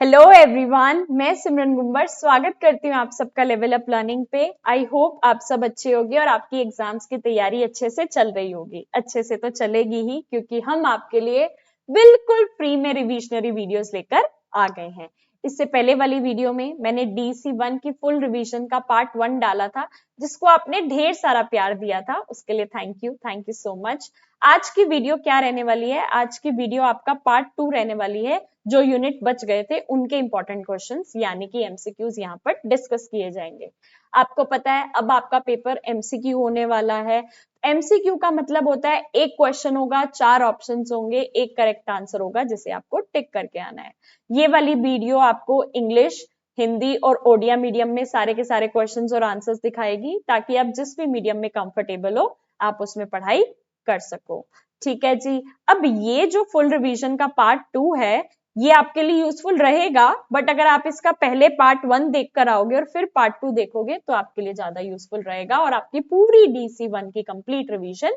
Hello everyone, मैं सिमरन गुंबर स्वागत करती हूँ आप सबका लेवल अप लर्निंग पे। आई होप आप सब अच्छे होंगे और आपकी एग्जाम्स की तैयारी अच्छे से चल रही होगी। अच्छे से तो चलेगी ही, क्योंकि हम आपके लिए बिल्कुल फ्री में रिविजनरी वीडियोस लेकर आ गए हैं। इससे पहले वाली वीडियो में मैंने DC1 की फुल रिवीजन का पार्ट 1 डाला था, जिसको आपने ढेर सारा प्यार दिया था। उसके लिए थैंक यू सो मच। आज की वीडियो क्या रहने वाली है? आज की वीडियो आपका पार्ट 2 रहने वाली है। जो यूनिट बच गए थे उनके इंपॉर्टेंट क्वेश्चंस यानी कि एमसीक्यूज यहाँ पर डिस्कस किए जाएंगे। आपको पता है अब आपका पेपर एमसीक्यू होने वाला है। एमसीक्यू का मतलब होता है एक क्वेश्चन होगा, 4 ऑप्शंस होंगे, एक करेक्ट आंसर होगा जिसे आपको टिक करके आना है। ये वाली वीडियो आपको इंग्लिश, हिंदी और ओडिया मीडियम में सारे के सारे क्वेश्चंस और आंसर्स दिखाएगी, ताकि आप जिस भी मीडियम में कंफर्टेबल हो आप उसमें पढ़ाई कर सको। ठीक है जी। अब ये जो फुल रिवीजन का पार्ट 2 है, ये आपके लिए यूजफुल रहेगा, बट अगर आप इसका पहले पार्ट 1 देख कर आओगे और फिर पार्ट 2 देखोगे तो आपके लिए ज्यादा यूजफुल रहेगा और आपकी पूरी DC1 की कंप्लीट रिवीजन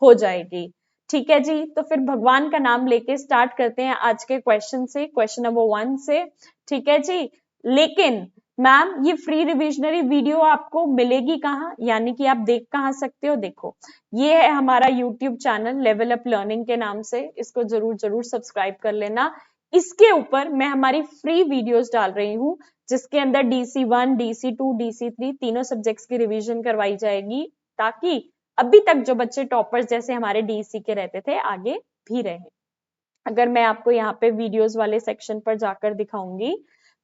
हो जाएगी। ठीक है जी। तो फिर भगवान का नाम लेके स्टार्ट करते हैं आज के क्वेश्चन से, क्वेश्चन नंबर 1 से। ठीक है जी। लेकिन मैम ये फ्री रिविजनरी वीडियो आपको मिलेगी कहाँ, यानी कि आप देख कहाँ सकते हो? देखो, ये है हमारा YouTube channel level up learning के नाम से। इसको जरूर जरूर सब्सक्राइब कर लेना। इसके ऊपर मैं हमारी फ्री वीडियोस डाल रही हूँ, जिसके अंदर DC1, DC2, DC3 तीनों सब्जेक्ट्स की रिवीजन करवाई जाएगी, ताकि अभी तक जो बच्चे टॉपर्स जैसे हमारे DC के रहते थे आगे भी रहे। अगर मैं आपको यहाँ पे वीडियोस वाले सेक्शन पर जाकर दिखाऊंगी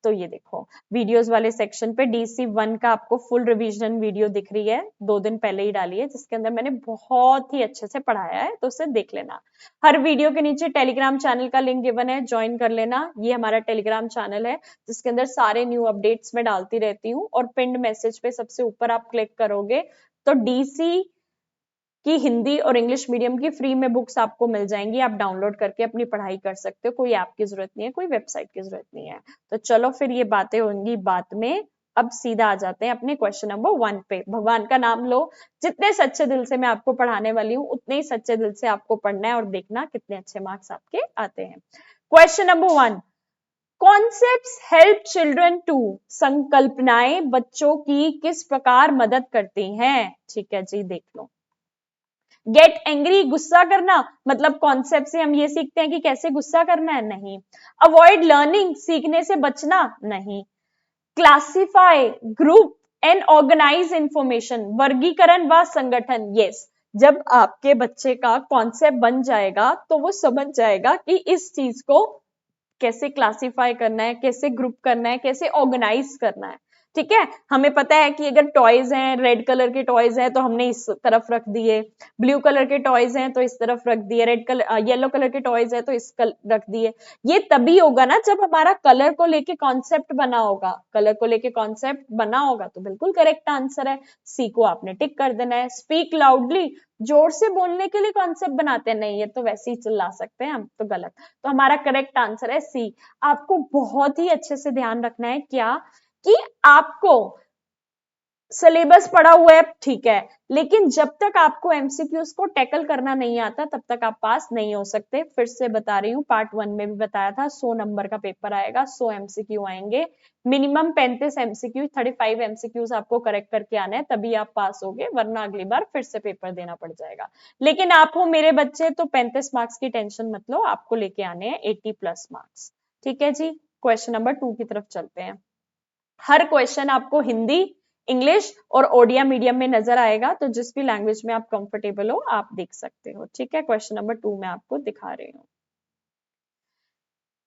तो ये देखो, वीडियोस वाले सेक्शन पे DC1 का आपको फुल रिवीजन वीडियो दिख रही है, 2 दिन पहले ही डाली है, जिसके अंदर मैंने बहुत ही अच्छे से पढ़ाया है, तो उसे देख लेना। हर वीडियो के नीचे टेलीग्राम चैनल का लिंक गिवन है, ज्वाइन कर लेना। ये हमारा टेलीग्राम चैनल है, जिसके अंदर सारे न्यू अपडेट्स मैं डालती रहती हूँ। और पिंड मैसेज पे सबसे ऊपर आप क्लिक करोगे तो DC कि हिंदी और इंग्लिश मीडियम की फ्री में बुक्स आपको मिल जाएंगी। आप डाउनलोड करके अपनी पढ़ाई कर सकते हो, कोई ऐप की जरूरत नहीं है, कोई वेबसाइट की जरूरत नहीं है। तो चलो फिर ये बातें होंगी बाद में। अब सीधा आ जाते हैं अपने क्वेश्चन नंबर 1 पे। भगवान का नाम लो। जितने सच्चे दिल से मैं आपको पढ़ाने वाली हूँ, उतने ही सच्चे दिल से आपको पढ़ना है और देखना कितने अच्छे मार्क्स आपके आते हैं। Question number 1, concepts help children to, संकल्पनाएं बच्चों की किस प्रकार मदद करती हैं? ठीक है जी, देख लो। गेट एंग्री, गुस्सा करना, मतलब कॉन्सेप्ट से हम ये सीखते हैं कि कैसे गुस्सा करना है? नहीं। अवॉइड लर्निंग, सीखने से बचना? नहीं। Classify, group and organise information, वर्गीकरण व संगठन? यस। जब आपके बच्चे का कॉन्सेप्ट बन जाएगा तो वो समझ जाएगा कि इस चीज को कैसे क्लासिफाई करना है, कैसे ग्रुप करना है, कैसे ऑर्गेनाइज करना है। ठीक है। हमें पता है कि अगर टॉयज हैं, रेड कलर के टॉयज हैं तो हमने इस तरफ रख दिए, ब्लू कलर के टॉयज हैं तो इस तरफ रख दिए, रेड कलर येलो कलर के टॉयज हैं तो रख दिए। ये तभी होगा ना जब हमारा कलर को लेके कॉन्सेप्ट बना होगा। कलर को लेके कॉन्सेप्ट बना होगा तो बिल्कुल करेक्ट आंसर है। सी को आपने टिक कर देना है। स्पीक लाउडली, जोर से बोलने के लिए कॉन्सेप्ट बनाते हैं? नहीं, ये तो वैसे ही चिल्ला सकते हैं हम, तो गलत। तो हमारा करेक्ट आंसर है सी। आपको बहुत ही अच्छे से ध्यान रखना है क्या, कि आपको सिलेबस पढ़ा हुआ है, ठीक है, लेकिन जब तक आपको एमसीक्यूज को टैकल करना नहीं आता तब तक आप पास नहीं हो सकते। फिर से बता रही हूँ, पार्ट 1 में भी बताया था, 100 नंबर का पेपर आएगा, 100 एमसीक्यू आएंगे, मिनिमम 35 एमसीक्यू, 35 एमसीक्यूज आपको करेक्ट करके आना है, तभी आप पास होगे, वरना अगली बार फिर से पेपर देना पड़ जाएगा। लेकिन आप हो मेरे बच्चे तो 35 मार्क्स की टेंशन मत लो, आपको लेके आने हैं 80+ मार्क्स। ठीक है जी। क्वेश्चन नंबर 2 की तरफ चलते हैं। हर क्वेश्चन आपको हिंदी, इंग्लिश और ओडिया मीडियम में नजर आएगा, तो जिस भी लैंग्वेज में आप कंफर्टेबल हो आप देख सकते हो। ठीक है। क्वेश्चन नंबर 2 में आपको दिखा रही हूँ।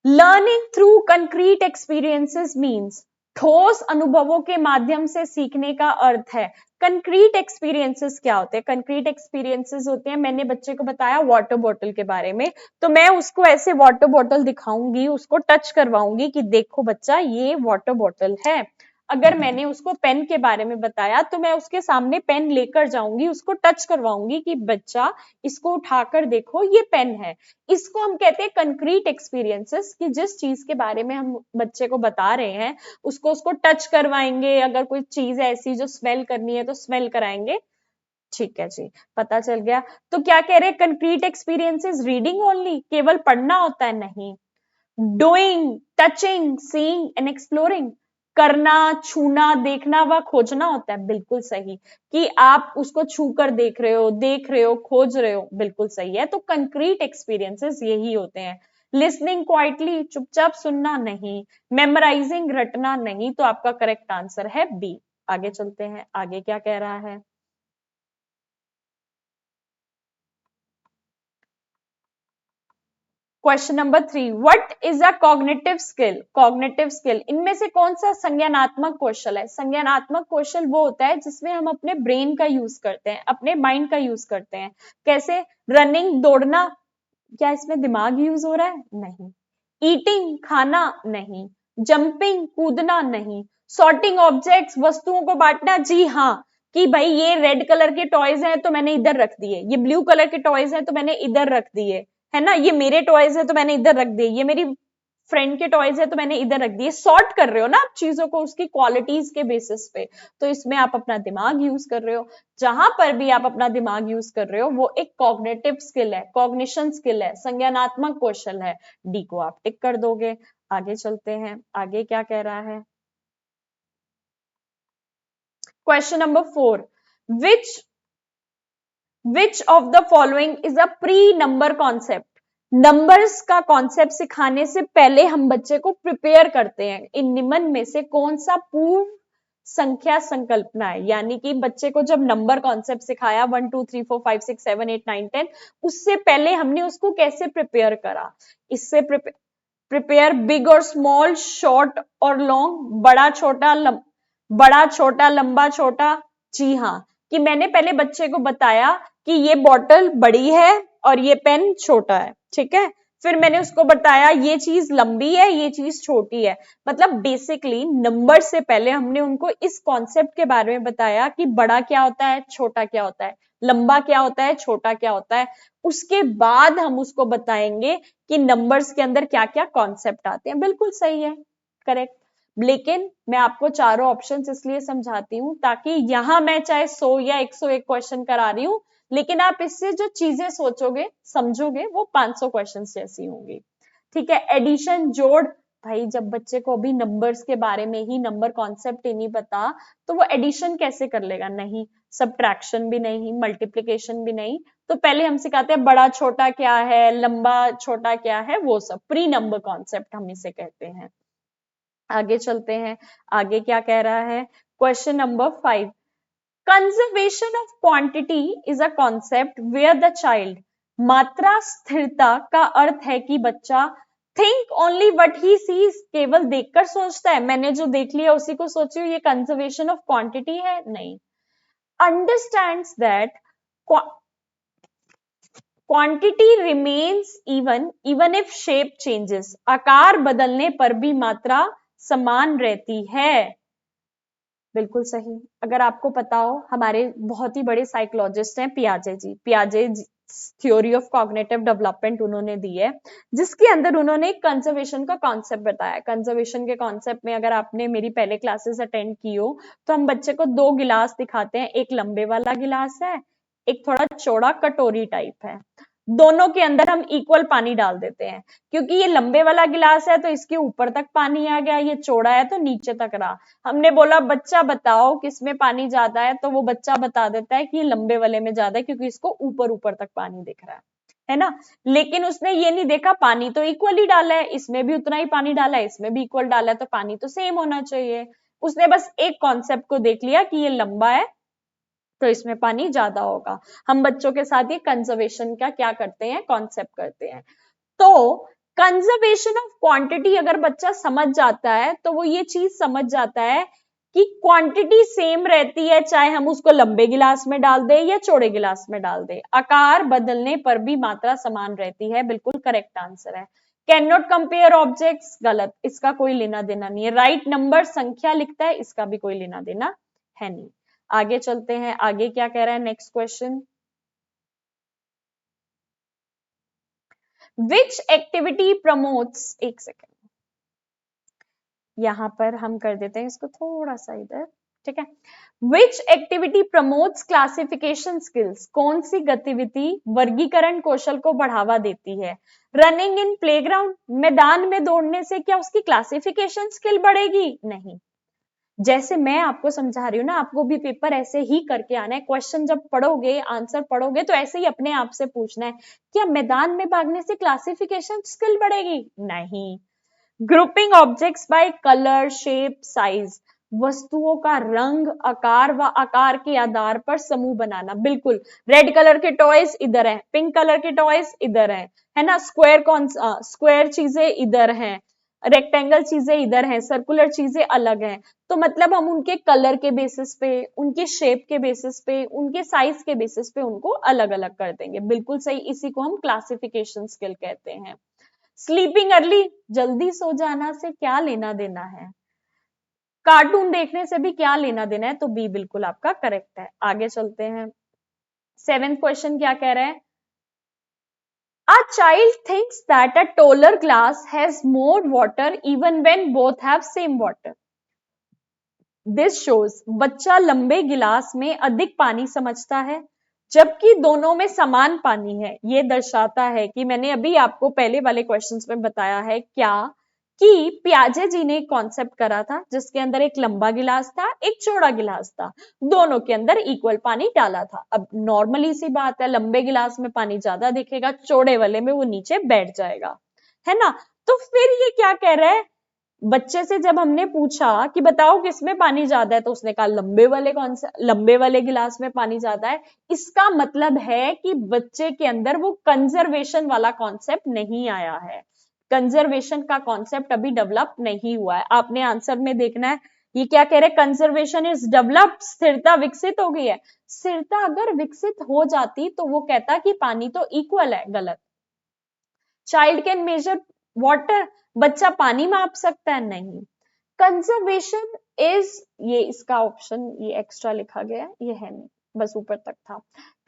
Learning through concrete experiences means, ठोस अनुभवों के माध्यम से सीखने का अर्थ है। कंक्रीट एक्सपीरियंसेस क्या होते हैं? कंक्रीट एक्सपीरियंसेस होते हैं, मैंने बच्चे को बताया वाटर बॉटल के बारे में, तो मैं उसको ऐसे वाटर बॉटल दिखाऊंगी, उसको टच करवाऊंगी कि देखो बच्चा ये वाटर बॉटल है। अगर मैंने उसको पेन के बारे में बताया तो मैं उसके सामने पेन लेकर जाऊंगी, उसको टच करवाऊंगी कि बच्चा इसको उठाकर देखो ये पेन है। इसको हम कहते हैं कंक्रीट एक्सपीरियंसेस, कि जिस चीज के बारे में हम बच्चे को बता रहे हैं उसको टच करवाएंगे, अगर कोई चीज ऐसी जो स्मेल करनी है तो स्मेल कराएंगे। ठीक है जी, पता चल गया। तो क्या कह रहे हैं, कंक्रीट एक्सपीरियंसेस रीडिंग ओनली, केवल पढ़ना होता है? नहीं। Doing, touching, seeing and exploring, करना, छूना, देखना व खोजना होता है। बिल्कुल सही, कि आप उसको छू कर देख रहे हो, खोज रहे हो, बिल्कुल सही है। तो कंक्रीट एक्सपीरियंसेस यही होते हैं। लिसनिंग क्वाइटली, चुपचाप सुनना नहीं, मेमोराइजिंग, रटना नहीं, तो आपका करेक्ट आंसर है बी। आगे चलते हैं, आगे क्या कह रहा है। Question number 3, what is a cognitive skill? Cognitive skill, इनमें से कौन सा संज्ञानात्मक कौशल है? संज्ञानात्मक कौशल वो होता है जिसमें हम अपने ब्रेन का यूज करते हैं, अपने माइंड का यूज करते हैं। कैसे? रनिंग, दौड़ना, क्या इसमें दिमाग यूज हो रहा है? नहीं। ईटिंग, खाना, नहीं। जंपिंग, कूदना, नहीं। सॉर्टिंग ऑब्जेक्ट्स, वस्तुओं को बांटना, जी हाँ, कि भाई ये रेड कलर के टॉयज हैं तो मैंने इधर रख दिए, ये ब्लू कलर के टॉयज हैं तो मैंने इधर रख दिए, है ना, ये मेरे टॉयज है तो मैंने इधर रख दिए, ये मेरी फ्रेंड के टॉयज है तो मैंने इधर रख दिए। सॉर्ट कर रहे हो ना आप चीजों को उसकी क्वालिटीज के बेसिस पे, तो इसमें आप अपना दिमाग यूज कर रहे हो। जहां पर भी आप अपना दिमाग यूज कर रहे हो वो एक कॉग्निटिव स्किल है, कॉग्निशन स्किल है, संज्ञानात्मक कौशल है। डी को आप टिक कर दोगे। आगे चलते हैं, आगे क्या कह रहा है। Question number 4, which which of the following is a pre number concept? Numbers का कॉन्सेप्ट सिखाने से पहले हम बच्चे को प्रिपेयर करते हैं। इन निम्न में से कौन सा पूर्व संख्या संकल्पना है? यानी कि बच्चे को जब नंबर कॉन्सेप्ट सिखाया 1 2 3 4 5 6 7 8 9 10, उससे पहले हमने उसको कैसे प्रिपेयर करा? इससे प्रिपेयर बिग और स्मॉल, शॉर्ट और लॉन्ग, बड़ा छोटा, लंबा छोटा, जी हाँ, कि मैंने पहले बच्चे को बताया कि ये बॉटल बड़ी है और ये पेन छोटा है, ठीक है। फिर मैंने उसको बताया ये चीज लंबी है, ये चीज छोटी है। मतलब बेसिकली नंबर से पहले हमने उनको इस कॉन्सेप्ट के बारे में बताया कि बड़ा क्या होता है, छोटा क्या होता है, लंबा क्या होता है, छोटा क्या होता है। उसके बाद हम उसको बताएंगे कि नंबर्स के अंदर क्या क्या कॉन्सेप्ट आते हैं। बिल्कुल सही है, करेक्ट। लेकिन मैं आपको चारों ऑप्शंस इसलिए समझाती हूं ताकि यहां मैं चाहे 100 या 101 क्वेश्चन करा रही हूं, लेकिन आप इससे जो चीजें सोचोगे, समझोगे, वो 500 क्वेश्चंस जैसी होंगी। ठीक है। एडिशन, जोड़, भाई जब बच्चे को अभी नंबर्स के बारे में ही, नंबर कॉन्सेप्ट ही नहीं पता, तो वो एडिशन कैसे कर लेगा? नहीं। सब्ट्रैक्शन भी नहीं, मल्टीप्लिकेशन भी नहीं। तो पहले हम सिखाते हैं बड़ा छोटा क्या है, लंबा छोटा क्या है, वो सब प्री नंबर कॉन्सेप्ट हम इसे कहते हैं। आगे चलते हैं, आगे क्या कह रहा है। Question number 5, conservation of quantity is a concept where the child, मात्रा स्थिरता का अर्थ है कि बच्चा think only what he sees, केवल देखकर सोचता है, मैंने जो देख लिया उसी को सोच रही हूँ, ये कंजर्वेशन ऑफ क्वांटिटी है? नहीं। Understands that quantity remains even if shape changes, आकार बदलने पर भी मात्रा समान रहती है। बिल्कुल सही। अगर आपको पता हो, हमारे बहुत ही बड़े साइकोलॉजिस्ट हैं पियाजे जी, पियाजे थ्योरी ऑफ कॉग्निटिव डेवलपमेंट उन्होंने दी है, जिसके अंदर उन्होंने एक कंजर्वेशन का कॉन्सेप्ट बताया। कंजर्वेशन के कॉन्सेप्ट में अगर आपने मेरी पहले क्लासेस अटेंड की हो, तो हम बच्चे को 2 गिलास दिखाते हैं, एक लंबे वाला गिलास है, एक थोड़ा चौड़ा कटोरी टाइप है। दोनों के अंदर हम इक्वल पानी डाल देते हैं, क्योंकि ये लंबे वाला गिलास है तो इसके ऊपर तक पानी आ गया, ये चौड़ा है तो नीचे तक रहा। हमने बोला बच्चा बताओ किसमें पानी ज्यादा है, तो वो बच्चा बता देता है कि ये लंबे वाले में ज्यादा है, क्योंकि इसको ऊपर ऊपर तक पानी दिख रहा है ना। लेकिन उसने ये नहीं देखा पानी तो इक्वल ही डाला है, इसमें भी उतना ही पानी डाला है, इसमें भी इक्वल डाला है, तो पानी तो सेम होना चाहिए। उसने बस एक कॉन्सेप्ट को देख लिया कि ये लंबा है तो इसमें पानी ज्यादा होगा। हम बच्चों के साथ ये कंजर्वेशन का क्या करते हैं, कॉन्सेप्ट करते हैं। तो कंजर्वेशन ऑफ क्वांटिटी अगर बच्चा समझ जाता है तो वो ये चीज समझ जाता है कि क्वांटिटी सेम रहती है, चाहे हम उसको लंबे गिलास में डाल दें या चौड़े गिलास में डाल दें, आकार बदलने पर भी मात्रा समान रहती है। बिल्कुल करेक्ट आंसर है। कैन नॉट कंपेयर ऑब्जेक्ट्स, गलत, इसका कोई लेना देना नहीं है। राइट नंबर संख्या लिखता है, इसका भी कोई लेना देना है नहीं। आगे चलते हैं, आगे क्या कह रहा है नेक्स्ट क्वेश्चन। विच एक्टिविटी प्रमोट्स, एक सेकेंड, यहां पर हम कर देते हैं इसको थोड़ा सा इधर, ठीक है। विच एक्टिविटी प्रमोट्स क्लासिफिकेशन स्किल्स, कौन सी गतिविधि वर्गीकरण कौशल को बढ़ावा देती है? रनिंग इन प्लेग्राउंड, मैदान में दौड़ने से क्या उसकी क्लासिफिकेशन स्किल बढ़ेगी? नहीं। जैसे मैं आपको समझा रही हूँ ना, आपको भी पेपर ऐसे ही करके आना है। क्वेश्चन जब पढ़ोगे, आंसर पढ़ोगे तो ऐसे ही अपने आप से पूछना है, क्या मैदान में भागने से क्लासिफिकेशन स्किल बढ़ेगी? नहीं। Grouping objects by colour, shape, size, वस्तुओं का रंग, आकार व आकार के आधार पर समूह बनाना। बिल्कुल, रेड कलर के टॉयज इधर है, पिंक कलर के टॉयज इधर है ना, स्क्वायर चीजें इधर हैं, रेक्टेंगल चीजें इधर हैं, सर्कुलर चीजें अलग हैं। तो मतलब हम उनके कलर के बेसिस पे, उनके शेप के बेसिस पे, उनके साइज के बेसिस पे उनको अलग अलग कर देंगे। बिल्कुल सही, इसी को हम क्लासिफिकेशन स्किल कहते हैं। स्लीपिंग अर्ली, जल्दी सो जाना से क्या लेना देना है? कार्टून देखने से भी क्या लेना देना है? तो बी बिल्कुल आपका करेक्ट है। आगे चलते हैं। 7th क्वेश्चन क्या कह रहा है? A child thinks that a taller glass has more water even when both have same water. This shows, बच्चा लंबे गिलास में अधिक पानी समझता है जबकि दोनों में समान पानी है। ये दर्शाता है कि मैंने अभी आपको पहले वाले क्वेश्चंस में बताया है क्या, कि पियाजे जी ने एक कॉन्सेप्ट करा था जिसके अंदर एक लंबा गिलास था, एक चौड़ा गिलास था, दोनों के अंदर इक्वल पानी डाला था। अब नॉर्मली सी बात है, लंबे गिलास में पानी ज्यादा दिखेगा, चौड़े वाले में वो नीचे बैठ जाएगा, है ना। तो फिर ये क्या कह रहा है, बच्चे से जब हमने पूछा कि बताओ किसमें पानी ज्यादा है, तो उसने कहा लंबे वाले गिलास में पानी ज्यादा है। इसका मतलब है कि बच्चे के अंदर वो कंजर्वेशन वाला कॉन्सेप्ट नहीं आया है, कंजर्वेशन का कॉन्सेप्ट अभी डेवलप नहीं हुआ है। आपने आंसर में देखना है, ये क्या कह रहे हैं, कंजर्वेशन इज डेवलप्ड, स्थिरता विकसित हो गई है। स्थिरता अगर विकसित हो जाती तो वो कहता कि पानी तो इक्वल है, गलत। चाइल्ड कैन मेजर वाटर, बच्चा पानी माप सकता है, नहीं। कंजर्वेशन इज, ये इसका ऑप्शन ये एक्स्ट्रा लिखा गया है, ये है नहीं, बस ऊपर तक था।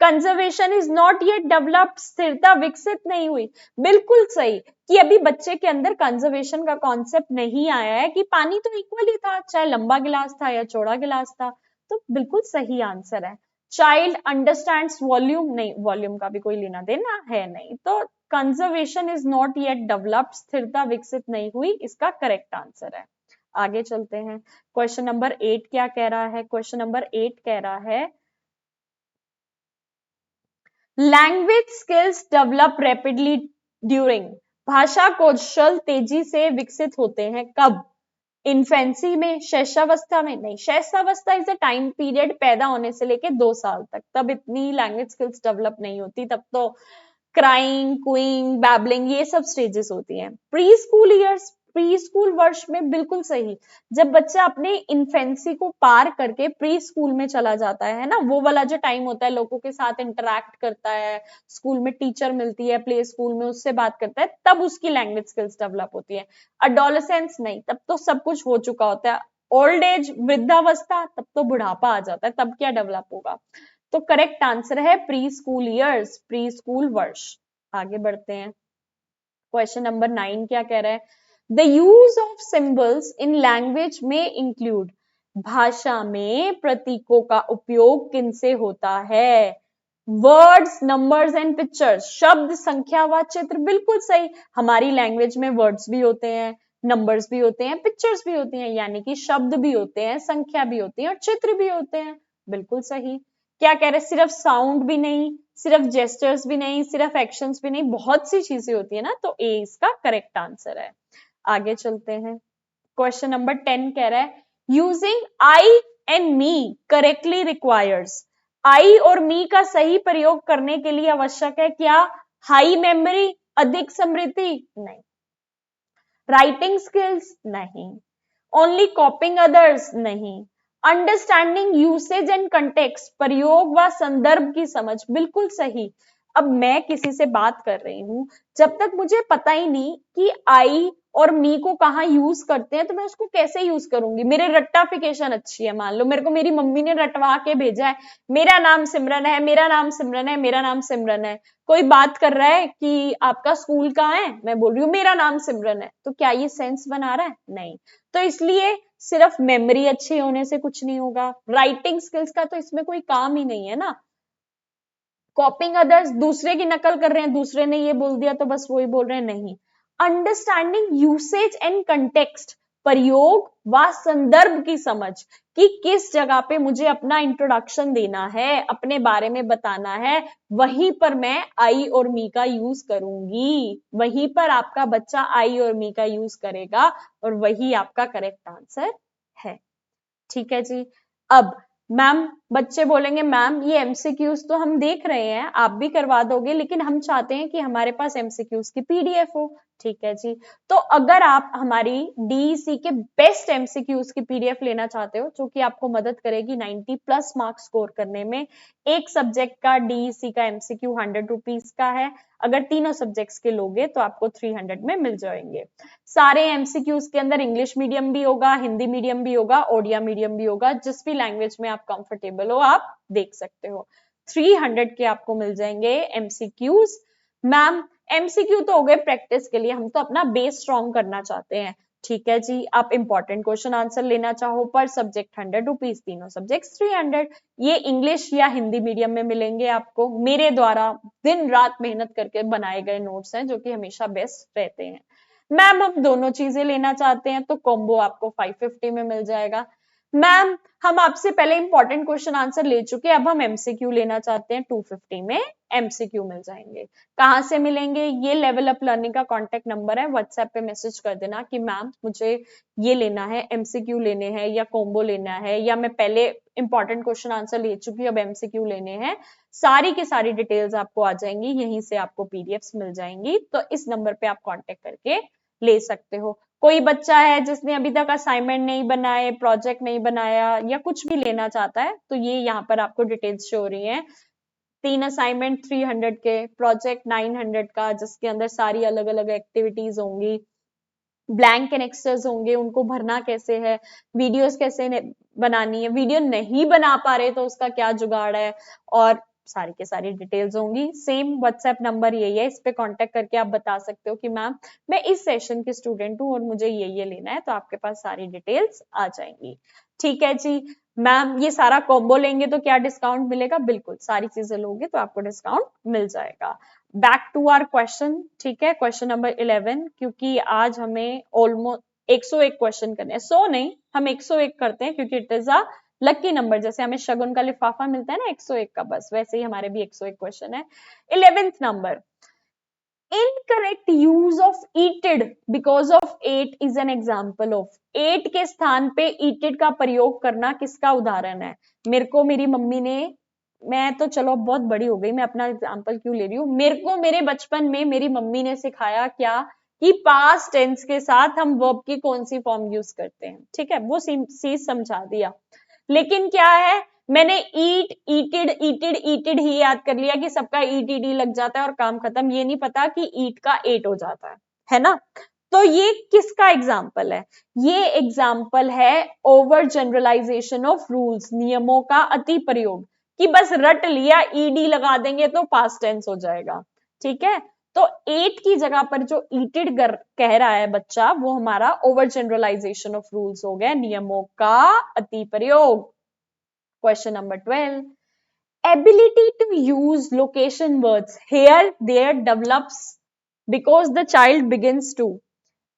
Conservation is not yet developed, स्थिरता विकसित नहीं हुई। बिल्कुल सही, कि अभी बच्चे के अंदर कंजर्वेशन का कॉन्सेप्ट नहीं आया है कि पानी तो इक्वल ही था, चाहे लंबा गिलास था या चौड़ा गिलास था। तो बिल्कुल सही आंसर है। चाइल्ड अंडरस्टैंड्स वॉल्यूम, नहीं, वॉल्यूम का भी कोई लेना देना है नहीं। तो conservation is not yet developed, स्थिरता विकसित नहीं हुई, इसका करेक्ट आंसर है। आगे चलते हैं। क्वेश्चन नंबर 8 क्या कह रहा है? क्वेश्चन नंबर 8 कह रहा है, language skills develop rapidly during, भाषा कौशल तेजी से विकसित होते हैं कब? इन्फेंसी में, शैशवावस्था में? नहीं, शैशवावस्था इज अ टाइम पीरियड पैदा होने से लेके 2 साल तक, तब इतनी लैंग्वेज स्किल्स डेवलप नहीं होती, तब तो क्राइंग, कुइंग, बैबलिंग, ये सब स्टेजेस होती हैं। Pre school years, pre school वर्ष में, बिल्कुल सही, जब बच्चा अपने इन्फेंसी को पार करके प्री स्कूल में चला जाता है ना, वो वाला जो टाइम होता है, लोगों के साथ इंटरैक्ट करता है, स्कूल में टीचर मिलती है, प्ले स्कूल में उससे बात करता है, तब उसकी लैंग्वेज स्किल्स डेवलप होती है। अडोलेसेंस नहीं, तब तो सब कुछ हो चुका होता है। ओल्ड एज, वृद्धावस्था, तब तो बुढ़ापा आ जाता है, तब क्या डेवलप होगा? तो करेक्ट आंसर है pre school years, pre school वर्ष। आगे बढ़ते हैं। क्वेश्चन नंबर 9 क्या कह रहा है? The use of symbols in language में इंक्लूड, भाषा में प्रतीकों का उपयोग किनसे होता है? वर्ड्स, नंबर्स एंड पिक्चर्स, शब्द, संख्या व चित्र, बिल्कुल सही। हमारी लैंग्वेज में वर्ड्स भी होते हैं, नंबर्स भी होते हैं, पिक्चर्स भी होती हैं, यानी कि शब्द भी होते हैं, संख्या भी होती है और चित्र भी होते हैं। बिल्कुल सही। क्या कह रहे हैं? सिर्फ साउंड भी नहीं, सिर्फ जेस्टर्स भी नहीं, सिर्फ एक्शंस भी नहीं, बहुत सी चीजें होती है ना, तो ए इसका करेक्ट आंसर है। आगे चलते हैं। क्वेश्चन नंबर 10 कह रहा है, using I and me correctly requires, I और मी का सही प्रयोग करने के लिए आवश्यक है क्या? हाई मेमोरी, अधिक स्मृति? नहीं। Writing skills? नहीं। Only copying others? नहीं। अंडरस्टैंडिंग यूसेज एंड कंटेक्स्ट, प्रयोग व संदर्भ की समझ, बिल्कुल सही। अब मैं किसी से बात कर रही हूं, जब तक मुझे पता ही नहीं कि आई और मी को कहाँ यूज करते हैं, तो मैं उसको कैसे यूज करूंगी? मेरे रट्टाफिकेशन अच्छी है, मान लो मेरे को मेरी मम्मी ने रटवा के भेजा है, मेरा नाम सिमरन है, मेरा नाम सिमरन है, मेरा नाम सिमरन है। कोई बात कर रहा है कि आपका स्कूल कहाँ है, मैं बोल रही हूँ मेरा नाम सिमरन है, तो क्या ये सेंस बना रहा है? नहीं। तो इसलिए सिर्फ मेमोरी अच्छी होने से कुछ नहीं होगा, राइटिंग स्किल्स का तो इसमें कोई काम ही नहीं है ना। कॉपिंग अदर्स, दूसरे की नकल कर रहे हैं, दूसरे ने ये बोल दिया तो बस वही बोल रहे हैं, नहीं। अंडरस्टैंडिंग यूसेज एंड कंटेक्स्ट, प्रयोग व संदर्भ की समझ कि किस जगह पे मुझे अपना इंट्रोडक्शन देना है, अपने बारे में बताना है, वहीं पर मैं आई और मी का यूज करूंगी, वहीं पर आपका बच्चा आई और मी का यूज करेगा और वही आपका करेक्ट आंसर है। ठीक है जी। अब मैम, बच्चे बोलेंगे मैम ये एमसीक्यूज तो हम देख रहे हैं, आप भी करवा दोगे, लेकिन हम चाहते हैं कि हमारे पास एमसीक्यूज की पीडीएफ हो। ठीक है जी। तो अगर आप हमारी डीईसी के बेस्ट एमसीक्यूज की पीडीएफ लेना चाहते हो, जो कि आपको मदद करेगी 90+ मार्क्स स्कोर करने में, एक सब्जेक्ट का डीईसी का एमसीक्यू 100 रुपीज का है, अगर तीनों सब्जेक्ट्स के लोगे तो आपको 300 में मिल जाएंगे। सारे एमसीक्यूज के अंदर इंग्लिश मीडियम भी होगा, हिंदी मीडियम भी होगा, ओडिया मीडियम भी होगा, जिस भी लैंग्वेज में आप कंफर्टेबल हो आप देख सकते हो। 300 के आपको मिल जाएंगे एमसीक्यूज। मैम एमसीक्यू तो हो गए प्रैक्टिस के लिए, हम तो अपना बेस स्ट्रॉन्ग करना चाहते हैं। ठीक है जी। आप इंपॉर्टेंट क्वेश्चन आंसर लेना चाहो, पर सब्जेक्ट 100 रुपीज, तीनों सब्जेक्ट 300। ये इंग्लिश या हिंदी मीडियम में मिलेंगे आपको, मेरे द्वारा दिन रात मेहनत करके बनाए गए नोट्स हैं, जो कि हमेशा बेस्ट रहते हैं। मैम हम दोनों चीजें लेना चाहते हैं तो कॉम्बो आपको 550 में मिल जाएगा। मैम हम आपसे पहले इंपॉर्टेंट क्वेश्चन आंसर ले चुके, अब हम एमसीक्यू लेना चाहते हैं, 250 में एमसीक्यू मिल जाएंगे। कहां से मिलेंगे? ये लेवल अप लर्निंग का कॉन्टेक्ट नंबर है, व्हाट्सएप पे मैसेज कर देना कि मैम मुझे ये लेना है, एमसीक्यू लेने हैं या कॉम्बो लेना है, या मैं पहले इंपॉर्टेंट क्वेश्चन आंसर ले चुकी, अब एमसीक्यू लेने हैं। सारी की सारी डिटेल्स आपको आ जाएंगी, यहीं से आपको पीडीएफ्स मिल जाएंगी, तो इस नंबर पे आप कांटेक्ट करके ले सकते हो। कोई बच्चा है जिसने अभी तक असाइनमेंट नहीं बनाए, प्रोजेक्ट नहीं बनाया, या कुछ भी लेना चाहता है, तो ये यहाँ पर आपको डिटेल्स शो हो रही हैं। 3 असाइनमेंट 300 के, प्रोजेक्ट 900 का, जिसके अंदर सारी अलग अलग एक्टिविटीज होंगी, ब्लैंक एनेक्सर्स होंगे, उनको भरना कैसे है, वीडियोस कैसे बनानी है, वीडियो नहीं बना पा रहे तो उसका क्या जुगाड़ है, और सारी के सारी डिटेल्स होंगी। सेम व्हाट्सएप नंबर यही है, इस पे कांटेक्ट करके आप बता सकते हो कि मैम मैं इस सेशन की स्टूडेंट हूँ और मुझे ये लेना है, तो आपके पास सारी डिटेल्स आ जाएंगी। ठीक है जी। मैम ये सारा कॉम्बो लेंगे तो क्या डिस्काउंट मिलेगा? बिल्कुल, सारी चीजें लोगे तो आपको डिस्काउंट मिल जाएगा। Back to our question. ठीक है, क्वेश्चन नंबर 11, क्योंकि आज हमें ऑलमोस्ट 101 क्वेश्चन करने हैं, 100 नहीं, हम 101 करते हैं क्योंकि it is a lucky number. जैसे हमें शगुन का लिफाफा मिलता है ना 101 का, बस वैसे ही हमारे भी 101 क्वेश्चन है। 11th number, incorrect use of eated because of ate is an example of. Ate के स्थान पे ईटेड का प्रयोग करना किसका उदाहरण है? मेरे को मेरी मम्मी ने, मैं तो चलो बहुत बड़ी हो गई, मैं अपना एग्जाम्पल क्यों ले रही हूँ, मेरे को मेरे बचपन में मेरी मम्मी ने सिखाया क्या कि पास्ट टेंस के साथ हम वर्ब की कौन सी फॉर्म यूज करते हैं। ठीक है, वो चीज समझा दिया, लेकिन क्या है, मैंने ईट, ईटेड, ईटेड, ईटेड ही याद कर लिया कि सबका ईटीडी लग जाता है और काम खत्म, ये नहीं पता कि ईट का एट हो जाता है ना। तो ये किसका एग्जाम्पल है? ये एग्जाम्पल है ओवर जनरलाइजेशन ऑफ रूल्स, नियमों का अति प्रयोग, कि बस रट लिया, ईडी लगा देंगे तो पास्ट टेंस हो जाएगा। ठीक है, तो एट की जगह पर जो ईटेड कह रहा है बच्चा, वो हमारा ओवर जनरलाइजेशन ऑफ रूल्स हो गया, नियमों का अति प्रयोग। Question number 12, ability to use location words here there develops because the child begins to।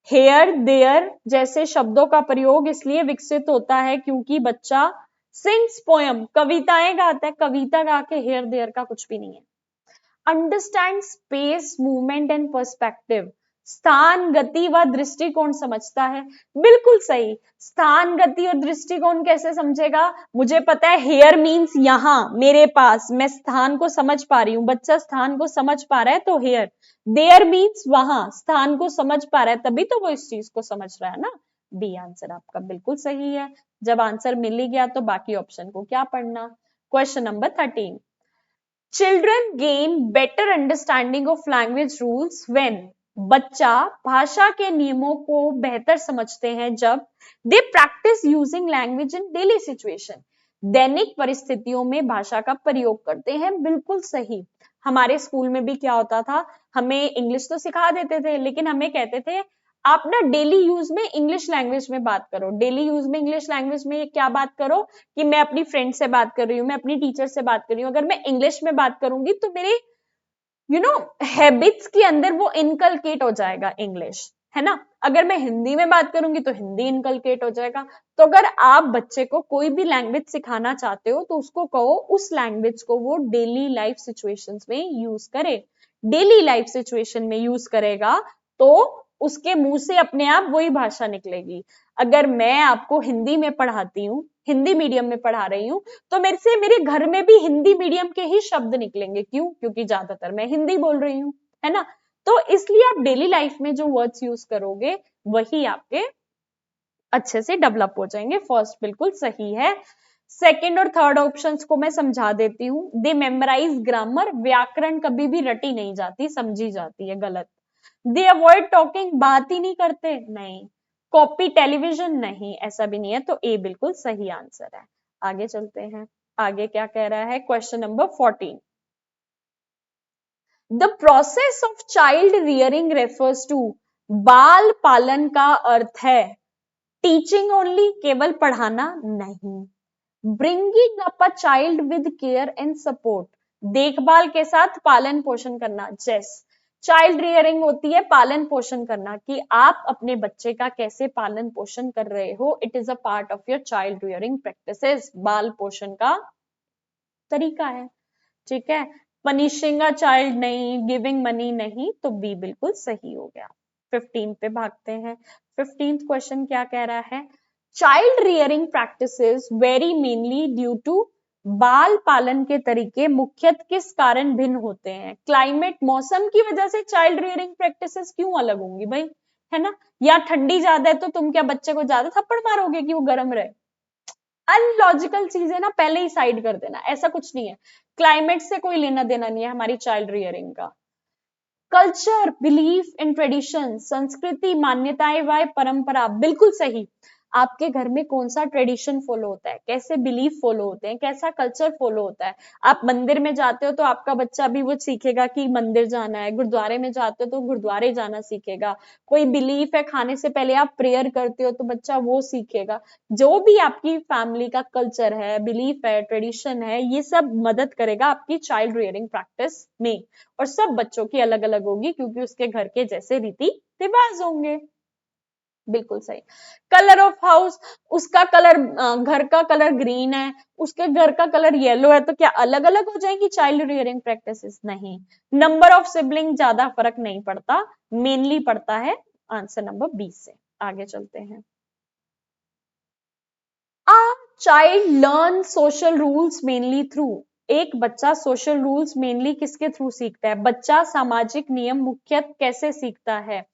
here there जैसे शब्दों का प्रयोग इसलिए विकसित होता है क्योंकि बच्चा सिंग्स पोयम, कविताएं गाता है, कविता गा के here there का कुछ भी नहीं है। Understand space, movement and perspective, स्थान, गति व दृष्टिकोण समझता है। बिल्कुल सही, स्थान, गति और दृष्टिकोण कैसे समझेगा? मुझे पता है हेयर मीन्स यहां मेरे पास, मैं स्थान को समझ पा रही हूं, बच्चा स्थान को समझ पा रहा है तो हेयर, देयर मीन्स वहां, स्थान को समझ पा रहा है तभी तो वो इस चीज को समझ रहा है ना। बी आंसर आपका बिल्कुल सही है। जब आंसर मिल ही गया तो बाकी ऑप्शन को क्या पढ़ना। Question number 13, children gain better understanding of language rules when. बच्चा भाषा के नियमों को बेहतर समझते हैं जब they practice using language in daily situation, दैनिक परिस्थितियों में भाषा का प्रयोग करते हैं। बिल्कुल सही, हमारे स्कूल में भी क्या होता था, हमें इंग्लिश तो सिखा देते थे, लेकिन हमें कहते थे आप ना डेली यूज में इंग्लिश लैंग्वेज में बात करो। डेली यूज में इंग्लिश लैंग्वेज में क्या बात करो कि मैं अपनी फ्रेंड से बात कर रही हूँ, मैं अपनी टीचर से बात कर रही हूँ। अगर मैं इंग्लिश में बात करूंगी तो मेरे हैबिट्स के अंदर वो इनकलकेट हो जाएगा इंग्लिश, है ना। अगर मैं हिंदी में बात करूंगी तो हिंदी इनकलकेट हो जाएगा। तो अगर आप बच्चे को कोई भी लैंग्वेज सिखाना चाहते हो तो उसको कहो उस लैंग्वेज को वो डेली लाइफ सिचुएशंस में यूज करे। डेली लाइफ सिचुएशन में यूज करेगा तो उसके मुंह से अपने आप वही भाषा निकलेगी। अगर मैं आपको हिंदी में पढ़ाती हूँ, हिंदी मीडियम में पढ़ा रही हूँ, तो मेरे से मेरे घर में भी हिंदी मीडियम के ही शब्द निकलेंगे। क्यों? क्योंकि ज्यादातर मैं हिंदी बोल रही हूँ, है ना। तो इसलिए आप डेली लाइफ में जो वर्ड्स यूज करोगे वही आपके अच्छे से डेवलप हो जाएंगे। फर्स्ट बिल्कुल सही है। सेकंड और थर्ड ऑप्शंस को मैं समझा देती हूँ। दे मेमोराइज ग्रामर, व्याकरण कभी भी रटी नहीं जाती, समझी जाती है, गलत। दे अवॉइड टॉकिंग, बात ही नहीं करते, नहीं। कॉपी टेलीविजन, नहीं, ऐसा भी नहीं है। तो ए बिल्कुल सही आंसर है। आगे चलते हैं। आगे क्या कह रहा है, question number 14। The process of child rearing refers to, बाल पालन का अर्थ है टीचिंग ओनली, केवल पढ़ाना नहीं। Bringing up a child with care and support, देखभाल के साथ पालन पोषण करना। जैस चाइल्ड रियरिंग होती है पालन पोषण करना, कि आप अपने बच्चे का कैसे पालन पोषण कर रहे हो। It is a part of your child rearing practices, बाल पोषण का तरीका है, ठीक है। पनिशिंग अ चाइल्ड नहीं, गिविंग मनी नहीं। तो बी बिल्कुल सही हो गया। 15 पे भागते हैं। 15th क्वेश्चन क्या कह रहा है, child rearing practices vary mainly due to, बाल पालन के तरीके मुख्यतः किस कारण भिन्न होते हैं। क्लाइमेट, मौसम की वजह से चाइल्ड रियरिंग प्रैक्टिसेस क्यों अलग होंगी भाई, है ना। या ठंडी ज्यादा है तो तुम क्या बच्चे को ज्यादा थप्पड़ मारोगे कि वो गर्म रहे। अनलॉजिकल चीजें ना पहले ही साइड कर देना, ऐसा कुछ नहीं है। क्लाइमेट से कोई लेना देना नहीं है हमारी चाइल्ड रियरिंग का। कल्चर, बिलीफ इन ट्रेडिशन, संस्कृति, मान्यताएं व परंपरा, बिल्कुल सही। आपके घर में कौन सा ट्रेडिशन फॉलो होता है, कैसे बिलीफ फॉलो होते हैं, कैसा कल्चर फॉलो होता है। आप मंदिर में जाते हो तो आपका बच्चा भी वो सीखेगा कि मंदिर जाना है। गुरुद्वारे में जाते हो तो गुरुद्वारे जाना सीखेगा। कोई बिलीफ है, खाने से पहले आप प्रेयर करते हो तो बच्चा वो सीखेगा। जो भी आपकी फैमिली का कल्चर है, बिलीफ है, ट्रेडिशन है, ये सब मदद करेगा आपकी चाइल्ड रियरिंग प्रैक्टिस में। और सब बच्चों की अलग अलग होगी क्योंकि उसके घर के जैसे रीति रिवाज होंगे। बिल्कुल सही। कलर ऑफ हाउस, उसका कलर, घर का कलर ग्रीन है, उसके घर का कलर येलो है, तो क्या अलग अलग हो जाएंगी चाइल्ड रियरिंग प्रैक्टिसेस? नहीं। नंबर ऑफ सिबलिंग, ज्यादा फर्क नहीं पड़ता, मेनली पड़ता है आंसर नंबर 20 से। आगे चलते हैं। A child learn social rules mainly through, एक बच्चा सोशल रूल्स मेनली किसके थ्रू सीखता है? बच्चा सामाजिक नियम मुख्यतः कैसे सीखता है?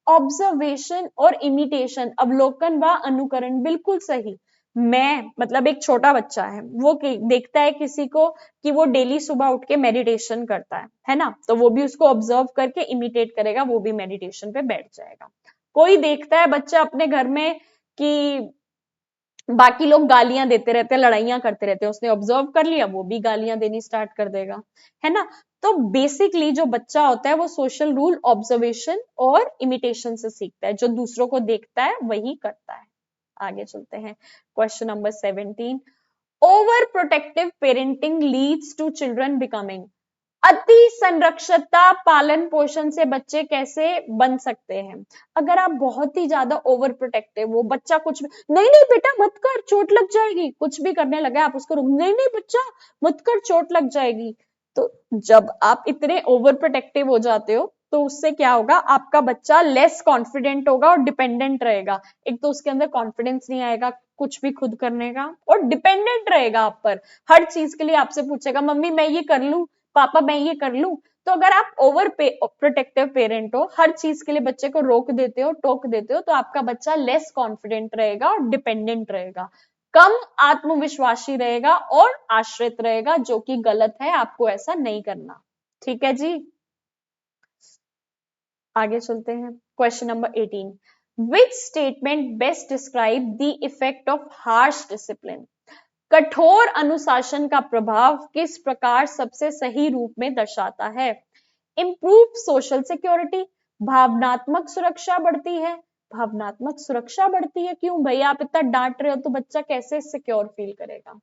ऑब्जर्वेशन और इमिटेशन, अवलोकन व अनुकरण, बिल्कुल सही। मैं मतलब एक छोटा बच्चा है, वो देखता है किसी को कि वो डेली सुबह उठ के मेडिटेशन करता है ना, तो वो भी उसको ऑब्जर्व करके इमिटेट करेगा, वो भी मेडिटेशन पे बैठ जाएगा। कोई देखता है बच्चा अपने घर में कि बाकी लोग गालियां देते रहते हैं, लड़ाइयां करते रहते हैं, उसने ऑब्जर्व कर लिया, वो भी गालियां देनी स्टार्ट कर देगा, है ना। तो बेसिकली जो बच्चा होता है वो सोशल रूल, ऑब्जर्वेशन और इमिटेशन से सीखता है, जो दूसरों को देखता है वही करता है। आगे चलते हैं। Question number 17। Overprotective parenting leads to children becoming, अति संरक्षता पालन पोषण से बच्चे कैसे बन सकते हैं? अगर आप बहुत ही ज्यादा ओवर प्रोटेक्टिव हो, बच्चा कुछ भी, नहीं नहीं बेटा मत कर चोट लग जाएगी, कुछ भी करने लगा आप उसको रोक, नहीं नहीं बच्चा मत कर चोट लग जाएगी। तो जब आप इतने ओवर प्रोटेक्टिव हो जाते हो तो उससे क्या होगा, आपका बच्चा लेस कॉन्फिडेंट होगा और डिपेंडेंट रहेगा। एक तो उसके अंदर कॉन्फिडेंस नहीं आएगा कुछ भी खुद करने का, और डिपेंडेंट रहेगा आप पर। हर चीज के लिए आपसे पूछेगा मम्मी मैं ये कर लूं, पापा मैं ये कर लूं। तो अगर आप ओवर प्रोटेक्टिव पेरेंट हो, हर चीज के लिए बच्चे को रोक देते हो, टोक देते हो, तो आपका बच्चा लेस कॉन्फिडेंट रहेगा और डिपेंडेंट रहेगा, कम आत्मविश्वासी रहेगा और आश्रित रहेगा, जो कि गलत है। आपको ऐसा नहीं करना, ठीक है जी। आगे चलते हैं। Question number 18। Which statement best describe the effect of harsh discipline, कठोर अनुशासन का प्रभाव किस प्रकार सबसे सही रूप में दर्शाता है? इंप्रूव सोशल सिक्योरिटी, भावनात्मक सुरक्षा बढ़ती है। भावनात्मक सुरक्षा बढ़ती है क्यों भाई? आप इतना डांट रहे हो तो बच्चा कैसे सिक्योर फील करेगा?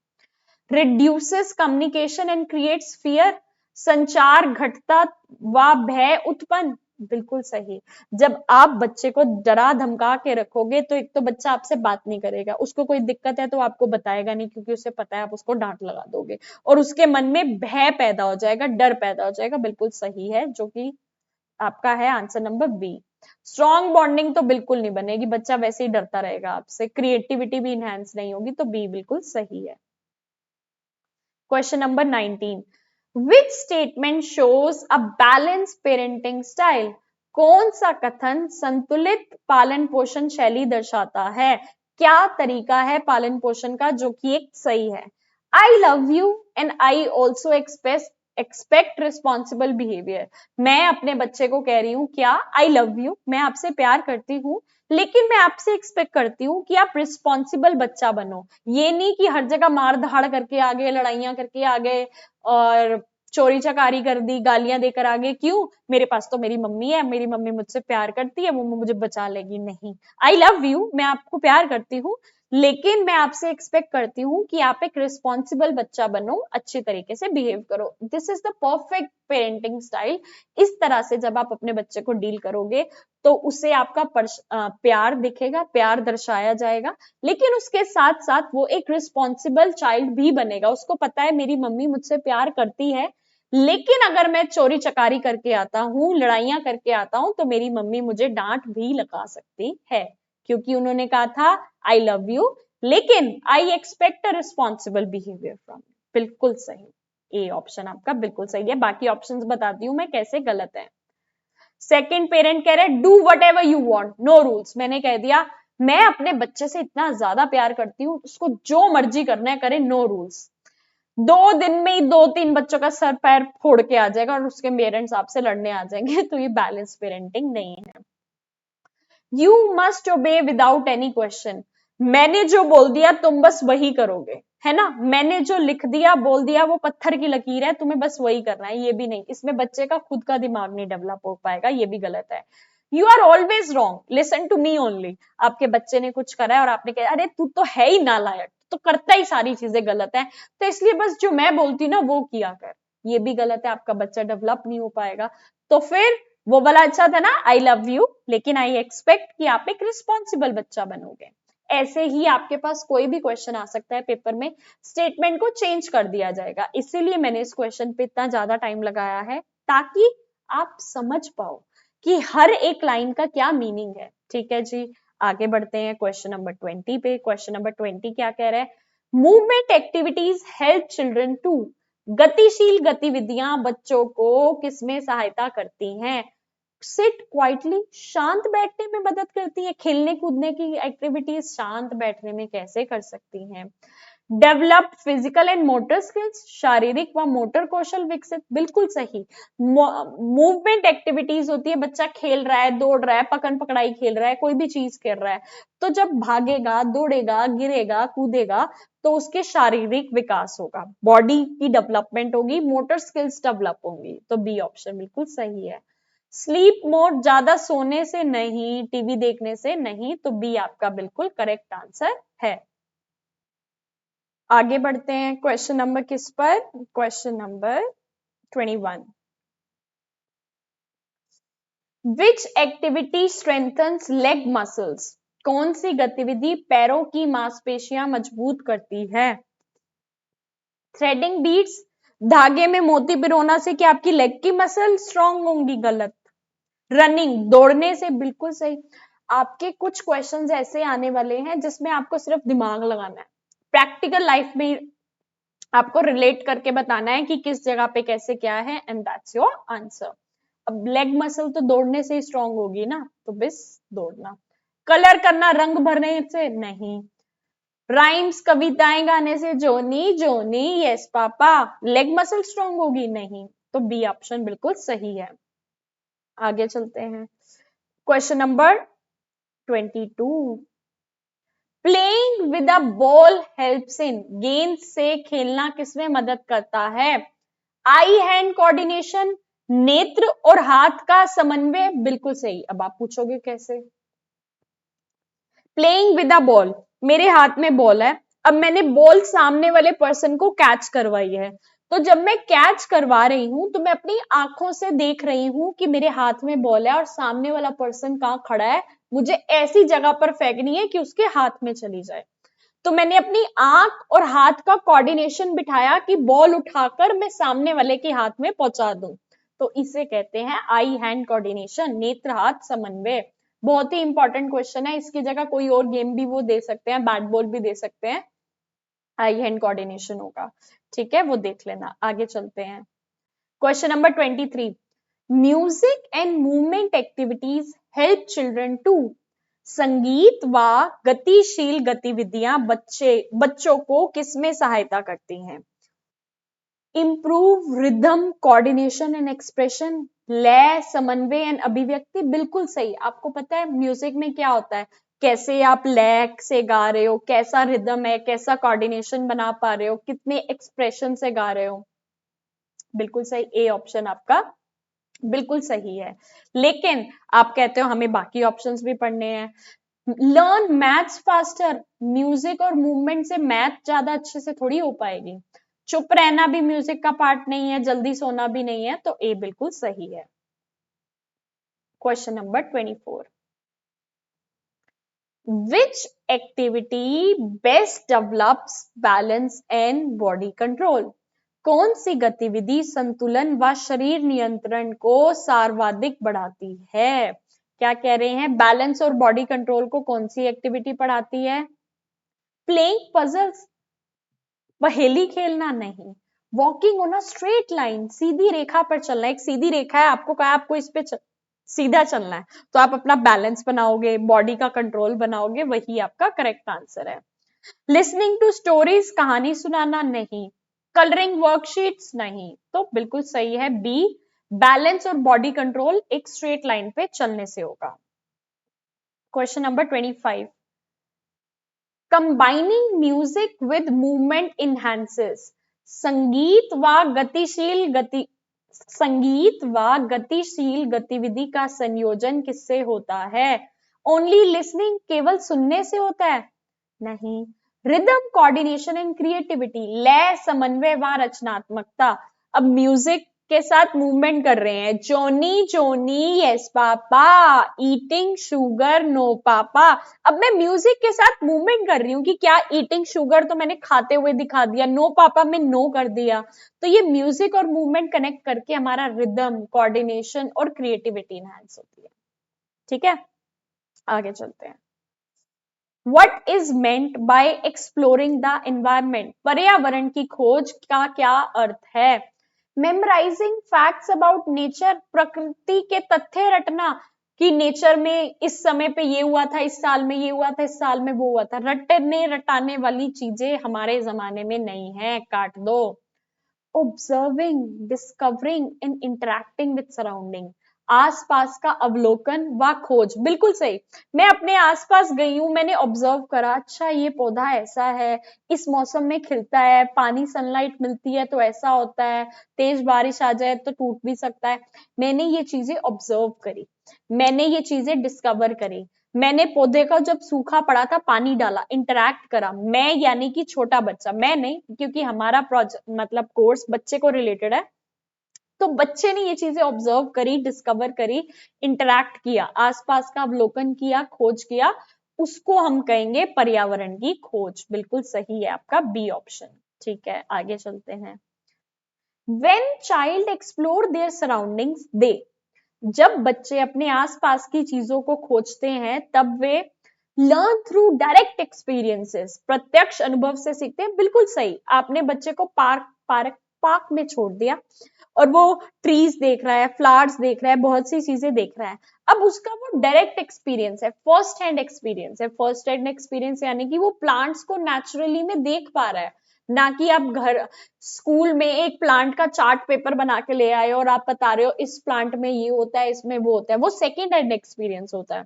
Reduces communication and creates fear, संचार घटता व भय उत्पन्न। बिल्कुल सही। जब आप बच्चे को डरा धमका के रखोगे तो एक तो बच्चा आपसे बात नहीं करेगा, उसको कोई दिक्कत है तो आपको बताएगा नहीं क्योंकि उसे पता है आप उसको डांट लगा दोगे, और उसके मन में भय पैदा हो जाएगा, डर पैदा हो जाएगा। बिल्कुल सही है, जो कि आपका है answer number B. Strong bonding तो बिल्कुल नहीं बनेगी, बच्चा वैसे ही डरता रहेगा आपसे, क्रिएटिविटी भी इनहेंस नहीं होगी, तो बी बिल्कुल सही है। Question number 19, which statement shows a balance parenting style? कौन सा कथन संतुलित पालन पोषण शैली दर्शाता है? क्या तरीका है पालन पोषण का जो कि एक सही है? I love you and I also expect responsible behaviour. मैं अपने बच्चे को कह रही हूं क्या? आई लव यू, मैं आपसे प्यार करती हूँ, लेकिन मैं आपसे एक्सपेक्ट करती हूँ कि आप रिस्पॉन्सिबल बच्चा बनो। ये नहीं कि हर जगह मार धाड़ करके आ गए, लड़ाइयां करके आ गए और चोरी चकारी कर दी, गालियां देकर आ गए। क्यों? मेरे पास तो मेरी मम्मी है, मेरी मम्मी मुझसे प्यार करती है, वो मुझे बचा लेगी। नहीं, आई लव यू, मैं आपको प्यार करती हूँ, लेकिन मैं आपसे एक्सपेक्ट करती हूँ कि आप एक रिस्पॉन्सिबल बच्चा बनो, अच्छी तरीके से बिहेव करो। This is the perfect parenting style. इस तरह से जब आप अपने बच्चे को डील करोगे तो उसे आपका प्यार दिखेगा, प्यार दर्शाया जाएगा, लेकिन उसके साथ साथ वो एक रिस्पॉन्सिबल चाइल्ड भी बनेगा। उसको पता है मेरी मम्मी मुझसे प्यार करती है, लेकिन अगर मैं चोरी चकारी करके आता हूँ, लड़ाइयां करके आता हूँ, तो मेरी मम्मी मुझे डांट भी लगा सकती है, क्योंकि उन्होंने कहा था आई लव यू, लेकिन I expect a responsible behaviour from. बिल्कुल सही, ए ऑप्शन आपका बिल्कुल सही है। बाकी ऑप्शंस बताती हूं मैं कैसे गलत है। सेकंड पेरेंट कह रहे do whatever you want, no rules. मैंने कह दिया मैं अपने बच्चे से इतना ज्यादा प्यार करती हूँ, उसको जो मर्जी करना है करे, नो रूल्स। 2 दिन में ही 2-3 बच्चों का सर पैर फोड़ के आ जाएगा और उसके पेरेंट्स आपसे लड़ने आ जाएंगे, तो ये बैलेंस पेरेंटिंग नहीं है। यू मस्ट ओबे विदाउट एनी क्वेश्चन। मैंने जो बोल दिया तुम बस वही करोगे, है ना? मैंने जो लिख दिया बोल दिया वो पत्थर की लकीर है, तुम्हें बस वही करना है, ये भी नहीं। इसमें बच्चे का खुद का दिमाग नहीं डेवलप हो पाएगा, ये भी गलत है। You are always wrong, listen to me only. आपके बच्चे ने कुछ करा है और आपने कहा अरे तू तो है ही नालायक, तो करता ही सारी चीजें गलत है, तो इसलिए बस जो मैं बोलती ना वो किया कर, ये भी गलत है। आपका बच्चा डेवलप नहीं हो पाएगा। तो फिर वो वाला अच्छा था ना, आई लव यू, लेकिन आई एक्सपेक्ट कि आप एक रिस्पॉन्सिबल बच्चा बनोगे। ऐसे ही आपके पास कोई भी क्वेश्चन आ सकता है पेपर में, स्टेटमेंट को चेंज कर दिया जाएगा। इसीलिए मैंने इस क्वेश्चन पे इतना ज्यादा टाइम लगाया है, ताकि आप समझ पाओ कि हर एक लाइन का क्या मीनिंग है। ठीक है जी, आगे बढ़ते हैं क्वेश्चन नंबर 20 पे। क्वेश्चन नंबर 20 क्या कह रहा है? Movement activities help children to. गतिशील गतिविधियां बच्चों को किसमें सहायता करती हैं? सिट क्वाइटली, शांत बैठने में मदद करती है। खेलने कूदने की एक्टिविटीज शांत बैठने में कैसे कर सकती हैं? Develop physical and motor skills, शारीरिक व मोटर कौशल विकसित। बिल्कुल सही। मूवमेंट एक्टिविटीज होती है, बच्चा खेल रहा है, दौड़ रहा है, पकड़ पकड़ाई खेल रहा है, कोई भी चीज कर रहा है, तो जब भागेगा, दौड़ेगा, गिरेगा, कूदेगा, तो उसके शारीरिक विकास होगा, बॉडी की डेवलपमेंट होगी, मोटर स्किल्स डेवलप होंगी। तो बी ऑप्शन बिल्कुल सही है। स्लीप मोड, ज्यादा सोने से नहीं, टीवी देखने से नहीं, तो बी आपका बिल्कुल करेक्ट आंसर है। आगे बढ़ते हैं क्वेश्चन नंबर किस पर? Question number 21। विच एक्टिविटी स्ट्रेंथन्स लेग मसल्स? कौन सी गतिविधि पैरों की मांसपेशियां मजबूत करती है? थ्रेडिंग बीड्स, धागे में मोती पिरोना से क्या आपकी लेग की मसल स्ट्रांग होंगी? गलत। रनिंग, दौड़ने से। बिल्कुल सही। आपके कुछ क्वेश्चंस ऐसे आने वाले हैं जिसमें आपको सिर्फ दिमाग लगाना है, प्रैक्टिकल लाइफ में आपको रिलेट करके बताना है कि किस जगह पे कैसे क्या है, एंड दैट्स योर आंसर। अब लेग मसल तो दौड़ने से ही स्ट्रांग होगी ना, तो बस दौड़ना। कलर करना, रंग भरने से नहीं। राइम्स, कविताएं गाने से, Johnny Johnny yes papa, leg muscle strong होगी? नहीं, तो बी ऑप्शन बिल्कुल सही है। आगे चलते हैं question number 22। Playing with a ball helps in, गेंद से खेलना किसमें मदद करता है? आई हैंड कोऑर्डिनेशन, नेत्र और हाथ का समन्वय, बिल्कुल सही। अब आप पूछोगे कैसे? प्लेइंग विद अ बॉल, मेरे हाथ में बॉल है, अब मैंने बॉल सामने वाले पर्सन को कैच करवाई है, तो जब मैं कैच करवा रही हूं तो मैं अपनी आंखों से देख रही हूं कि मेरे हाथ में बॉल है और सामने वाला पर्सन कहां खड़ा है, मुझे ऐसी जगह पर फेंकनी है कि उसके हाथ में चली जाए। तो मैंने अपनी आंख और हाथ का कोऑर्डिनेशन बिठाया कि बॉल उठाकर मैं सामने वाले के हाथ में पहुंचा दूं। तो इसे कहते हैं आई हैंड कोऑर्डिनेशन, नेत्र हाथ समन्वय। बहुत ही इंपॉर्टेंट क्वेश्चन है, इसकी जगह कोई और गेम भी वो दे सकते हैं, बैट बॉल भी दे सकते हैं, आई हैंड कोऑर्डिनेशन होगा। ठीक है, वो देख लेना। आगे चलते हैं। Question number 23, music and movement activities help children to, संगीत व गतिशील गतिविधियां बच्चों को किसमें सहायता करती हैं? Improve rhythm, coordination and expression, लय, समन्वय एंड अभिव्यक्ति, बिल्कुल सही। आपको पता है म्यूजिक में क्या होता है, कैसे आप लय से गा रहे हो, कैसा रिदम है, कैसा कोऑर्डिनेशन बना पा रहे हो, कितने एक्सप्रेशन से गा रहे हो। बिल्कुल सही, ए ऑप्शन आपका बिल्कुल सही है। लेकिन आप कहते हो हमें बाकी ऑप्शंस भी पढ़ने हैं। लर्न मैथ्स फास्टर, म्यूजिक और मूवमेंट से मैथ ज्यादा अच्छे से थोड़ी हो पाएगी। चुप रहना भी म्यूजिक का पार्ट नहीं है, जल्दी सोना भी नहीं है, तो ए बिल्कुल सही है। Question number 24, which activity best develops balance and body control, कौन सी गतिविधि संतुलन व शरीर नियंत्रण को सर्वाधिक बढ़ाती है? क्या कह रहे हैं, बैलेंस और बॉडी कंट्रोल को कौन सी एक्टिविटी बढ़ाती है? प्लेइंग पजल्स, पहेली खेलना नहीं, walking on a straight line, सीधी रेखा पर चलना। एक सीधी रेखा है, आपको कहा आपको इस पे सीधा चलना है, तो आप अपना बैलेंस बनाओगे, बॉडी का कंट्रोल बनाओगे, वही आपका करेक्ट आंसर है। लिसनिंग टू स्टोरीज, कहानी सुनाना नहीं, कलरिंग वर्कशीट्स नहीं, तो बिल्कुल सही है बी, बैलेंस और बॉडी कंट्रोल एक स्ट्रेट लाइन पे चलने से होगा। Question number 25, combining music with movement enhances, संगीत व गतिशील गतिविधि का संयोजन किससे होता है? ओनली लिसनिंग, केवल सुनने से होता है? नहीं। रिदम, कोऑर्डिनेशन एंड क्रिएटिविटी, लय, समन्वय व रचनात्मकता। अब म्यूजिक के साथ मूवमेंट कर रहे हैं, Johnny Johnny yes papa, eating sugar no papa. अब मैं म्यूजिक के साथ मूवमेंट कर रही हूँ कि क्या ईटिंग शुगर तो मैंने खाते हुए दिखा दिया, नो पापा में नो कर दिया। तो ये म्यूजिक और मूवमेंट कनेक्ट करके हमारा रिदम, कोऑर्डिनेशन और क्रिएटिविटी एनहांस होती है। ठीक है, आगे चलते हैं। What is meant by exploring the environment? पर्यावरण की खोज का क्या अर्थ है? Memorizing facts about nature, प्रकृति के तथ्य रटना कि नेचर में इस समय पे ये हुआ था, इस साल में ये हुआ था, इस साल में वो हुआ था। रटने रटाने वाली चीजें हमारे जमाने में नहीं है, काट दो। Observing, discovering and interacting with surrounding, आसपास का अवलोकन व खोज, बिल्कुल सही। मैं अपने आसपास गई हूं, मैंने ऑब्जर्व करा, अच्छा ये पौधा ऐसा है, इस मौसम में खिलता है, पानी सनलाइट मिलती है तो ऐसा होता है, तेज बारिश आ जाए तो टूट भी सकता है। मैंने ये चीजें ऑब्जर्व करी, मैंने ये चीजें डिस्कवर करी, मैंने पौधे का जब सूखा पड़ा था पानी डाला, इंटरैक्ट करा। मैं यानी कि छोटा बच्चा, मैं नहीं, क्योंकि हमारा प्रोजेक्ट मतलब कोर्स बच्चे को रिलेटेड है, तो बच्चे ने ये चीजें ऑब्जर्व करी, डिस्कवर करी, इंटरैक्ट किया, आसपास का अवलोकन किया, खोज किया, उसको हम कहेंगे पर्यावरण की खोज। बिल्कुल सही है आपका बी ऑप्शन। ठीक है, आगे चलते हैं। When child explore their surroundings, they, जब बच्चे अपने आसपास की चीजों को खोजते हैं तब वे लर्न थ्रू डायरेक्ट एक्सपीरियंसेस, प्रत्यक्ष अनुभव से सीखते हैं। बिल्कुल सही। आपने बच्चे को पार्क में छोड़ दिया और वो ट्रीज देख रहा है, फ्लावर्स देख रहा है, बहुत सी चीजें देख रहा है, अब उसका वो डायरेक्ट एक्सपीरियंस है, फर्स्ट हैंड एक्सपीरियंस है। फर्स्ट हैंड एक्सपीरियंस यानी कि वो प्लांट्स को नेचुरली में देख पा रहा है, ना कि आप घर स्कूल में एक प्लांट का चार्ट पेपर बना के ले आए और आप बता रहे हो इस प्लांट में ये होता है, इसमें वो होता है। वो सेकेंड हैंड एक्सपीरियंस होता है।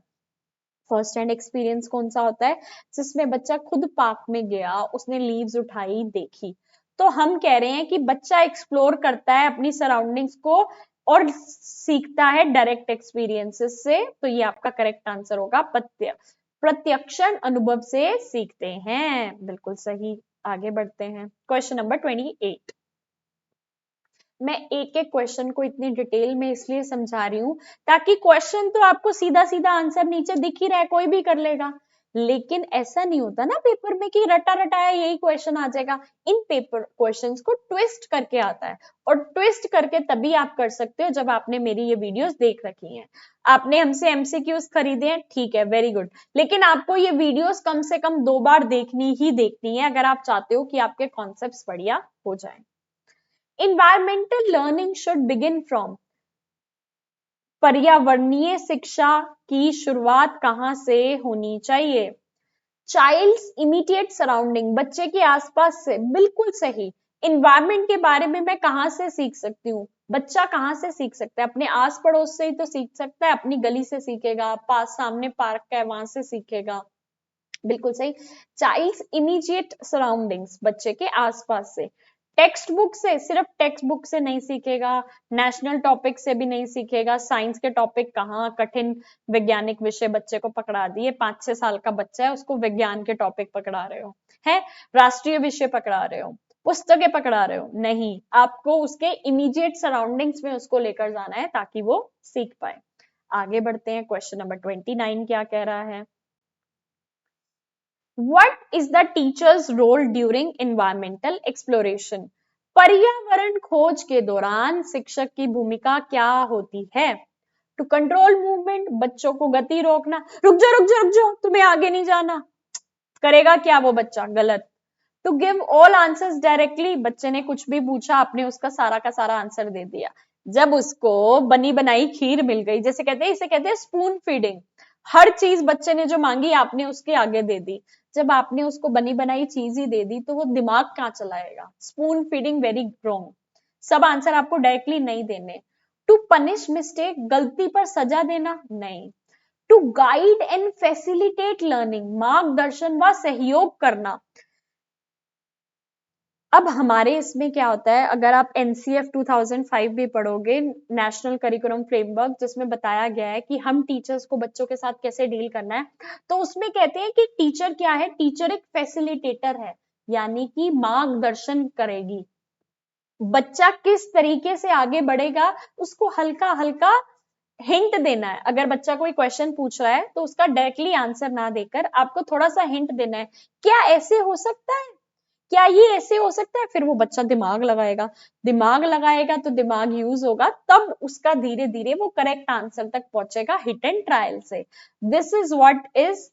फर्स्ट हैंड एक्सपीरियंस कौन सा होता है? जिसमें बच्चा खुद पार्क में गया, उसने लीव्स उठाई, देखी। तो हम कह रहे हैं कि बच्चा एक्सप्लोर करता है अपनी सराउंडिंग्स को और सीखता है डायरेक्ट एक्सपीरियंसेस से। तो ये आपका करेक्ट आंसर होगा, प्रत्यक्ष अनुभव से सीखते हैं। बिल्कुल सही। आगे बढ़ते हैं, क्वेश्चन नंबर 28। मैं एक एक क्वेश्चन को इतनी डिटेल में इसलिए समझा रही हूं ताकि क्वेश्चन तो आपको सीधा सीधा आंसर नीचे दिख ही रहा है, कोई भी कर लेगा, लेकिन ऐसा नहीं होता ना पेपर में कि रटा रटाया यही क्वेश्चन आ जाएगा। इन पेपर क्वेश्चंस को ट्विस्ट करके आता है, और ट्विस्ट करके तभी आप कर सकते हो जब आपने मेरी ये वीडियोस देख रखी हैं। आपने हमसे एमसीक्यूज खरीदे हैं, ठीक है, वेरी गुड, लेकिन आपको ये वीडियोस कम से कम 2 बार देखनी ही देखनी है अगर आप चाहते हो कि आपके कॉन्सेप्ट्स बढ़िया हो जाए। Environmental learning should begin from, पर्यावरणीय शिक्षा की शुरुआत कहां से होनी चाहिए? Child's immediate surrounding, बच्चे के आसपास से, बिल्कुल सही। इन्वायरमेंट के बारे में मैं कहां से सीख सकती हूँ? बच्चा कहां से सीख सकता है? अपने आस पड़ोस से ही तो सीख सकता है, अपनी गली से सीखेगा, पास सामने पार्क है वहां से सीखेगा। बिल्कुल सही। चाइल्ड्स इमीडिएट सराउंडिंग्स, बच्चे के आसपास से। टेक्स्ट बुक से, सिर्फ टेक्स्ट बुक से नहीं सीखेगा, नेशनल टॉपिक से भी नहीं सीखेगा। साइंस के टॉपिक कहाँ, कठिन वैज्ञानिक विषय बच्चे को पकड़ा दिए, 5-6 साल का बच्चा है, उसको विज्ञान के टॉपिक पकड़ा रहे हो, है राष्ट्रीय विषय पकड़ा रहे हो, पुस्तकें पकड़ा रहे हो? नहीं, आपको उसके इमीडिएट सराउंडिंग्स में उसको लेकर जाना है ताकि वो सीख पाए। आगे बढ़ते हैं, क्वेश्चन नंबर 29 क्या कह रहा है? What is the teacher's role during environmental exploration? पर्यावरण खोज के दौरान शिक्षक की भूमिका क्या होती है? टू कंट्रोल मूवमेंट, बच्चों को गति रोकना, रुक जाओ रुक जाओ रुक जाओ, तुम्हें आगे नहीं जाना, करेगा क्या वो बच्चा? गलत। To give all answers directly, बच्चे ने कुछ भी पूछा, आपने उसका सारा का सारा आंसर दे दिया। जब उसको बनी बनाई खीर मिल गई, जैसे कहते हैं, इसे कहते हैं स्पून फीडिंग, हर चीज बच्चे ने जो मांगी आपने उसके आगे दे दी। जब आपने उसको बनी बनाई चीज ही दे दी तो वो दिमाग कहाँ चलाएगा? Spoon feeding very wrong. सब आंसर आपको डायरेक्टली नहीं देने। टू पनिश मिस्टेक, गलती पर सजा देना, नहीं। To guide and facilitate learning, मार्गदर्शन व सहयोग करना। अब हमारे इसमें क्या होता है, अगर आप एनसीएफ 2005 भी पढ़ोगे, नेशनल करिकुलम फ्रेमवर्क, जिसमें बताया गया है कि हम टीचर्स को बच्चों के साथ कैसे डील करना है, तो उसमें कहते हैं कि टीचर क्या है? टीचर एक फैसिलिटेटर है, यानी कि मार्गदर्शन करेगी। बच्चा किस तरीके से आगे बढ़ेगा उसको हल्का हल्का हिंट देना है। अगर बच्चा कोई क्वेश्चन पूछ रहा है तो उसका डायरेक्टली आंसर ना देकर आपको थोड़ा सा हिंट देना है, क्या ऐसे हो सकता है, क्या ये ऐसे हो सकता है? फिर वो बच्चा दिमाग लगाएगा, दिमाग लगाएगा तो दिमाग यूज होगा, तब उसका धीरे धीरे वो करेक्ट आंसर तक पहुंचेगा हिट एंड ट्रायल से। This is what is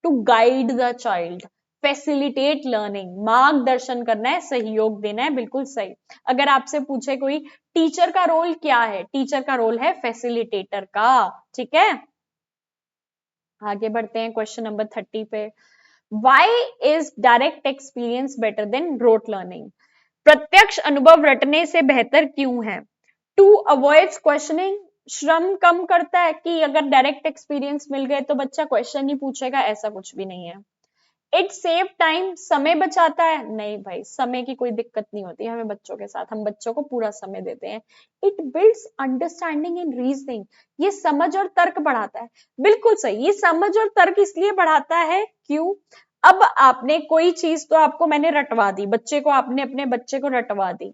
to guide the child, facilitate learning, मार्गदर्शन करना है, सहयोग देना है, बिल्कुल सही। अगर आपसे पूछे कोई टीचर का रोल क्या है, टीचर का रोल है फैसिलिटेटर का, ठीक है। आगे बढ़ते हैं क्वेश्चन नंबर 30 पे। Why is direct experience better than rote learning? प्रत्यक्ष अनुभव रटने से बेहतर क्यों है? टू अवॉइड क्वेश्चनिंग, श्रम कम करता है कि अगर डायरेक्ट एक्सपीरियंस मिल गए तो बच्चा क्वेश्चन ही पूछेगा, ऐसा कुछ भी नहीं है। इट सेव टाइम, समय बचाता है, नहीं भाई, समय की कोई दिक्कत नहीं होती हमें बच्चों के साथ, हम बच्चों को पूरा समय देते हैं। It builds understanding in reasoning, ये समझ और तर्क बढ़ाता है, बिल्कुल सही। ये समझ और तर्क इसलिए बढ़ाता है, क्यों? अब आपने कोई चीज तो आपको मैंने रटवा दी, बच्चे को आपने अपने बच्चे को रटवा दी,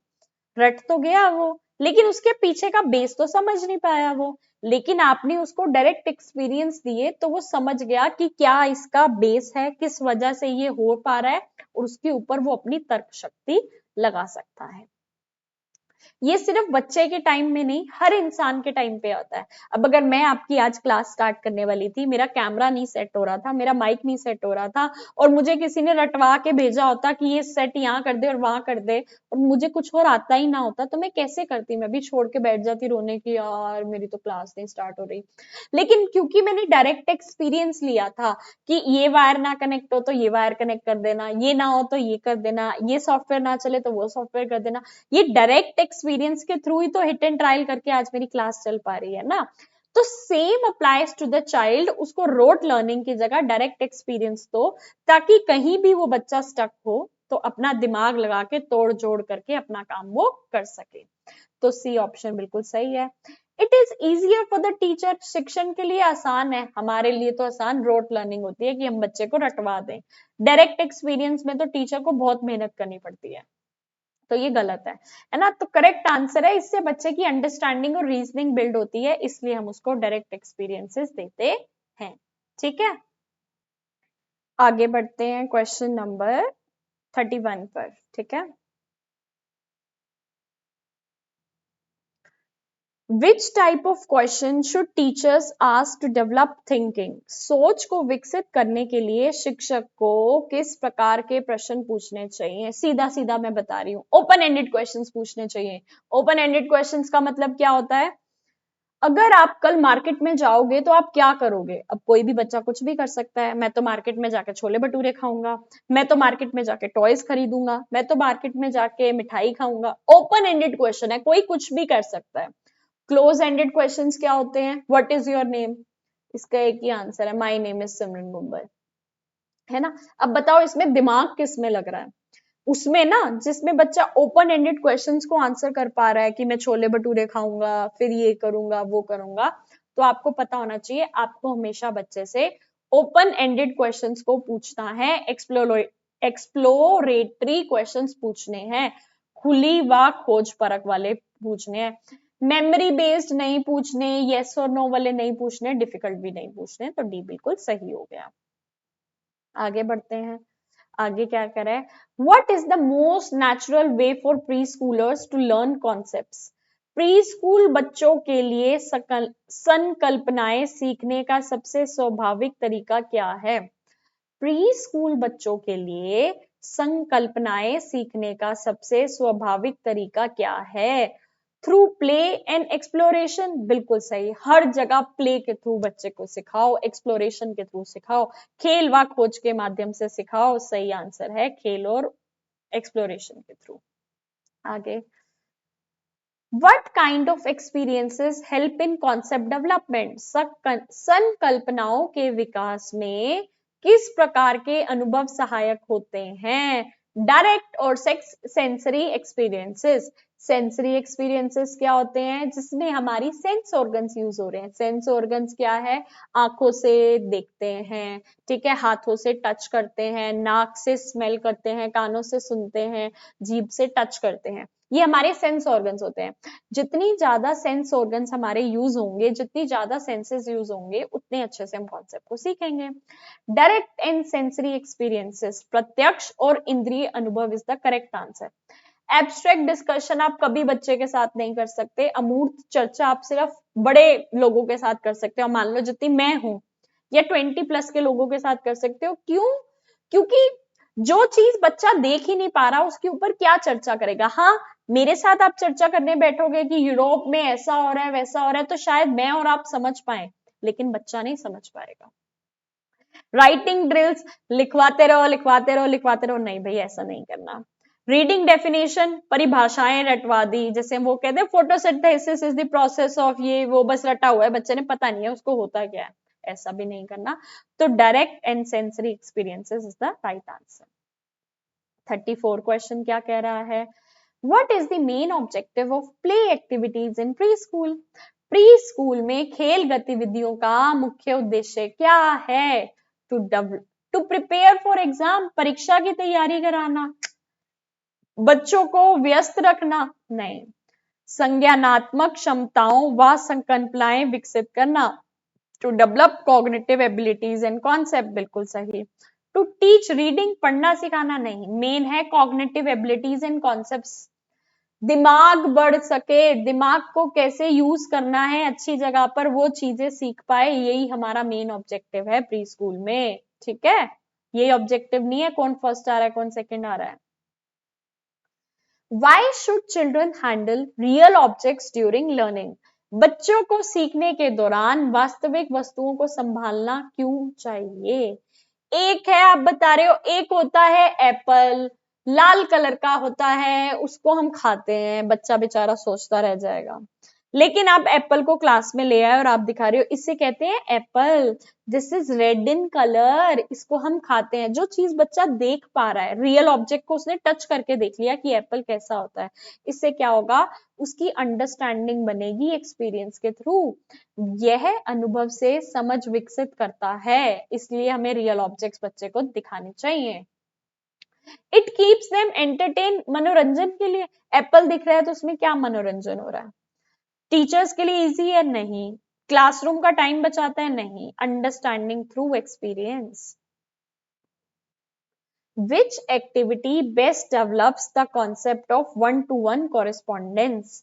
रट तो गया वो, लेकिन उसके पीछे का बेस तो समझ नहीं पाया वो। लेकिन आपने उसको डायरेक्ट एक्सपीरियंस दिए तो वो समझ गया कि क्या इसका बेस है, किस वजह से ये हो पा रहा है, और उसके ऊपर वो अपनी तर्क शक्ति लगा सकता है। ये सिर्फ बच्चे के टाइम में नहीं, हर इंसान के टाइम पे आता है। अब अगर मैं आपकी आज क्लास स्टार्ट करने वाली थी, मेरा कैमरा नहीं सेट हो रहा था, मेरा माइक नहीं सेट हो रहा था, और मुझे किसी ने रटवा के भेजा होता कि ये सेट यहाँ कर दे और वहां कर दे, और मुझे कुछ और आता ही ना होता, तो मैं कैसे करती? मैं भी छोड़ के बैठ जाती रोने की, यार मेरी तो क्लास नहीं स्टार्ट हो रही। लेकिन क्योंकि मैंने डायरेक्ट एक्सपीरियंस लिया था कि ये वायर ना कनेक्ट हो तो ये वायर कनेक्ट कर देना, ये ना हो तो ये कर देना, ये सॉफ्टवेयर ना चले तो वो सॉफ्टवेयर कर देना, ये डायरेक्ट एक्सपीरियंस के थ्रू ही तो हिट एंड ट्रायल करके आज मेरी क्लास चल पा रही है ना। तो same applies to the child, उसको रोट लर्निंग की जगह डायरेक्ट एक्सपीरियंस दो, ताकि कहीं भी वो बच्चा स्टक हो तो अपना दिमाग लगा के तोड़ जोड़ करके अपना काम वो कर सके। तो सी ऑप्शन बिल्कुल सही है। It is easier for the teacher, शिक्षण के लिए आसान है, हमारे लिए तो आसान रोट लर्निंग होती है कि हम बच्चे को रटवा दें। डायरेक्ट एक्सपीरियंस में तो टीचर को बहुत मेहनत करनी पड़ती है, तो ये गलत है ना। तो करेक्ट आंसर है, इससे बच्चे की अंडरस्टैंडिंग और रीजनिंग बिल्ड होती है, इसलिए हम उसको डायरेक्ट एक्सपीरियंसेस देते हैं। ठीक है, आगे बढ़ते हैं क्वेश्चन नंबर 31 पर। ठीक है, Which type of question should teachers ask to develop thinking? सोच को विकसित करने के लिए शिक्षक को किस प्रकार के प्रश्न पूछने चाहिए? सीधा सीधा मैं बता रही हूँ, ओपन एंडेड क्वेश्चंस पूछने चाहिए। ओपन एंडेड क्वेश्चंस का मतलब क्या होता है? अगर आप कल मार्केट में जाओगे तो आप क्या करोगे? अब कोई भी बच्चा कुछ भी कर सकता है। मैं तो मार्केट में जाके छोले भटूरे खाऊंगा, मैं तो मार्केट में जाके टॉयज खरीदूंगा, मैं तो मार्केट में जाके मिठाई खाऊंगा। ओपन एंडेड क्वेश्चन है, कोई कुछ भी कर सकता है। क्लोज एंडेड क्वेश्चंस क्या होते हैं? What is your name? इसका एक ही आंसर है, माय नेम इज सिमरन गुंबर, है ना। अब बताओ इसमें दिमाग किस में लग रहा है? उसमें ना, जिसमें बच्चा ओपन एंडेड क्वेश्चंस को आंसर कर पा रहा है कि मैं छोले भटूरे खाऊंगा, फिर ये करूंगा वो करूंगा। तो आपको पता होना चाहिए, आपको हमेशा बच्चे से ओपन एंडेड क्वेश्चंस को पूछना है, एक्सप्लोरेटरी क्वेश्चंस पूछने हैं, खुली व खोज परख वाले पूछने हैं। मेमोरी बेस्ड नहीं पूछने, यस और नो वाले नहीं पूछने, डिफिकल्ट भी नहीं पूछने। तो डी बिल्कुल सही हो गया। आगे बढ़ते हैं, आगे क्या करें? What is the most natural way for preschoolers to learn concepts? Preschool बच्चों के लिए संकल्पनाएं सीखने का सबसे स्वाभाविक तरीका क्या है? प्री स्कूल बच्चों के लिए संकल्पनाएं सीखने का सबसे स्वाभाविक तरीका क्या है? थ्रू प्ले एंड एक्सप्लोरेशन, बिल्कुल सही। हर जगह प्ले के थ्रू बच्चे को सिखाओ, एक्सप्लोरेशन के थ्रू सिखाओ, खेल व खोज के माध्यम से सिखाओ। सही आंसर है खेल और एक्सप्लोरेशन के थ्रू। आगे, What kind of experiences help in concept development? संकल्पनाओं के विकास में किस प्रकार के अनुभव सहायक होते हैं? डायरेक्ट और सेंसरी एक्सपीरियंसेस। सेंसरी एक्सपीरियंसेस क्या होते हैं? जिसमें हमारी सेंस ऑर्गन्स यूज हो रहे हैं। सेंस ऑर्गन्स क्या है? आंखों से देखते हैं, ठीक है, हाथों से टच करते हैं, नाक से स्मेल करते हैं, कानों से सुनते हैं, जीभ से टच करते हैं। ये हमारे सेंस ऑर्गन्स होते हैं। जितनी ज्यादा सेंस ऑर्गन्स हमारे यूज होंगे, जितनी ज्यादा सेंसेस यूज होंगे, उतने अच्छे से हम कॉन्सेप्ट को सीखेंगे। डायरेक्ट एंड सेंसरी एक्सपीरियंसेस, प्रत्यक्ष और इंद्रिय अनुभव is the correct answer. Abstract discussion आप कभी बच्चे के साथ नहीं कर सकते। अमूर्त चर्चा आप सिर्फ बड़े लोगों के साथ कर सकते हो, मान लो जितनी मैं हूं, या 20+ के लोगों के साथ कर सकते हो। क्यों? क्योंकि जो चीज बच्चा देख ही नहीं पा रहा, उसके ऊपर क्या चर्चा करेगा? हाँ, मेरे साथ आप चर्चा करने बैठोगे कि यूरोप में ऐसा हो रहा है, वैसा हो रहा है, तो शायद मैं और आप समझ पाए, लेकिन बच्चा नहीं समझ पाएगा। राइटिंग ड्रिल्स, लिखवाते रहो लिखवाते रहो लिखवाते रहो, नहीं भाई, ऐसा नहीं करना। रीडिंग डेफिनेशन, परिभाषाएं रटवा दी, जैसे वो कहते हैं photosynthesis is the process of ये वो, बस रटा हुआ है, बच्चे ने पता नहीं है उसको होता क्या है, ऐसा भी नहीं करना। तो direct and sensory experiences is the right answer. 34 question क्या कह रहा है? What is the main objective of play activities in preschool? Pre school में खेल गतिविधियों का मुख्य उद्देश्य क्या है? टू प्रिपेयर फॉर एग्जाम, परीक्षा की तैयारी कराना, बच्चों को व्यस्त रखना, नहीं। संज्ञानात्मक क्षमताओं व संकल्पनाएं विकसित करना, to develop cognitive abilities and concept, बिल्कुल सही। टू टीच रीडिंग, पढ़ना सिखाना, नहीं। मेन है कॉग्निटिव एबिलिटीज एंड कॉन्सेप्ट्स, दिमाग बढ़ सके, दिमाग को कैसे यूज करना है अच्छी जगह पर, वो चीजें सीख पाए, यही हमारा मेन ऑब्जेक्टिव है प्री स्कूल में। ठीक है, ये ऑब्जेक्टिव नहीं है कौन फर्स्ट आ रहा है कौन सेकंड आ रहा है। Why should children handle real objects during learning? बच्चों को सीखने के दौरान वास्तविक वस्तुओं को संभालना क्यों चाहिए? एक है, आप बता रहे हो, एक होता है एप्पल, लाल कलर का होता है, उसको हम खाते हैं, बच्चा बेचारा सोचता रह जाएगा। लेकिन आप एप्पल को क्लास में ले आए और आप दिखा रहे हो, इससे कहते हैं Apple, this is red in colour, इसको हम खाते हैं। जो चीज बच्चा देख पा रहा है, रियल ऑब्जेक्ट को उसने टच करके देख लिया कि एप्पल कैसा होता है, इससे क्या होगा, उसकी अंडरस्टैंडिंग बनेगी एक्सपीरियंस के थ्रू। यह अनुभव से समझ विकसित करता है, इसलिए हमें रियल ऑब्जेक्ट्स बच्चे को दिखाने चाहिए। इट कीप्स देम एंटरटेन, मनोरंजन के लिए। एप्पल दिख रहा है तो उसमें क्या मनोरंजन हो रहा है? टीचर्स के लिए इजी है? नहीं। क्लासरूम का टाइम बचाता है? नहीं। Understanding through experience. Which activity best develops the concept of one-to-one correspondence?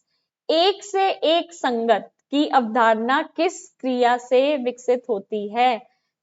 एक से एक संगत की अवधारणा किस क्रिया से विकसित होती है?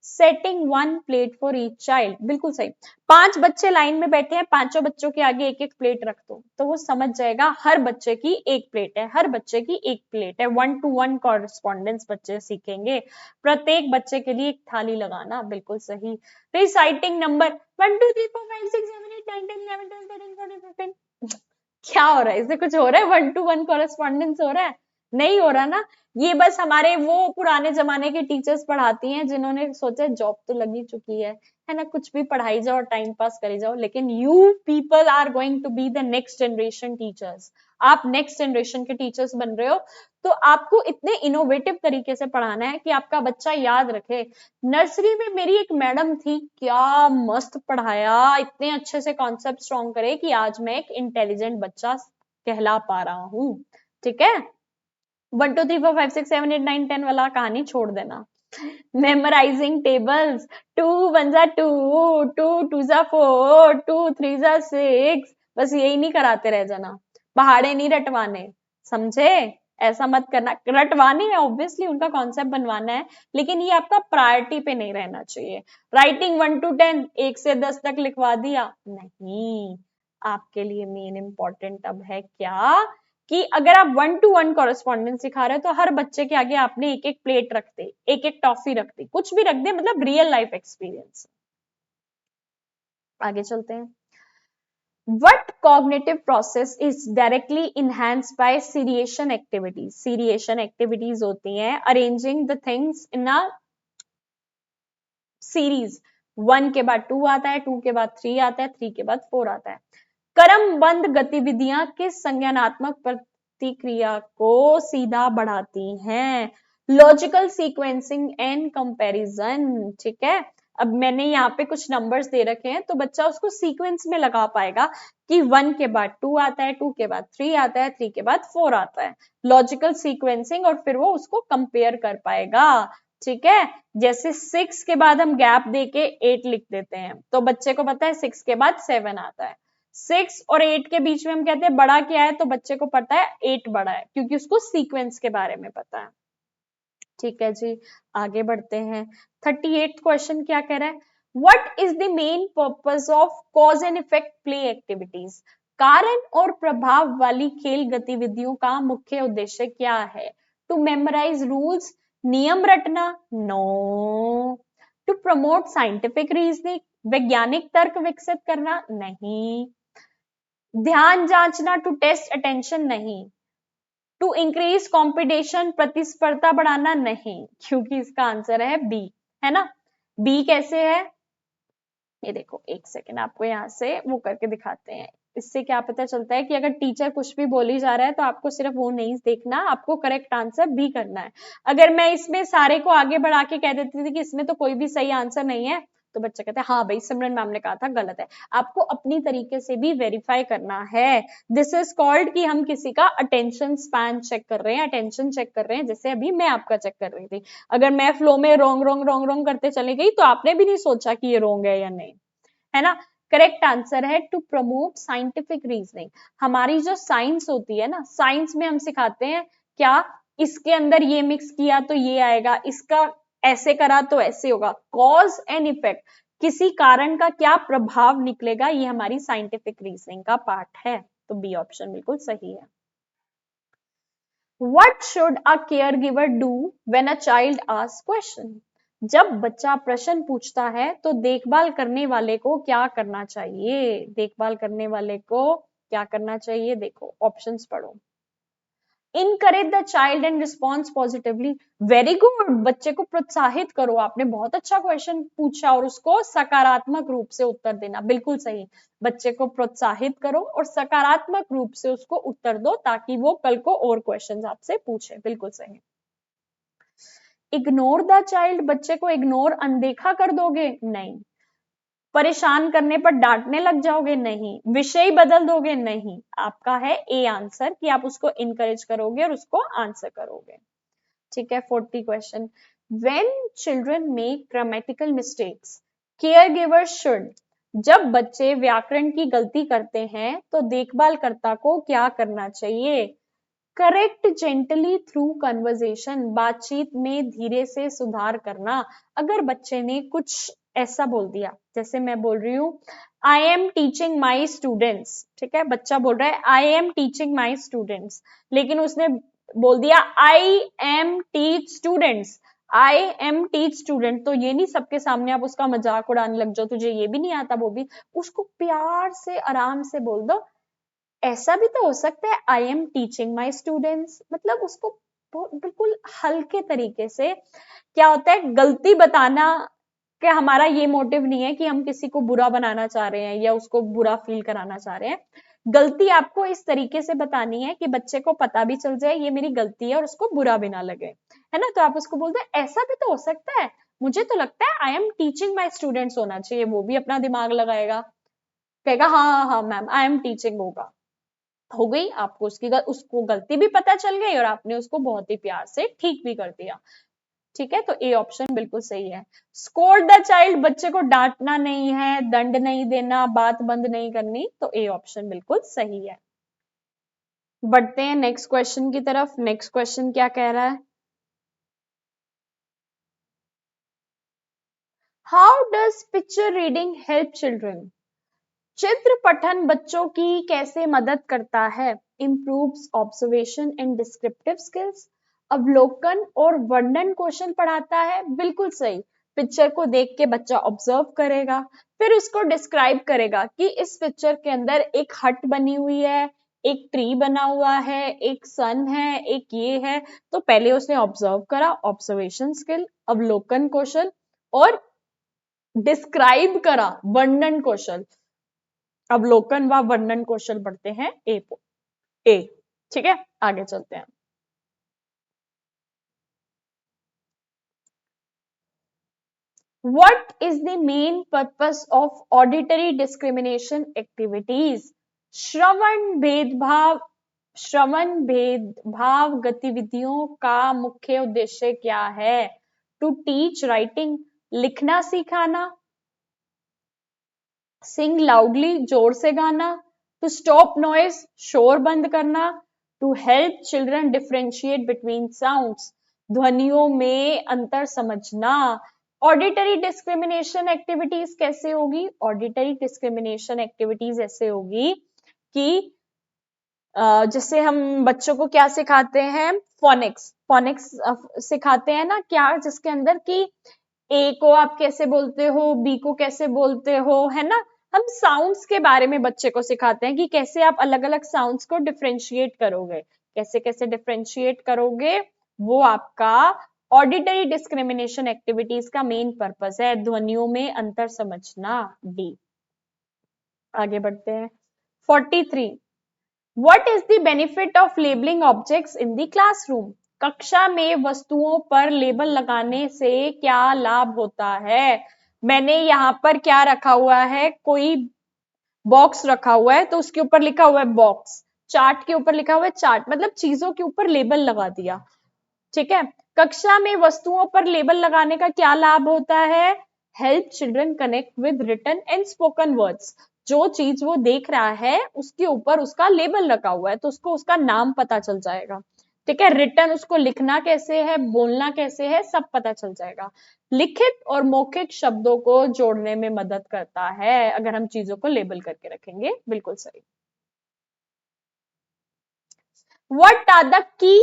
Setting one plate for each child, बिल्कुल सही। 5 बच्चे लाइन में बैठे हैं, पांचों बच्चों के आगे एक एक प्लेट रख दो, तो वो समझ जाएगा हर बच्चे की एक प्लेट है, हर बच्चे की एक प्लेट है। 1-to-1 कॉरेस्पॉन्डेंस बच्चे सीखेंगे। प्रत्येक बच्चे के लिए एक थाली लगाना, बिल्कुल सही। रिसाइटिंग नंबर 1 2 3 4 5 6 7 8 9 10 11 12 13 14 15, क्या हो रहा है? इससे कुछ हो रहा है? 1-to-1 कॉरेस्पॉन्डेंस हो रहा है? नहीं हो रहा ना। ये बस हमारे वो पुराने जमाने के टीचर्स पढ़ाती हैं जिन्होंने सोचा जॉब तो लगी चुकी है ना, कुछ भी पढ़ाई जाओ, टाइम पास करी जाओ। लेकिन you people are going to be the next generation teachers. आप नेक्स्ट जनरेशन के टीचर्स बन रहे हो, तो आपको इतने इनोवेटिव तरीके से पढ़ाना है कि आपका बच्चा याद रखे। नर्सरी में मेरी एक मैडम थी, क्या मस्त पढ़ाया, इतने अच्छे से कॉन्सेप्ट स्ट्रॉन्ग करे कि आज मैं एक इंटेलिजेंट बच्चा कहला पा रहा हूं। ठीक है, 1 2 3 4 5 6 7 8 9 10 वाला कहानी छोड़ देना। मेमोराइजिंग टेबल्स, 2 1 जा 2, 2 2 जा 4, 2 3 जा 6, बस यही नहीं कराते रह जाना। पहाड़े नहीं रटवाने, समझे? ऐसा मत करना। रटवाने है ऑब्वियसली, उनका कॉन्सेप्ट बनवाना है, लेकिन ये आपका प्रायोरिटी पे नहीं रहना चाहिए। राइटिंग 1 to 10, 1 से 10 तक लिखवा दिया, नहीं। आपके लिए मेन इंपॉर्टेंट अब है क्या, कि अगर आप 1-to-1 कॉरेस्पॉन्डेंस सिखा रहे हो तो हर बच्चे के आगे आपने एक एक प्लेट रख दे, एक एक टॉफी रख दी, कुछ भी रख दे, मतलब रियल लाइफ एक्सपीरियंस। आगे चलते हैं। What cognitive process is directly enhanced by seriation activities? Seriation activities होती हैं arranging the things in a series. 1 के बाद 2 आता है, 2 के बाद 3 आता है, 3 के बाद 4 आता है। क्रमबद्ध गतिविधियां किस संज्ञानात्मक प्रतिक्रिया को सीधा बढ़ाती हैं? Logical sequencing and comparison. ठीक है, अब मैंने यहाँ पे कुछ नंबर्स दे रखे हैं, तो बच्चा उसको सीक्वेंस में लगा पाएगा कि 1 के बाद 2 आता है, 2 के बाद 3 आता है, 3 के बाद 4 आता है। लॉजिकल सीक्वेंसिंग, और फिर वो उसको कंपेयर कर पाएगा। ठीक है, जैसे 6 के बाद हम गैप देके 8 लिख देते हैं, तो बच्चे को पता है 6 के बाद 7 आता है। 6 और 8 के बीच में हम कहते हैं बड़ा क्या है, तो बच्चे को पता है 8 बड़ा है, क्योंकि उसको सीक्वेंस के बारे में पता है। ठीक है जी, आगे बढ़ते हैं। 38th क्वेश्चन क्या कह रहा है? What is the main purpose of cause and effect play activities? कारण और प्रभाव वाली खेल गतिविधियों का मुख्य उद्देश्य क्या है? टू मेमोराइज रूल्स, नियम रटना? No. To promote scientific reasoning, वैज्ञानिक तर्क विकसित करना? नहीं। ध्यान जांचना, टू टेस्ट अटेंशन? नहीं। टू इंक्रीज कॉम्पिटिशन, प्रतिस्पर्धा बढ़ाना? नहीं, क्योंकि इसका आंसर है बी, है ना। बी कैसे है, ये देखो, एक सेकेंड आपको यहाँ से वो करके दिखाते हैं। इससे क्या पता चलता है कि अगर टीचर कुछ भी बोली जा रहा है तो आपको सिर्फ वो नहीं देखना, आपको करेक्ट आंसर भी करना है। अगर मैं इसमें सारे को आगे बढ़ा के कह देती थी कि इसमें तो कोई भी सही आंसर नहीं है, तो बच्चा कहता है हाँ भाई सिमरन मैम ने कहा था गलत है। आपको अपनी तरीके से भी वेरीफाई करना है। दिस इज कॉल्ड कि हम किसी का अटेंशन स्पैन चेक कर रहे हैं, अटेंशन चेक कर रहे हैं, जैसे अभी मैं आपका चेक कर रही थी। अगर मैं फ्लो में रोंग रोंग रोंग रोंग करते चली गई तो आपने भी नहीं सोचा कि ये रोंग है या नहीं, है ना। करेक्ट आंसर है टू प्रमोट साइंटिफिक रीजनिंग। हमारी जो साइंस होती है ना, साइंस में हम सिखाते हैं क्या, इसके अंदर ये मिक्स किया तो ये आएगा, इसका ऐसे करा तो ऐसे होगा। कॉज एंड इफेक्ट, किसी कारण का क्या प्रभाव निकलेगा, ये हमारी साइंटिफिक रीजनिंग का पार्ट है। तो बी ऑप्शन बिल्कुल सही है। What should a caregiver do when a child asks question? जब बच्चा प्रश्न पूछता है तो देखभाल करने वाले को क्या करना चाहिए? देखभाल करने वाले को क्या करना चाहिए? देखो ऑप्शंस पढ़ो। Encourage the child and response positively. Very good, बच्चे को प्रोत्साहित करो। आपने बहुत अच्छा क्वेश्चन पूछा और उसको सकारात्मक रूप से उत्तर देना, बिल्कुल सही। बच्चे को प्रोत्साहित करो और सकारात्मक रूप से उसको उत्तर दो ताकि वो कल को और क्वेश्चंस आपसे पूछे, बिल्कुल सही। इग्नोर द चाइल्ड, बच्चे को इग्नोर अनदेखा कर दोगे? नहीं। परेशान करने पर डांटने लग जाओगे? नहीं। विषय बदल दोगे? नहीं। आपका है ए आंसर कि आप उसको इनकरेज करोगे और उसको आंसर करोगे। ठीक है। 40 question, when children make grammatical mistakes care givers should, जब बच्चे व्याकरण की गलती करते हैं तो देखभालकर्ता को क्या करना चाहिए? करेक्ट जेंटली थ्रू कन्वर्सेशन, बातचीत में धीरे से सुधार करना। अगर बच्चे ने कुछ ऐसा बोल दिया, जैसे मैं बोल रही हूँ I am teaching my students, ठीक है, बच्चा बोल रहा है I am teaching my students, लेकिन उसने बोल दिया I am teach students, I am teach student, तो ये नहीं सबके सामने आप उसका मजाक उड़ाने लग जाओ, तुझे ये भी नहीं आता वो भी। उसको प्यार से आराम से बोल दो, ऐसा भी तो हो सकता है I am teaching my students, मतलब उसको बिल्कुल हल्के तरीके से। क्या होता है, गलती बताना कि हमारा ये मोटिव नहीं है कि हम किसी को बुरा बनाना चाह रहे हैं या उसको बुरा फील कराना चाह रहे हैं। गलती आपको इस तरीके से बतानी है कि बच्चे को पता भी चल जाए ये मेरी गलती है और उसको बुरा भी ना लगे, है ना। तो आप उसको बोलते हैं ऐसा भी तो हो सकता है, मुझे तो लगता है I am teaching my students होना चाहिए। वो भी अपना दिमाग लगाएगा, कहेगा हाँ हाँ हाँ मैम आई एम टीचिंग होगा। हो गई, आपको उसको गलती भी पता चल गई और आपने उसको बहुत ही प्यार से ठीक भी कर दिया। ठीक है, तो ए ऑप्शन बिल्कुल सही है। स्कोर द चाइल्ड, बच्चे को डांटना नहीं है, दंड नहीं देना, बात बंद नहीं करनी, तो ए ऑप्शन बिल्कुल सही है। बढ़ते हैं नेक्स्ट क्वेश्चन की तरफ। नेक्स्ट क्वेश्चन क्या कह रहा है? How does picture reading help children, चित्र पठन बच्चों की कैसे मदद करता है? Improves observation and descriptive skills, अवलोकन और वर्णन कौशल पढ़ाता है, बिल्कुल सही। पिक्चर को देख के बच्चा ऑब्जर्व करेगा, फिर उसको डिस्क्राइब करेगा कि इस पिक्चर के अंदर एक हट बनी हुई है, एक ट्री बना हुआ है, एक सन है, एक ये है। तो पहले उसने ऑब्जर्व करा, ऑब्जर्वेशन स्किल, अवलोकन कौशल, और डिस्क्राइब करा, वर्णन कौशल। अवलोकन व वर्णन कौशल बढ़ते हैं ए। ठीक है, आगे चलते हैं। What is the main purpose of auditory discrimination activities? श्रवण भेदभाव गतिविधियों का मुख्य उद्देश्य क्या है? टू टीच राइटिंग, लिखना सिखाना, सिंग लाउडली, जोर से गाना, टू स्टॉप नॉइज, शोर बंद करना, to help children differentiate between sounds, ध्वनियों में अंतर समझना। ऑडिटरी डिस्क्रिमिनेशन एक्टिविटीज कैसे होगी? ऑडिटरी डिस्क्रिमिनेशन एक्टिविटीज ऐसे होगी कि जैसे हम बच्चों को क्या सिखाते हैं, फोनिक्स फोनिक्स सिखाते हैं ना, क्या जिसके अंदर कि ए को आप कैसे बोलते हो, बी को कैसे बोलते हो, है ना। हम साउंड्स के बारे में बच्चे को सिखाते हैं कि कैसे आप अलग अलग साउंड्स को डिफरेंशिएट करोगे, कैसे कैसे डिफरेंशिएट करोगे, वो आपका ऑडिटरी डिस्क्रिमिनेशन एक्टिविटीज का मेन पर्पस है, ध्वनियों में अंतर समझना। डी। आगे बढ़ते हैं। 43, What is the benefit of labeling objects in the classroom? कक्षा में वस्तुओं पर लेबल लगाने से क्या लाभ होता है? मैंने यहाँ पर क्या रखा हुआ है, कोई बॉक्स रखा हुआ है तो उसके ऊपर लिखा हुआ है बॉक्स, चार्ट के ऊपर लिखा हुआ है चार्ट, मतलब चीजों के ऊपर लेबल लगा दिया। ठीक है, कक्षा में वस्तुओं पर लेबल लगाने का क्या लाभ होता है? Help children connect with written and spoken words. जो चीज वो देख रहा है उसके ऊपर उसका लेबल लगा हुआ है तो उसको उसका नाम पता चल जाएगा। ठीक है, रिटन उसको लिखना कैसे है, बोलना कैसे है, सब पता चल जाएगा। लिखित और मौखिक शब्दों को जोड़ने में मदद करता है अगर हम चीजों को लेबल करके रखेंगे, बिल्कुल सही। What are the key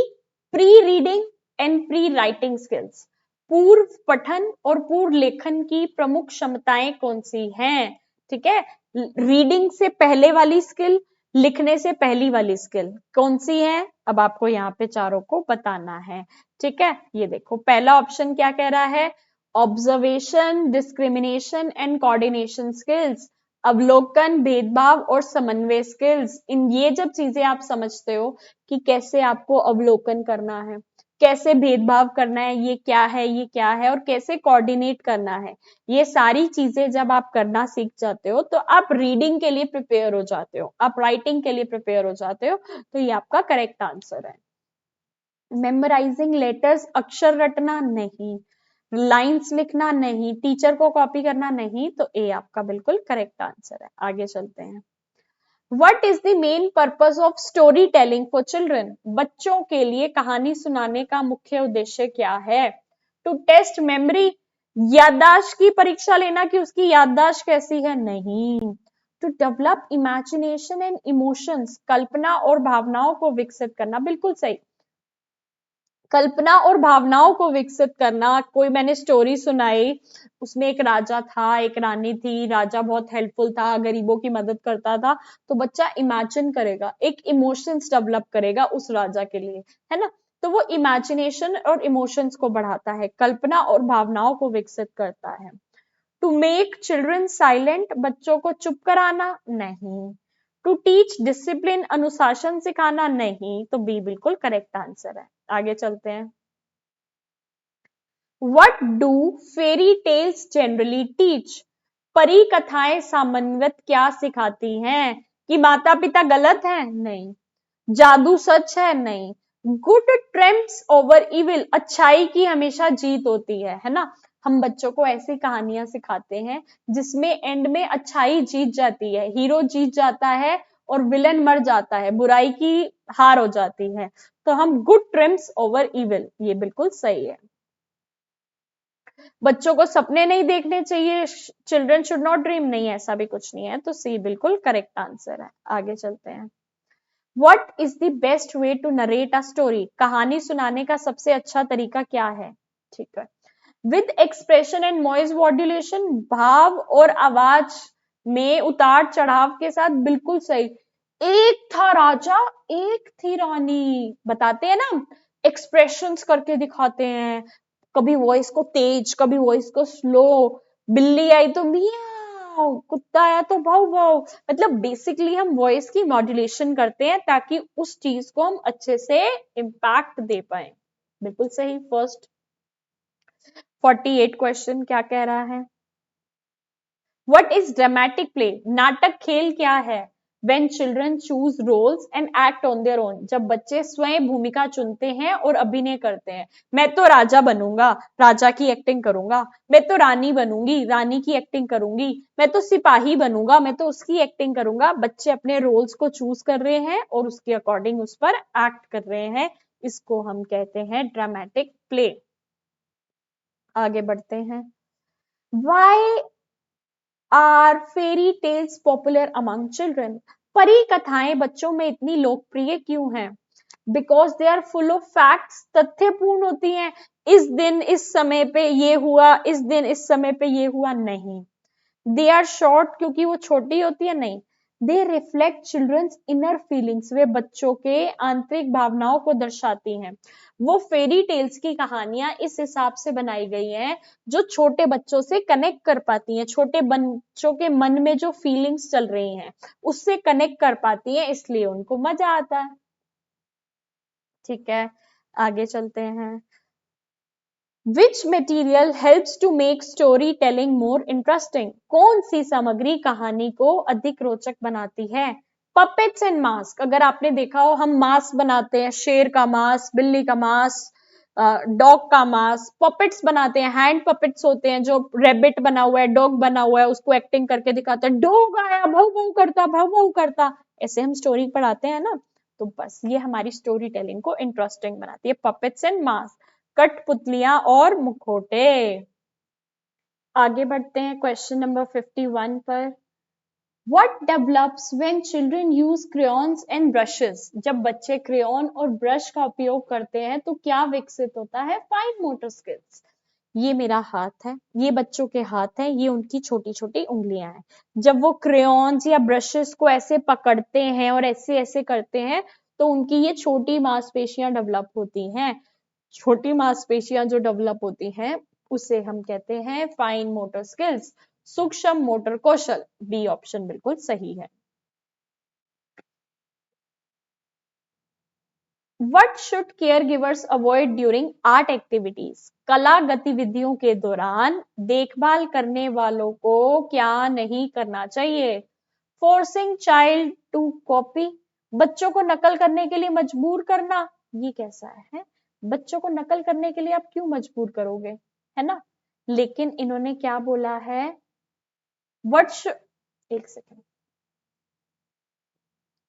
pre-reading and pre-writing skills? पूर्व पठन और पूर्व लेखन की प्रमुख क्षमताएं कौन सी हैं? ठीक है, रीडिंग से पहले वाली स्किल, लिखने से पहली वाली स्किल कौन सी है, अब आपको यहाँ पे चारों को बताना है। ठीक है, ये देखो पहला ऑप्शन क्या कह रहा है, observation, discrimination and coordination skills, अवलोकन, भेदभाव और समन्वय स्किल्स। इन ये जब चीजें आप समझते हो कि कैसे आपको अवलोकन करना है, कैसे भेदभाव करना है, ये क्या है, ये क्या है, और कैसे कोऑर्डिनेट करना है, ये सारी चीजें जब आप करना सीख जाते हो तो आप रीडिंग के लिए प्रिपेयर हो जाते हो, आप राइटिंग के लिए प्रिपेयर हो जाते हो। तो ये आपका करेक्ट आंसर है। मेमोराइजिंग लेटर्स, अक्षर रटना नहीं, लाइंस लिखना नहीं, टीचर को कॉपी करना नहीं, तो ए आपका बिल्कुल करेक्ट आंसर है। आगे चलते हैं। What is the main purpose of storytelling for children? बच्चों के लिए कहानी सुनाने का मुख्य उद्देश्य क्या है? टू टेस्ट मेमोरी, याददाश्त की परीक्षा लेना कि उसकी याददाश्त कैसी है? नहीं। To develop imagination and emotions, कल्पना और भावनाओं को विकसित करना, बिल्कुल सही। कल्पना और भावनाओं को विकसित करना। कोई मैंने स्टोरी सुनाई, उसमें एक राजा था, एक रानी थी, राजा बहुत हेल्पफुल था, गरीबों की मदद करता था, तो बच्चा इमेजिन करेगा, एक इमोशंस डेवलप करेगा उस राजा के लिए, है ना। तो वो इमेजिनेशन और इमोशंस को बढ़ाता है, कल्पना और भावनाओं को विकसित करता है। टू मेक चिल्ड्रन साइलेंट, बच्चों को चुप कराना, नहीं। टू टीच डिसिप्लिन, अनुशासन सिखाना, नहीं। तो बी बिल्कुल करेक्ट आंसर है। आगे चलते हैं। What do fairy tales generally teach? परी कथाएं सामान्यतः क्या सिखाती हैं? कि माता पिता गलत हैं? नहीं। जादू सच है? नहीं। गुड ट्रिम्स ओवर इविल, अच्छाई की हमेशा जीत होती है ना। हम बच्चों को ऐसी कहानियां सिखाते हैं जिसमें एंड में अच्छाई जीत जाती है, हीरो जीत जाता है और विलन मर जाता है, बुराई की हार हो जाती है। तो हम गुड ट्रिम्स ओवर इविल, ये बिल्कुल सही है। बच्चों को सपने नहीं देखने चाहिए, चिल्ड्रन शुड नॉट ड्रीम, नहीं ऐसा भी कुछ नहीं है। तो सी बिल्कुल करेक्ट आंसर है। आगे चलते हैं। What is the best way to narrate a story? कहानी सुनाने का सबसे अच्छा तरीका क्या है? ठीक है, with expression and voice modulation, भाव और आवाज में उतार चढ़ाव के साथ, बिल्कुल सही। एक था राजा, एक थी रानी, बताते हैं ना, एक्सप्रेशंस करके दिखाते हैं, कभी वॉइस को तेज, कभी वॉइस को स्लो, बिल्ली आई तो मियाओ, कुत्ता आया तो भाव भाव, मतलब बेसिकली हम वॉइस की मॉड्यूलेशन करते हैं ताकि उस चीज को हम अच्छे से इम्पैक्ट दे पाए। बिल्कुल सही। फर्स्ट 48 क्वेश्चन क्या कह रहा है? What is dramatic play? नाटक खेल क्या है? When children choose roles and act on their own, जब बच्चे स्वयं भूमिका चुनते हैं और अभिनय करते हैं। मैं तो राजा बनूंगा, राजा की एक्टिंग करूंगा, मैं तो रानी बनूंगी, रानी की एक्टिंग करूंगी, मैं तो सिपाही बनूंगा, मैं तो उसकी एक्टिंग करूंगा। बच्चे अपने रोल्स को चूज कर रहे हैं और उसके अकॉर्डिंग उस पर एक्ट कर रहे हैं, इसको हम कहते हैं ड्रामेटिक प्ले। आगे बढ़ते हैं। Why are fairy tales popular among children? परी कथाएं बच्चों में इतनी लोकप्रिय क्यों हैं? Because they are full of facts, तथ्यपूर्ण होती हैं। इस दिन इस समय पे ये हुआ, इस दिन इस समय पे ये हुआ, नहीं। दे आर शॉर्ट, क्योंकि वो छोटी होती है, नहीं। They reflect children's inner feelings, वे बच्चों के आंतरिक भावनाओं को दर्शाती हैं। वो फेरी टेल्स की कहानियां इस हिसाब से बनाई गई हैं जो छोटे बच्चों से कनेक्ट कर पाती हैं, छोटे बच्चों के मन में जो फीलिंग्स चल रही हैं उससे कनेक्ट कर पाती हैं, इसलिए उनको मजा आता है। ठीक है, आगे चलते हैं। Which material helps to make storytelling more interesting? कौन सी सामग्री कहानी को अधिक रोचक बनाती है? Puppets and mask, अगर आपने देखा हो हम मास्क बनाते हैं, शेर का मास्क, बिल्ली का मास्क, डॉग का मास्क, पपेट्स बनाते हैं, हैंड पपेट्स होते हैं, जो रेबिट बना हुआ है, डॉग बना हुआ है, उसको एक्टिंग करके दिखाते हैं, डॉग आया भाव भाव करता, भाव भाव करता, ऐसे हम स्टोरी पढ़ाते हैं ना। तो बस ये हमारी स्टोरी टेलिंग को इंटरेस्टिंग बनाती है, पपेट्स एंड मास्क, कठपुतलियां और मुखौटे। आगे बढ़ते हैं क्वेश्चन नंबर 51 पर। What develops when children use crayons and brushes? जब बच्चे क्रेयॉन और ब्रश का उपयोग करते हैं तो क्या विकसित होता है? फाइन मोटर स्किल्स, ये मेरा हाथ है, ये बच्चों के हाथ है, ये उनकी छोटी छोटी उंगलियां हैं। जब वो क्रेयॉन्स या ब्रशेस को ऐसे पकड़ते हैं और ऐसे ऐसे करते हैं तो उनकी ये छोटी मांसपेशियां डेवलप होती हैं। छोटी मांसपेशियां जो डेवलप होती हैं उसे हम कहते हैं फाइन मोटर स्किल्स, सूक्ष्म मोटर कौशल। बी ऑप्शन बिल्कुल सही है। What should caregivers avoid during art activities? कला गतिविधियों के दौरान देखभाल करने वालों को क्या नहीं करना चाहिए? Forcing child to copy, बच्चों को नकल करने के लिए मजबूर करना। ये कैसा है? बच्चों को नकल करने के लिए आप क्यों मजबूर करोगे, है ना? लेकिन इन्होंने क्या बोला है? What should, एक second,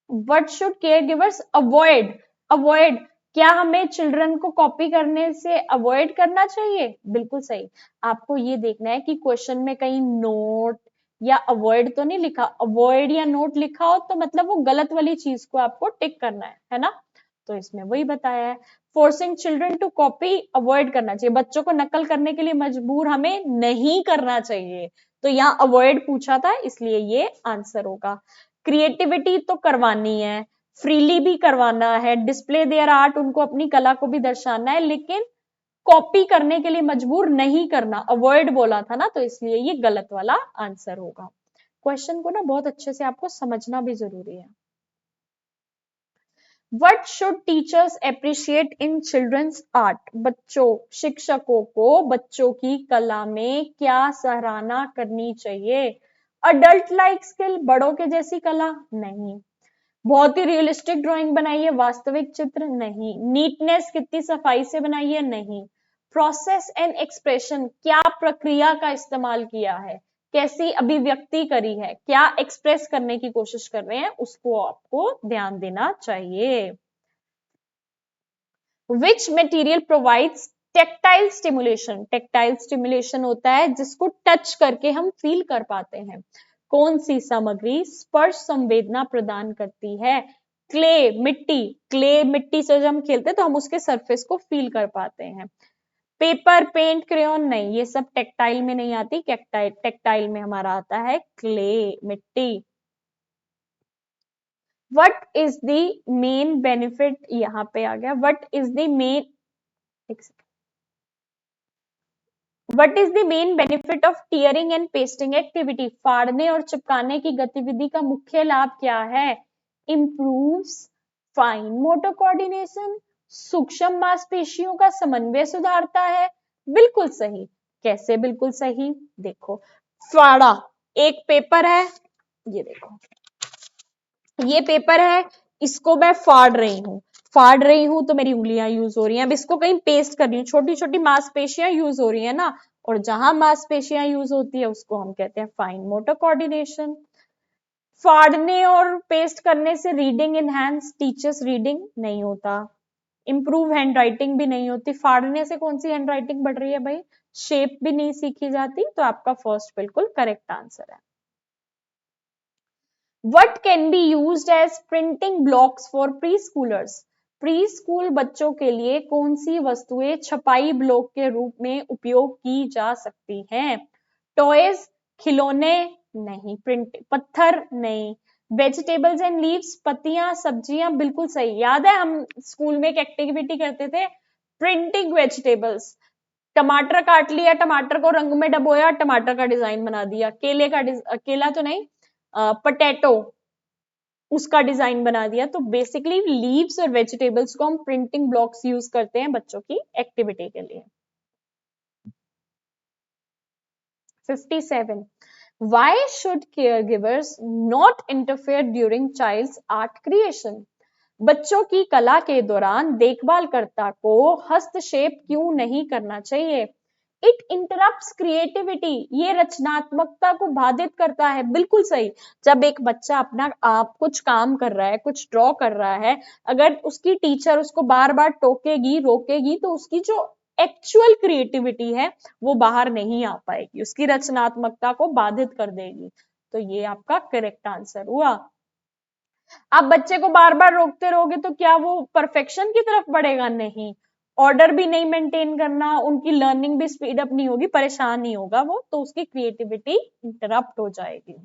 What should caregivers avoid? Avoid, क्या हमें चिल्ड्रन को कॉपी करने से अवॉइड करना चाहिए? बिल्कुल सही। आपको ये देखना है कि क्वेश्चन में कहीं नोट या अवॉइड तो नहीं लिखा। अवॉइड या नोट लिखा हो तो मतलब वो गलत वाली चीज को आपको टिक करना है ना? तो इसमें वही बताया है। Forcing children to copy avoid करना चाहिए, बच्चों को नकल करने के लिए मजबूर हमें नहीं करना चाहिए। तो यहाँ अवॉइड पूछा था इसलिए ये आंसर होगा। क्रिएटिविटी तो करवानी है, फ्रीली भी करवाना है, डिस्प्ले देयर आर्ट, उनको अपनी कला को भी दर्शाना है, लेकिन कॉपी करने के लिए मजबूर नहीं करना, अवॉइड बोला था ना, तो इसलिए ये गलत वाला आंसर होगा। क्वेश्चन को ना बहुत अच्छे से आपको समझना भी जरूरी है। What should teachers appreciate in children's art? बच्चों, शिक्षकों को बच्चों की कला में क्या सराहना करनी चाहिए? अडल्ट लाइक स्किल, बड़ों के जैसी कला नहीं। बहुत ही रियलिस्टिक ड्राइंग बनाई है, वास्तविक चित्र नहीं। नीटनेस, कितनी सफाई से बनाई है, नहीं। प्रोसेस एंड एक्सप्रेशन, क्या प्रक्रिया का इस्तेमाल किया है, कैसी अभिव्यक्ति करी है, क्या एक्सप्रेस करने की कोशिश कर रहे हैं, उसको आपको ध्यान देना चाहिए। Which material provides tactile stimulation? Tactile stimulation होता है जिसको टच करके हम फील कर पाते हैं। कौन सी सामग्री स्पर्श संवेदना प्रदान करती है? क्ले, मिट्टी। क्ले, मिट्टी से जब हम खेलते हैं तो हम उसके सरफेस को फील कर पाते हैं। पेपर, पेंट, क्रेयॉन नहीं, ये सब टेक्टाइल में नहीं आती। टेक्टाइल में हमारा आता है क्ले, मिट्टी। What is the main benefit, यहाँ पे आ गया, what is the main, what is the main benefit of tearing and pasting activity? फाड़ने और चिपकाने की गतिविधि का मुख्य लाभ क्या है? इम्प्रूव्स फाइन मोटर कोऑर्डिनेशन, सूक्ष्म मांसपेशियों का समन्वय सुधारता है। बिल्कुल सही। कैसे बिल्कुल सही? देखो, फाड़ा, एक पेपर है, ये देखो, ये पेपर है, इसको मैं फाड़ रही हूं तो मेरी उंगलियां यूज हो रही हैं। अब इसको कहीं पेस्ट कर रही हूँ, छोटी छोटी मांसपेशियां यूज हो रही है ना, और जहां मांसपेशियां यूज होती है उसको हम कहते हैं फाइन मोटर कोऑर्डिनेशन। फाड़ने और पेस्ट करने से रीडिंग इनहैंस, टीचर्स रीडिंग नहीं होता। इंप्रूव हैंड राइटिंग भी नहीं होती। फाड़ने से कौन सी हैंड राइटिंग बढ़ रही है भाई? शेप भी नहीं सीखी जाती। तो आपका फर्स्ट बिल्कुल करेक्ट आंसर है। What can be used as printing blocks for preschoolers? Pre school बच्चों के लिए कौन सी वस्तुएं छपाई ब्लॉक के रूप में उपयोग की जा सकती हैं? टॉयज, खिलौने नहीं। प्रिंट, पत्थर नहीं। वेजिटेबल्स एंड लीव्स, पत्तियां, सब्जियां, बिल्कुल सही। याद है हम स्कूल में एक एक्टिविटी करते थे, प्रिंटिंग वेजिटेबल्स। टमाटर काट लिया, टमाटर को रंग में डबोया, टमाटर का डिजाइन बना दिया। केला तो नहीं, पटेटो, उसका डिजाइन बना दिया। तो बेसिकली लीव्स और वेजिटेबल्स को हम प्रिंटिंग ब्लॉक्स यूज करते हैं बच्चों की एक्टिविटी के लिए। 57. Why should caregivers not interfere during child's art creation? बच्चों की कला के दौरान देखभालकर्ता को हस्तक्षेप क्यों नहीं करना चाहिए? इट इंटरप्ट्स क्रिएटिविटी, ये रचनात्मकता को बाधित करता है। बिल्कुल सही। जब एक बच्चा अपना आप कुछ काम कर रहा है, कुछ ड्रॉ कर रहा है, अगर उसकी टीचर उसको बार बार टोकेगी, रोकेगी, तो उसकी जो एक्चुअल क्रिएटिविटी है वो बाहर नहीं आ पाएगी, उसकी रचनात्मकता को बाधित कर देगी। तो ये आपका करेक्ट आंसर हुआ। आप बच्चे को बार बार रोकते रहोगे तो क्या वो परफेक्शन की तरफ बढ़ेगा? नहीं, ऑर्डर भी नहीं मेंटेन करना, उनकी लर्निंग भी स्पीड अप नहीं होगी, परेशान नहीं होगा वो, तो उसकी क्रिएटिविटी इंटरप्ट हो जाएगी।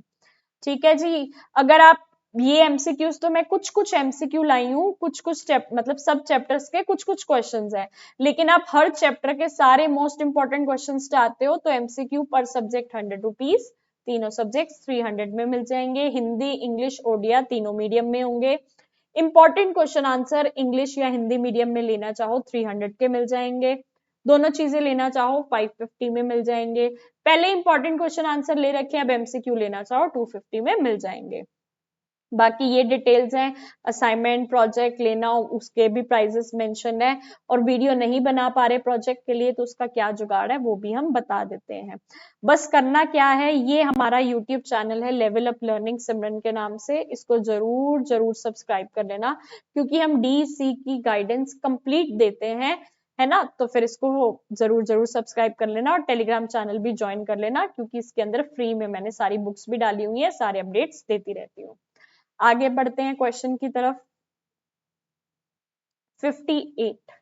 ठीक है जी। अगर आप ये एमसीक्यूज तो मैं कुछ कुछ एमसीक्यू लाई हूँ, कुछ कुछ मतलब सब चैप्टर्स के कुछ कुछ क्वेश्चंस हैं, लेकिन आप हर चैप्टर के सारे मोस्ट इंपॉर्टेंट क्वेश्चंस चाहते हो तो एमसीक्यू पर सब्जेक्ट 100 रुपीज, तीनों सब्जेक्ट 300 में मिल जाएंगे। हिंदी, इंग्लिश, ओडिया तीनों मीडियम में होंगे। इंपॉर्टेंट क्वेश्चन आंसर इंग्लिश या हिंदी मीडियम में लेना चाहो 300 के मिल जाएंगे, दोनों चीजें लेना चाहो 550 में मिल जाएंगे। पहले इंपॉर्टेंट क्वेश्चन आंसर ले रखे, अब एमसीक्यू लेना चाहो 250 में मिल जाएंगे। बाकी ये डिटेल्स हैं, असाइनमेंट प्रोजेक्ट लेना उसके भी प्राइजेस मेंशन है, और वीडियो नहीं बना पा रहे प्रोजेक्ट के लिए तो उसका क्या जुगाड़ है वो भी हम बता देते हैं। बस करना क्या है, ये हमारा यूट्यूब चैनल है लेवल अप लर्निंग सिमरन के नाम से, इसको जरूर जरूर सब्सक्राइब कर लेना, क्योंकि हम डीसी की गाइडेंस कंप्लीट देते हैं, है ना, तो फिर इसको जरूर जरूर सब्सक्राइब कर लेना, और टेलीग्राम चैनल भी ज्वाइन कर लेना, क्योंकि इसके अंदर फ्री में मैंने सारी बुक्स भी डाली हुई है, सारे अपडेट्स देती रहती हूँ। आगे बढ़ते हैं क्वेश्चन की तरफ। 58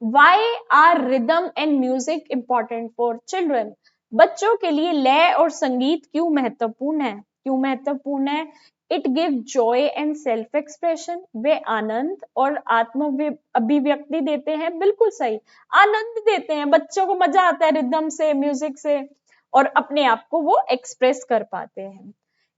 why are rhythm and music important for children? बच्चों के लिए लय और संगीत क्यों महत्वपूर्ण है? क्यों महत्वपूर्ण है? It give joy and self expression, वे आनंद और आत्म अभिव्यक्ति देते हैं। बिल्कुल सही, आनंद देते हैं, बच्चों को मजा आता है रिदम से, म्यूजिक से, और अपने आप को वो एक्सप्रेस कर पाते हैं।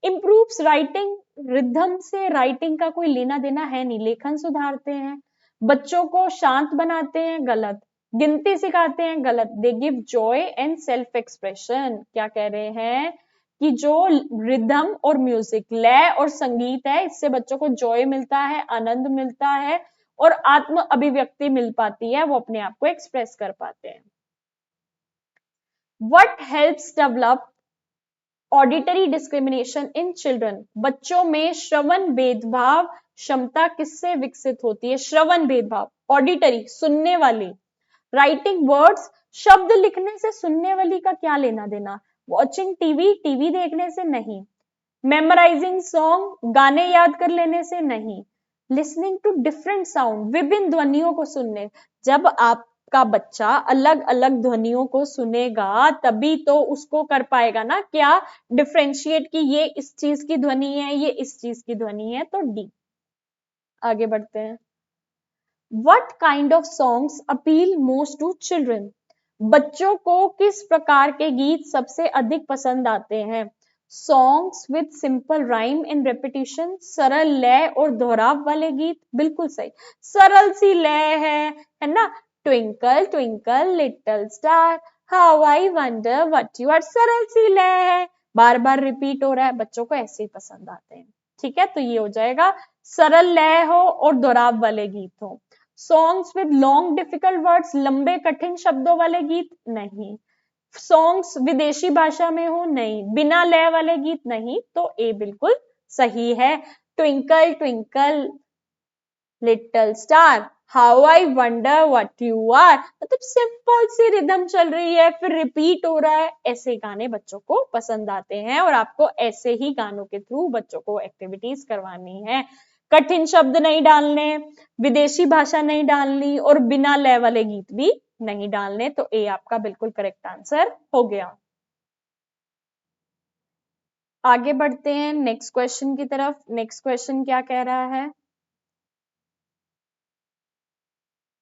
इम्प्रूव्स राइटिंग, रिदम से राइटिंग का कोई लेना देना है नहीं, लेखन सुधारते हैं। बच्चों को शांत बनाते हैं, गलत। गिनती सिखाते हैं, गलत। They give joy and self expression, क्या कह रहे हैं कि जो रिदम और म्यूजिक, लय और संगीत है, इससे बच्चों को जॉय मिलता है, आनंद मिलता है, और आत्म अभिव्यक्ति मिल पाती है, वो अपने आप को एक्सप्रेस कर पाते हैं। What helps develop auditory discrimination in children? बच्चों में श्रवण भेदभाव क्षमता किससे विकसित होती है? श्रवण भेदभाव, ऑडिटरी सुनने वाली, राइटिंग वर्ड्स, शब्द लिखने से सुनने वाली का क्या लेना देना, वॉचिंग टीवी, टीवी देखने से नहीं, मेमोराइजिंग सॉन्ग, गाने याद कर लेने से नहीं, लिसनिंग टू डिफरेंट साउंड, विभिन्न ध्वनियों को सुनने, जब आपका बच्चा अलग अलग ध्वनियों को सुनेगा तभी तो उसको कर पाएगा ना क्या, डिफरेंशिएट कि ये इस चीज की ध्वनि है, ये इस चीज की ध्वनि है, तो डी। आगे बढ़ते हैं। What kind of songs appeal most to children? बच्चों को किस प्रकार के गीत सबसे अधिक पसंद आते हैं? Songs with simple rhyme and repetition, सरल लय और दोहराव वाले गीत, बिल्कुल सही, सरल सी लय है ना, twinkle twinkle little star, how I wonder what you are, सरल सी लय है, बार बार रिपीट हो रहा है, बच्चों को ऐसे ही पसंद आते हैं। ठीक है, तो ये हो जाएगा सरल लय हो और दोहराव वाले गीत हो। Songs with long difficult words, लंबे कठिन शब्दों वाले गीत नहीं। सॉन्ग्स विदेशी भाषा में हो, नहीं। बिना लय वाले गीत नहीं, तो ए बिल्कुल सही है। Twinkle twinkle little star, how I wonder what you are, मतलब सिंपल सी रिदम चल रही है, फिर रिपीट हो रहा है, ऐसे गाने बच्चों को पसंद आते हैं, और आपको ऐसे ही गानों के थ्रू बच्चों को एक्टिविटीज करवानी है। कठिन शब्द नहीं डालने, विदेशी भाषा नहीं डालनी, और बिना लय वाले गीत भी नहीं डालने, तो ए आपका बिल्कुल करेक्ट आंसर हो गया। आगे बढ़ते हैं नेक्स्ट क्वेश्चन की तरफ। नेक्स्ट क्वेश्चन क्या कह रहा है?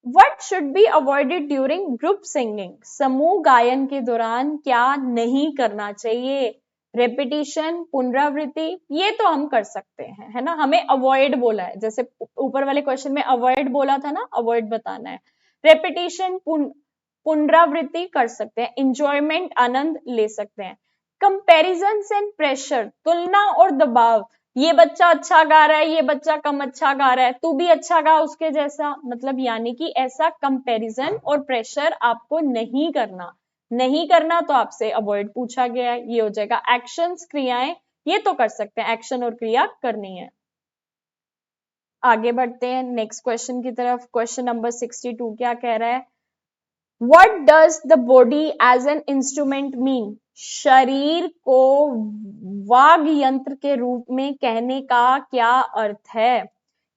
What should be avoided during group singing? समूह गायन के दौरान क्या नहीं करना चाहिए? रेपिटेशन, पुनरावृत्ति, ये तो हम कर सकते हैं, है ना, हमें अवॉइड बोला है, जैसे ऊपर वाले क्वेश्चन में अवॉइड बोला था ना, अवॉइड बताना है। रेपिटेशन, पुनरावृत्ति कर सकते हैं। इंजॉयमेंट, आनंद ले सकते हैं। कंपैरिजन एंड प्रेशर, तुलना और दबाव, ये बच्चा अच्छा गा रहा है, ये बच्चा कम अच्छा गा रहा है, तू भी अच्छा गा उसके जैसा, मतलब यानी कि ऐसा कंपैरिजन और प्रेशर आपको नहीं करना, नहीं करना, तो आपसे अवॉइड पूछा गया है, ये हो जाएगा। एक्शंस, क्रियाएं, ये तो कर सकते हैं, एक्शन और क्रिया करनी है। आगे बढ़ते हैं नेक्स्ट क्वेश्चन की तरफ। क्वेश्चन नंबर 62 क्या कह रहा है? What does the body as an instrument mean? शरीर को वाग यंत्र के रूप में कहने का क्या अर्थ है?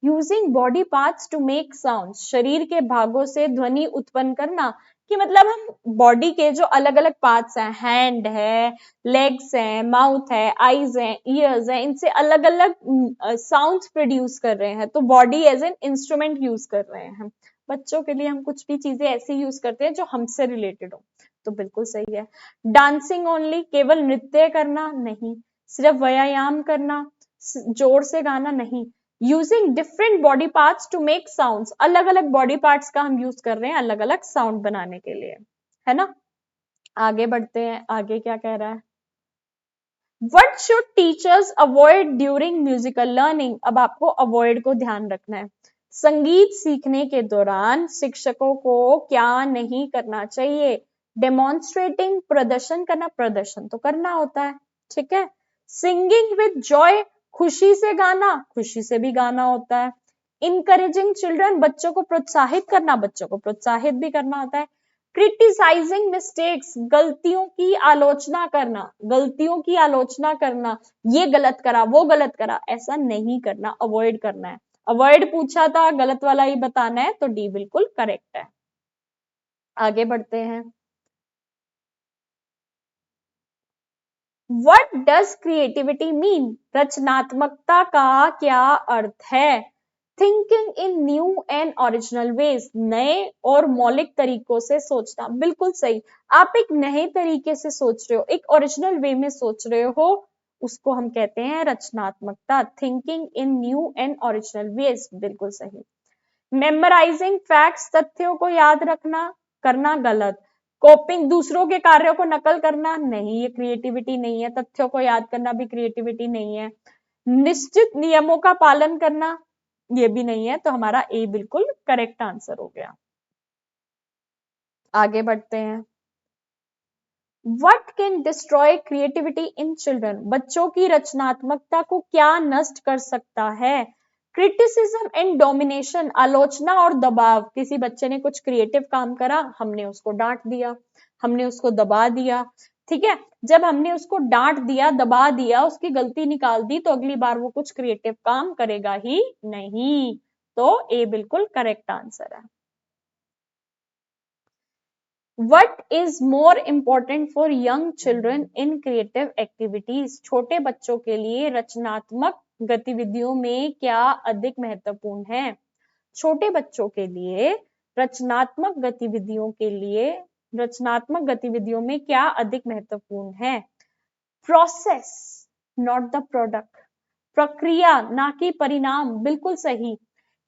Using body parts to make sound, शरीर के भागों से ध्वनि उत्पन्न करना, कि मतलब हम बॉडी के जो अलग अलग पार्ट्स हैं, हैंड है, लेग्स हैं, माउथ है, आईज हैं, ईयर्स हैं, इनसे अलग अलग साउंड्स प्रोड्यूस कर रहे हैं, तो body as an instrument use कर रहे हैं। बच्चों के लिए हम कुछ भी चीजें ऐसी यूज करते हैं जो हमसे रिलेटेड हो, तो बिल्कुल सही है। डांसिंग ओनली, केवल नृत्य करना नहीं, सिर्फ व्यायाम करना, जोर से गाना नहीं। Using different body parts to make sounds, अलग अलग बॉडी पार्ट्स का हम यूज कर रहे हैं अलग अलग साउंड बनाने के लिए, है ना। आगे बढ़ते हैं, आगे क्या कह रहा है। What should teachers avoid during musical learning? अब आपको अवॉइड को ध्यान रखना है। संगीत सीखने के दौरान शिक्षकों को क्या नहीं करना चाहिए? डेमोन्स्ट्रेटिंग, प्रदर्शन करना, प्रदर्शन तो करना होता है, ठीक है। सिंगिंग विद जॉय, खुशी से गाना, खुशी से भी गाना होता है। इनकरेजिंग चिल्ड्रन, बच्चों को प्रोत्साहित करना, बच्चों को प्रोत्साहित भी करना होता है। क्रिटिसाइजिंग मिस्टेक्स, गलतियों की आलोचना करना, गलतियों की आलोचना करना, ये गलत करा, वो गलत करा, ऐसा नहीं करना, अवॉइड करना है। अवॉइड पूछा था, गलत वाला ही बताना है, तो डी बिल्कुल करेक्ट है। आगे बढ़ते हैं। What does creativity mean? रचनात्मकता का क्या अर्थ है? Thinking in new and original ways, नए और मौलिक तरीकों से सोचना, बिल्कुल सही। आप एक नए तरीके से सोच रहे हो, एक ओरिजिनल वे में सोच रहे हो, उसको हम कहते हैं रचनात्मकता। Thinking in new and original ways, बिल्कुल सही। मेमोराइजिंग फैक्ट्स, तथ्यों को याद रखना, करना गलत। कॉपिंग, दूसरों के कार्यों को नकल करना, नहीं, ये क्रिएटिविटी नहीं है। तथ्यों को याद करना भी क्रिएटिविटी नहीं है। निश्चित नियमों का पालन करना, ये भी नहीं है, तो हमारा ए बिल्कुल करेक्ट आंसर हो गया। आगे बढ़ते हैं। What can destroy creativity in children? बच्चों की रचनात्मकता को क्या नष्ट कर सकता है? क्रिटिसिज्म एंड डोमिनेशन, आलोचना और दबाव, किसी बच्चे ने कुछ क्रिएटिव काम करा, हमने उसको डांट दिया, हमने उसको दबा दिया, ठीक है। जब हमने उसको डांट दिया, दबा दिया, उसकी गलती निकाल दी, तो अगली बार वो कुछ क्रिएटिव काम करेगा ही नहीं, तो ए बिल्कुल करेक्ट आंसर है। What is more important for young children in creative activities? छोटे बच्चों के लिए रचनात्मक गतिविधियों में क्या अधिक महत्वपूर्ण है? छोटे बच्चों के लिए रचनात्मक गतिविधियों में क्या अधिक महत्वपूर्ण है? प्रोसेस नॉट द प्रोडक्ट, प्रक्रिया ना कि परिणाम, बिल्कुल सही।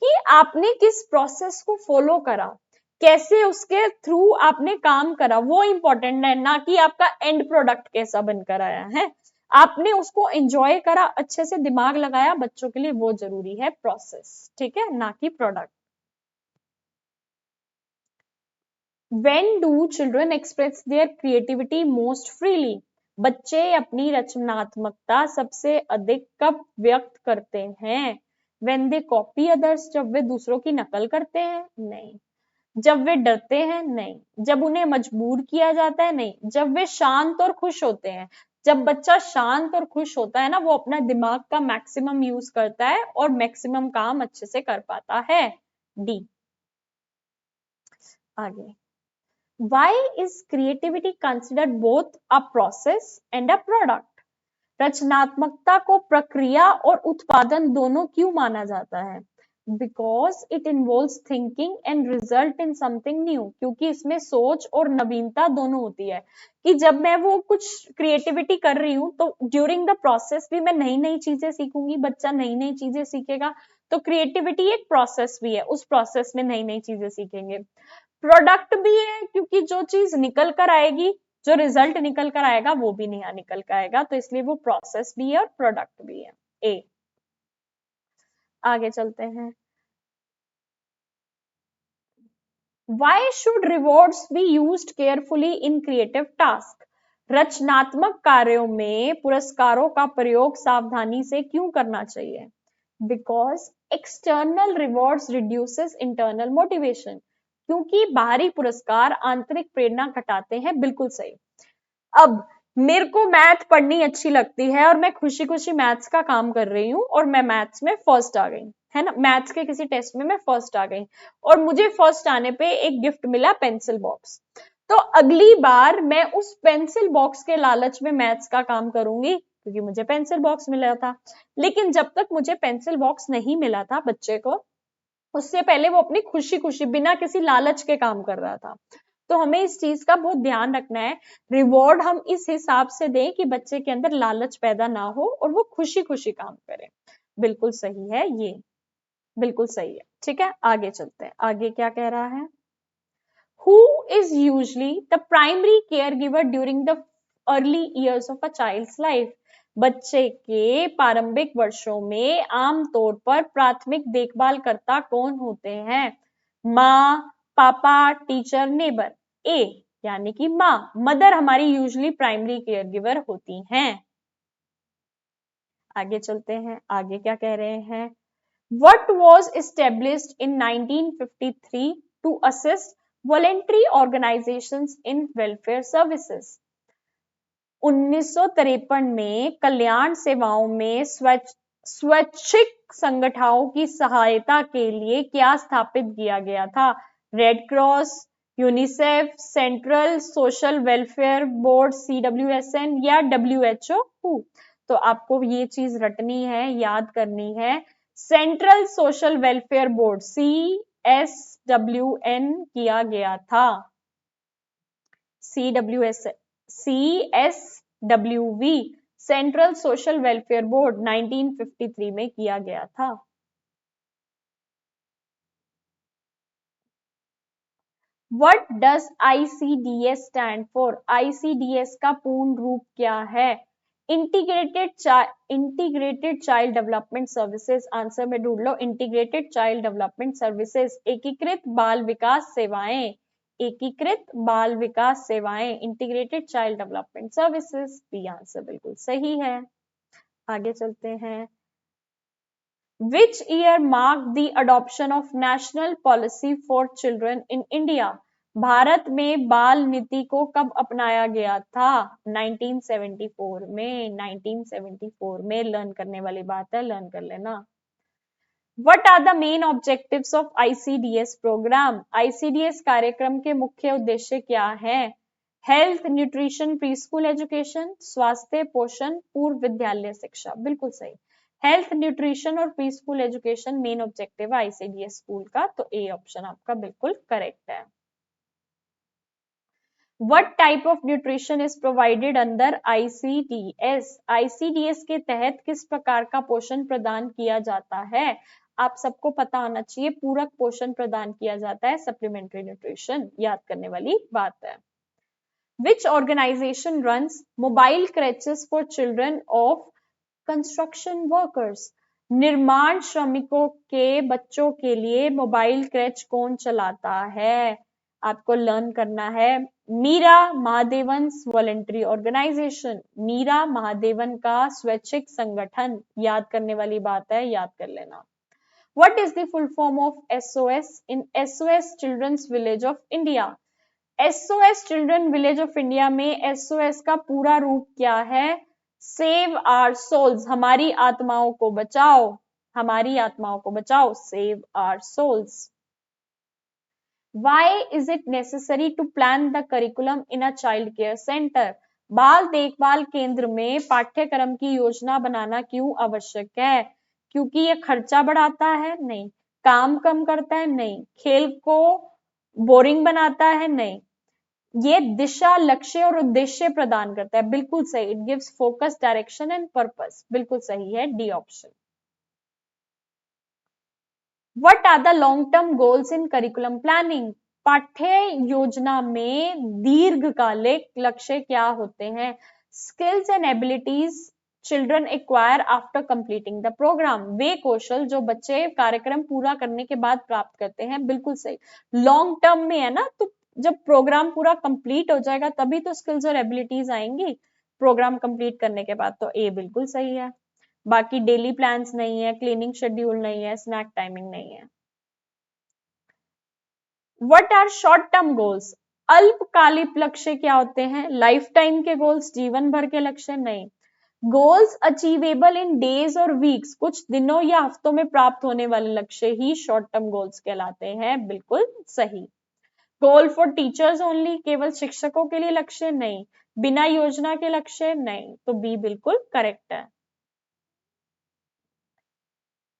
कि आपने किस प्रोसेस को फॉलो करा, कैसे उसके थ्रू आपने काम करा, वो इंपॉर्टेंट है, ना कि आपका एंड प्रोडक्ट कैसा बनकर आया है। आपने उसको एंजॉय करा, अच्छे से दिमाग लगाया, बच्चों के लिए वो जरूरी है प्रोसेस, ठीक है, ना कि product. When do children express their creativity most freely? बच्चे अपनी रचनात्मकता सबसे अधिक कब व्यक्त करते हैं? When they copy others, जब वे दूसरों की नकल करते हैं? नहीं। जब वे डरते हैं? नहीं। जब उन्हें मजबूर किया जाता है? नहीं। जब वे शांत और खुश होते हैं? जब बच्चा शांत और खुश होता है ना, वो अपना दिमाग का मैक्सिमम यूज करता है और मैक्सिमम काम अच्छे से कर पाता है। डी। आगे, Why is creativity considered both a process and a product? रचनात्मकता को प्रक्रिया और उत्पादन दोनों क्यों माना जाता है? Because it involves thinking and result in something new. क्योंकि इसमें सोच और नवीनता दोनों होती है। कि जब मैं वो कुछ क्रिएटिविटी कर रही हूँ, तो ड्यूरिंग द प्रोसेस भी मैं नई नई चीजें सीखूंगी, बच्चा नई नई चीजें सीखेगा, तो क्रिएटिविटी एक प्रोसेस भी है, उस प्रोसेस में नई नई चीजें सीखेंगे। प्रोडक्ट भी है, क्योंकि जो चीज निकल कर आएगी, जो रिजल्ट निकल कर आएगा, वो भी नया निकल कर आएगा, तो इसलिए वो प्रोसेस भी है और प्रोडक्ट भी है। ए। आगे चलते हैं। Why should rewards be used carefully in creative task? रचनात्मक कार्यों में पुरस्कारों का प्रयोग सावधानी से क्यों करना चाहिए? Because external rewards reduces internal motivation. क्योंकि बाहरी पुरस्कार आंतरिक प्रेरणा घटाते हैं, बिल्कुल सही। अब मेरे को मैथ पढ़नी अच्छी लगती है और मैं खुशी खुशी मैथ्स का काम कर रही हूँ और मैं मैथ्स में फर्स्ट आ गई, है ना, मैथ्स के किसी टेस्ट में मैं फर्स्ट आ गई और मुझे फर्स्ट आने पे एक गिफ्ट मिला पेंसिल बॉक्स। तो अगली बार मैं उस पेंसिल बॉक्स के लालच में मैथ्स का काम करूंगी क्योंकि मुझे पेंसिल बॉक्स मिला था। लेकिन जब तक मुझे पेंसिल बॉक्स नहीं मिला था बच्चे को, उससे पहले वो अपनी खुशी खुशी बिना किसी लालच के काम कर रहा था। तो हमें इस चीज का बहुत ध्यान रखना है, रिवॉर्ड हम इस हिसाब से दें कि बच्चे के अंदर लालच पैदा ना हो और वो खुशी खुशी काम करे। बिल्कुल सही है ये, बिल्कुल सही है। ठीक है, आगे चलते हैं, आगे क्या कह रहा है। Who is usually the primary caregiver during the early years of a child's life? बच्चे के प्रारंभिक वर्षों में आमतौर पर प्राथमिक देखभाल करता कौन होते हैं? माँ, पापा, टीचर, नेबर। ए यानी कि माँ, मदर हमारी यूजली प्राइमरी केयर गिवर होती हैं। आगे चलते हैं, आगे क्या कह रहे हैं। What was established in 1953 to assist voluntary organizations in welfare services? 1953 में कल्याण सेवाओं में स्वैच्छिक संगठनों की सहायता के लिए क्या स्थापित किया गया था? Red cross, UNICEF, central social welfare board CWSN या WHO? तो आपको ये चीज रटनी है, याद करनी है। Central social welfare board CSWN किया गया था। CSWV central social welfare board 1953 में किया गया था। What does ICDS stand for? ICDS का पूर्ण रूप क्या है? Integrated child development services. Answer में ढूंढ लो, इंटीग्रेटेड चाइल्ड डेवलपमेंट सर्विसेज, एकीकृत बाल विकास सेवाएं, एकीकृत बाल विकास सेवाएं, integrated child development services. B answer बिल्कुल सही है। आगे चलते हैं। Which year marked the adoption of National Policy for Children in India? Bharat में बाल नीति को कब अपनाया गया था? 1974 में, 1974 में। लर्न करने वाली बात है, लर्न कर लेना। What are the main objectives of ICDS program? ICDS कार्यक्रम के मुख्य उद्देश्य क्या है? Health, nutrition, pre school education, स्वास्थ्य, पोषण, पूर्व विद्यालय शिक्षा। बिल्कुल सही, हेल्थ, न्यूट्रिशन और pre school education main objective है ICDS स्कूल का, तो ए ऑप्शन आपका बिल्कुल करेक्ट है। What type of nutrition is provided under ICDS? ICDS के तहत किस प्रकार का पोषण प्रदान किया जाता है? आप सबको पता होना चाहिए, पूरक पोषण प्रदान किया जाता है, सप्लीमेंट्री न्यूट्रिशन, याद करने वाली बात है। Which organization runs mobile crèches for children of construction workers? निर्माण श्रमिकों के बच्चों के लिए मोबाइल क्रैच कौन चलाता है? आपको लर्न करना है। मीरा महादेवन वॉलेंट्री ऑर्गेनाइजेशन, मीरा महादेवन का स्वैच्छिक संगठन, याद करने वाली बात है, याद कर लेना। What is the full form of SOS in SOS Children's Village of India? SOS children village of India में SOS का पूरा रूप क्या है? सेव आवर सोल्स, हमारी आत्माओं को बचाओ, हमारी आत्माओं को बचाओ, save our souls. Why is it necessary to plan the curriculum in a child care center? बाल देखभाल केंद्र में पाठ्यक्रम की योजना बनाना क्यों आवश्यक है? क्योंकि ये खर्चा बढ़ाता है? नहीं। काम कम करता है? नहीं। खेल को बोरिंग बनाता है? नहीं। ये दिशा, लक्ष्य और उद्देश्य प्रदान करता है। बिल्कुल सही, it gives focus, direction and purpose. बिल्कुल सही है, D option. What are the long-term goals in curriculum planning? पाठ्य योजना में दीर्घकालिक लक्ष्य क्या होते हैं? Skills and abilities children acquire after completing the program. वे कौशल जो बच्चे कार्यक्रम पूरा करने के बाद प्राप्त करते हैं। बिल्कुल सही, लॉन्ग टर्म में है ना, तो जब प्रोग्राम पूरा कंप्लीट हो जाएगा तभी तो स्किल्स और एबिलिटीज आएंगी, प्रोग्राम कंप्लीट करने के बाद। तो ए बिल्कुल सही है। बाकी डेली प्लान्स नहीं है, क्लीनिंग शेड्यूल नहीं है, स्नैक टाइमिंग नहीं है। What are short term goals? अल्पकालिक लक्ष्य क्या होते हैं? लाइफ टाइम के गोल्स, जीवन भर के लक्ष्य नहीं। गोल्स अचीवेबल इन डेज और वीक्स, कुछ दिनों या हफ्तों में प्राप्त होने वाले लक्ष्य ही शॉर्ट टर्म गोल्स कहलाते हैं। बिल्कुल सही। गोल फॉर टीचर्स ओनली, केवल शिक्षकों के लिए लक्ष्य नहीं। बिना योजना के लक्ष्य नहीं। तो बी बिल्कुल करेक्ट है।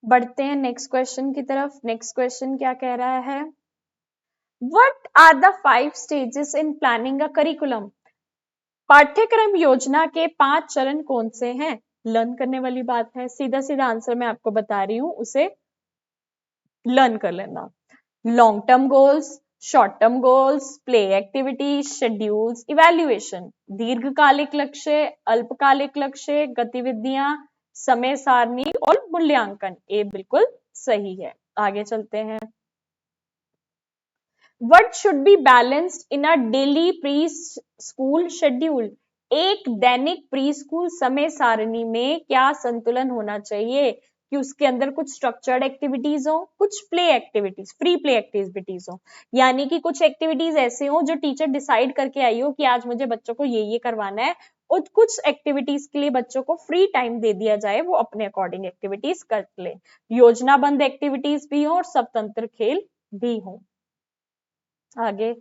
बढ़ते हैं नेक्स्ट क्वेश्चन की तरफ। नेक्स्ट क्वेश्चन क्या कह रहा है? What are the 5 stages in planning a curriculum? पाठ्यक्रम योजना के 5 चरण कौन से हैं? लर्न करने वाली बात है, सीधा सीधा आंसर मैं आपको बता रही हूं, उसे लर्न कर लेना। Long term goals, short term goals, play activities, schedules, evaluation. दीर्घकालिक लक्ष्य, अल्पकालिक लक्ष्य, गतिविधियां, समय सारणी और मूल्यांकन। ये बिल्कुल सही है। आगे चलते हैं। What should be balanced in a daily preschool schedule? एक दैनिक प्री स्कूल समय सारणी में क्या संतुलन होना चाहिए कि उसके अंदर कुछ स्ट्रक्चर्ड एक्टिविटीज हो, कुछ play activities, free play activities हो। यानी कि कुछ एक्टिविटीज ऐसे हो जो टीचर डिसाइड करके आई हो कि आज मुझे बच्चों को ये करवाना है, और कुछ एक्टिविटीज के लिए बच्चों को फ्री टाइम दे दिया जाए, वो अपने अकॉर्डिंग एक्टिविटीज कर ले। योजनाबद्ध एक्टिविटीज भी हो और स्वतंत्र खेल भी हो। आगे,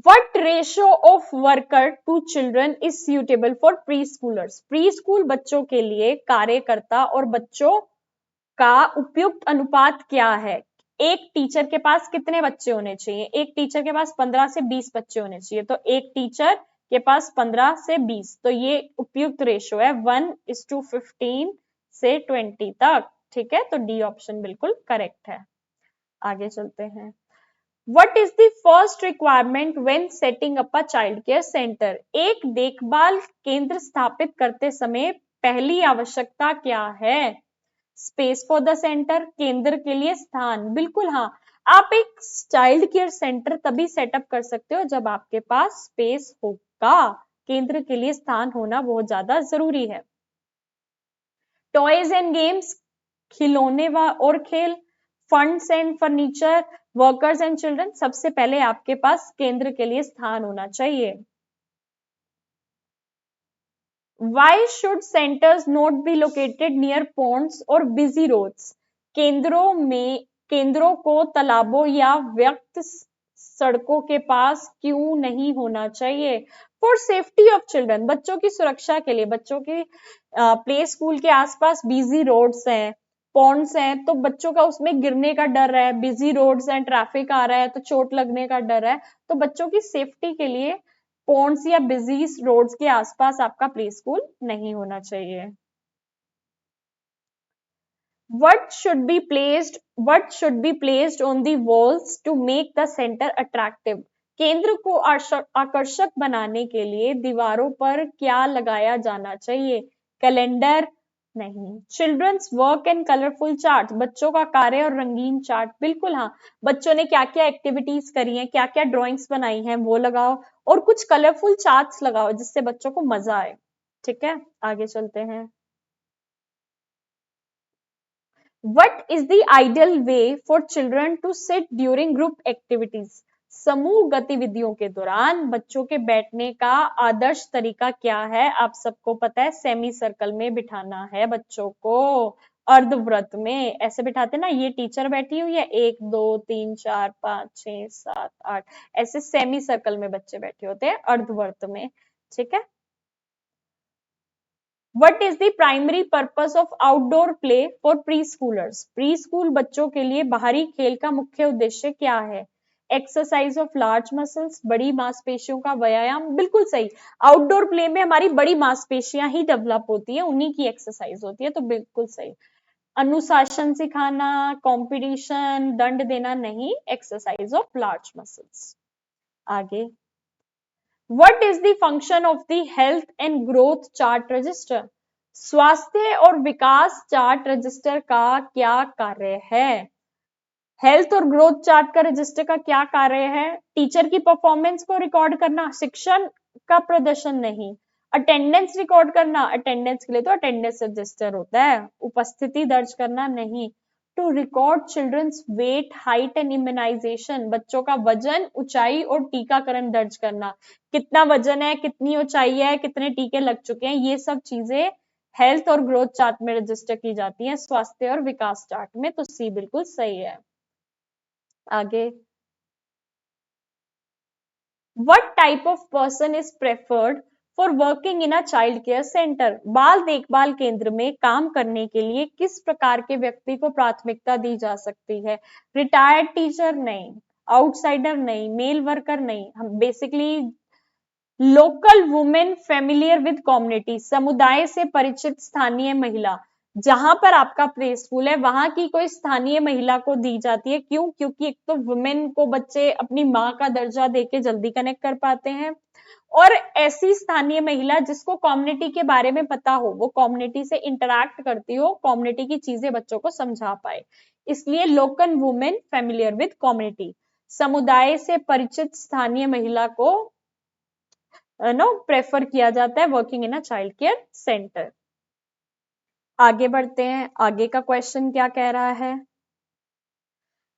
what ratio of worker to children is suitable for preschoolers? Preschool बच्चों के लिए कार्यकर्ता और बच्चों का उपयुक्त अनुपात क्या है? एक टीचर के पास कितने बच्चे होने चाहिए? एक टीचर के पास 15 से 20 बच्चे होने चाहिए। तो एक टीचर के पास 15 से 20, तो ये उपयुक्त रेशो है 1:15 से 20 तक। ठीक है, तो डी ऑप्शन बिल्कुल करेक्ट है। आगे चलते हैं। What is the first requirement when setting up a child care center? एक देखभाल केंद्र स्थापित करते समय पहली आवश्यकता क्या है? स्पेस फॉर द सेंटर, केंद्र के लिए स्थान। बिल्कुल हाँ, आप एक चाइल्ड केयर सेंटर तभी सेटअप कर सकते हो जब आपके पास स्पेस होगा। केंद्र के लिए स्थान होना बहुत ज्यादा जरूरी है। टॉयज एंड गेम्स, खिलौने और खेल, funds and furniture, workers and children. सबसे पहले आपके पास केंद्र के लिए स्थान होना चाहिए। Why should centers not be located near ponds or busy roads? केंद्रों को तालाबों या व्यक्त सड़कों के पास क्यों नहीं होना चाहिए? फॉर सेफ्टी ऑफ चिल्ड्रन, बच्चों की सुरक्षा के लिए। बच्चों की प्ले स्कूल के आसपास बिजी रोड्स हैं, पॉन्ड्स हैं, तो बच्चों का उसमें गिरने का डर है। बिजी रोड्स हैं, ट्रैफिक आ रहा है तो चोट लगने का डर है। तो बच्चों की सेफ्टी के लिए पॉन्ड्स या बिजी रोड्स के आसपास आपका प्ले स्कूल नहीं होना चाहिए। What should be placed on the walls to make the center attractive? केंद्र को आकर्षक बनाने के लिए दीवारों पर क्या लगाया जाना चाहिए? कैलेंडर नहीं। Children's work and colourful chart, बच्चों का कार्य और रंगीन चार्ट। बिल्कुल हाँ, बच्चों ने क्या क्या एक्टिविटीज करी हैं, क्या क्या ड्राइंग्स बनाई हैं, वो लगाओ, और कुछ कलरफुल चार्ट्स लगाओ जिससे बच्चों को मजा आए। ठीक है, आगे चलते हैं। What is the ideal way for children to sit during group activities? समूह गतिविधियों के दौरान बच्चों के बैठने का आदर्श तरीका क्या है? आप सबको पता है, सेमी सर्कल में बिठाना है बच्चों को, अर्धव्रत में ऐसे बिठाते ना। ये टीचर बैठी हुई है, 1 2 3 4 5 6 7 8, ऐसे सेमी सर्कल में बच्चे बैठे होते हैं अर्धव्रत में। ठीक है। What is the primary purpose of outdoor play for preschoolers? Preschool बच्चों के लिए बाहरी खेल का मुख्य उद्देश्य क्या है? एक्सरसाइज ऑफ लार्ज मसल्स, बड़ी मांसपेशियों का व्यायाम। बिल्कुल सही। आउटडोर प्ले में हमारी बड़ी मांसपेशियां ही डेवलप होती है, उन्हीं की एक्सरसाइज होती है, तो बिल्कुल सही। अनुशासन सिखाना, कंपटीशन, दंड देना नहीं, एक्सरसाइज ऑफ लार्ज मसल्स। आगे, What is the function of the health and growth chart register? स्वास्थ्य और विकास चार्ट रजिस्टर का क्या कार्य है? हेल्थ और ग्रोथ चार्ट का रजिस्टर का क्या कार्य है? टीचर की परफॉर्मेंस को रिकॉर्ड करना, शिक्षण का प्रदर्शन नहीं। अटेंडेंस रिकॉर्ड करना, अटेंडेंस के लिए तो अटेंडेंस रजिस्टर होता है। उपस्थिति दर्ज करना नहीं। To record children's weight, height and immunisation, बच्चों का वजन, ऊंचाई और टीकाकरण दर्ज करना, कितना वजन है, कितनी ऊंचाई है, कितने टीके लग चुके हैं, ये सब चीजें हेल्थ और ग्रोथ चार्ट में रजिस्टर की जाती हैं, स्वास्थ्य और विकास चार्ट में। तो सी बिल्कुल सही है। आगे, What type of person is preferred for working in a child care center? बाल देखभाल केंद्र में काम करने के लिए किस प्रकार के व्यक्ति को प्राथमिकता दी जा सकती है? रिटायर्ड टीचर नहीं, आउटसाइडर नहीं, मेल वर्कर नहीं, हम basically local women familiar with community, समुदाय से परिचित स्थानीय महिला, जहां पर आपका प्ले स्कूल है वहां की कोई स्थानीय महिला को दी जाती है। क्यों? क्योंकि एक तो वुमेन को बच्चे अपनी माँ का दर्जा देके जल्दी कनेक्ट कर पाते हैं, और ऐसी स्थानीय महिला जिसको कम्युनिटी के बारे में पता हो, वो कम्युनिटी से इंटरैक्ट करती हो, कम्युनिटी की चीजें बच्चों को समझा पाए, इसलिए local women familiar with community, समुदाय से परिचित स्थानीय महिला को प्रेफर किया जाता है working in a child care centre. आगे बढ़ते हैं, आगे का क्वेश्चन क्या कह रहा है?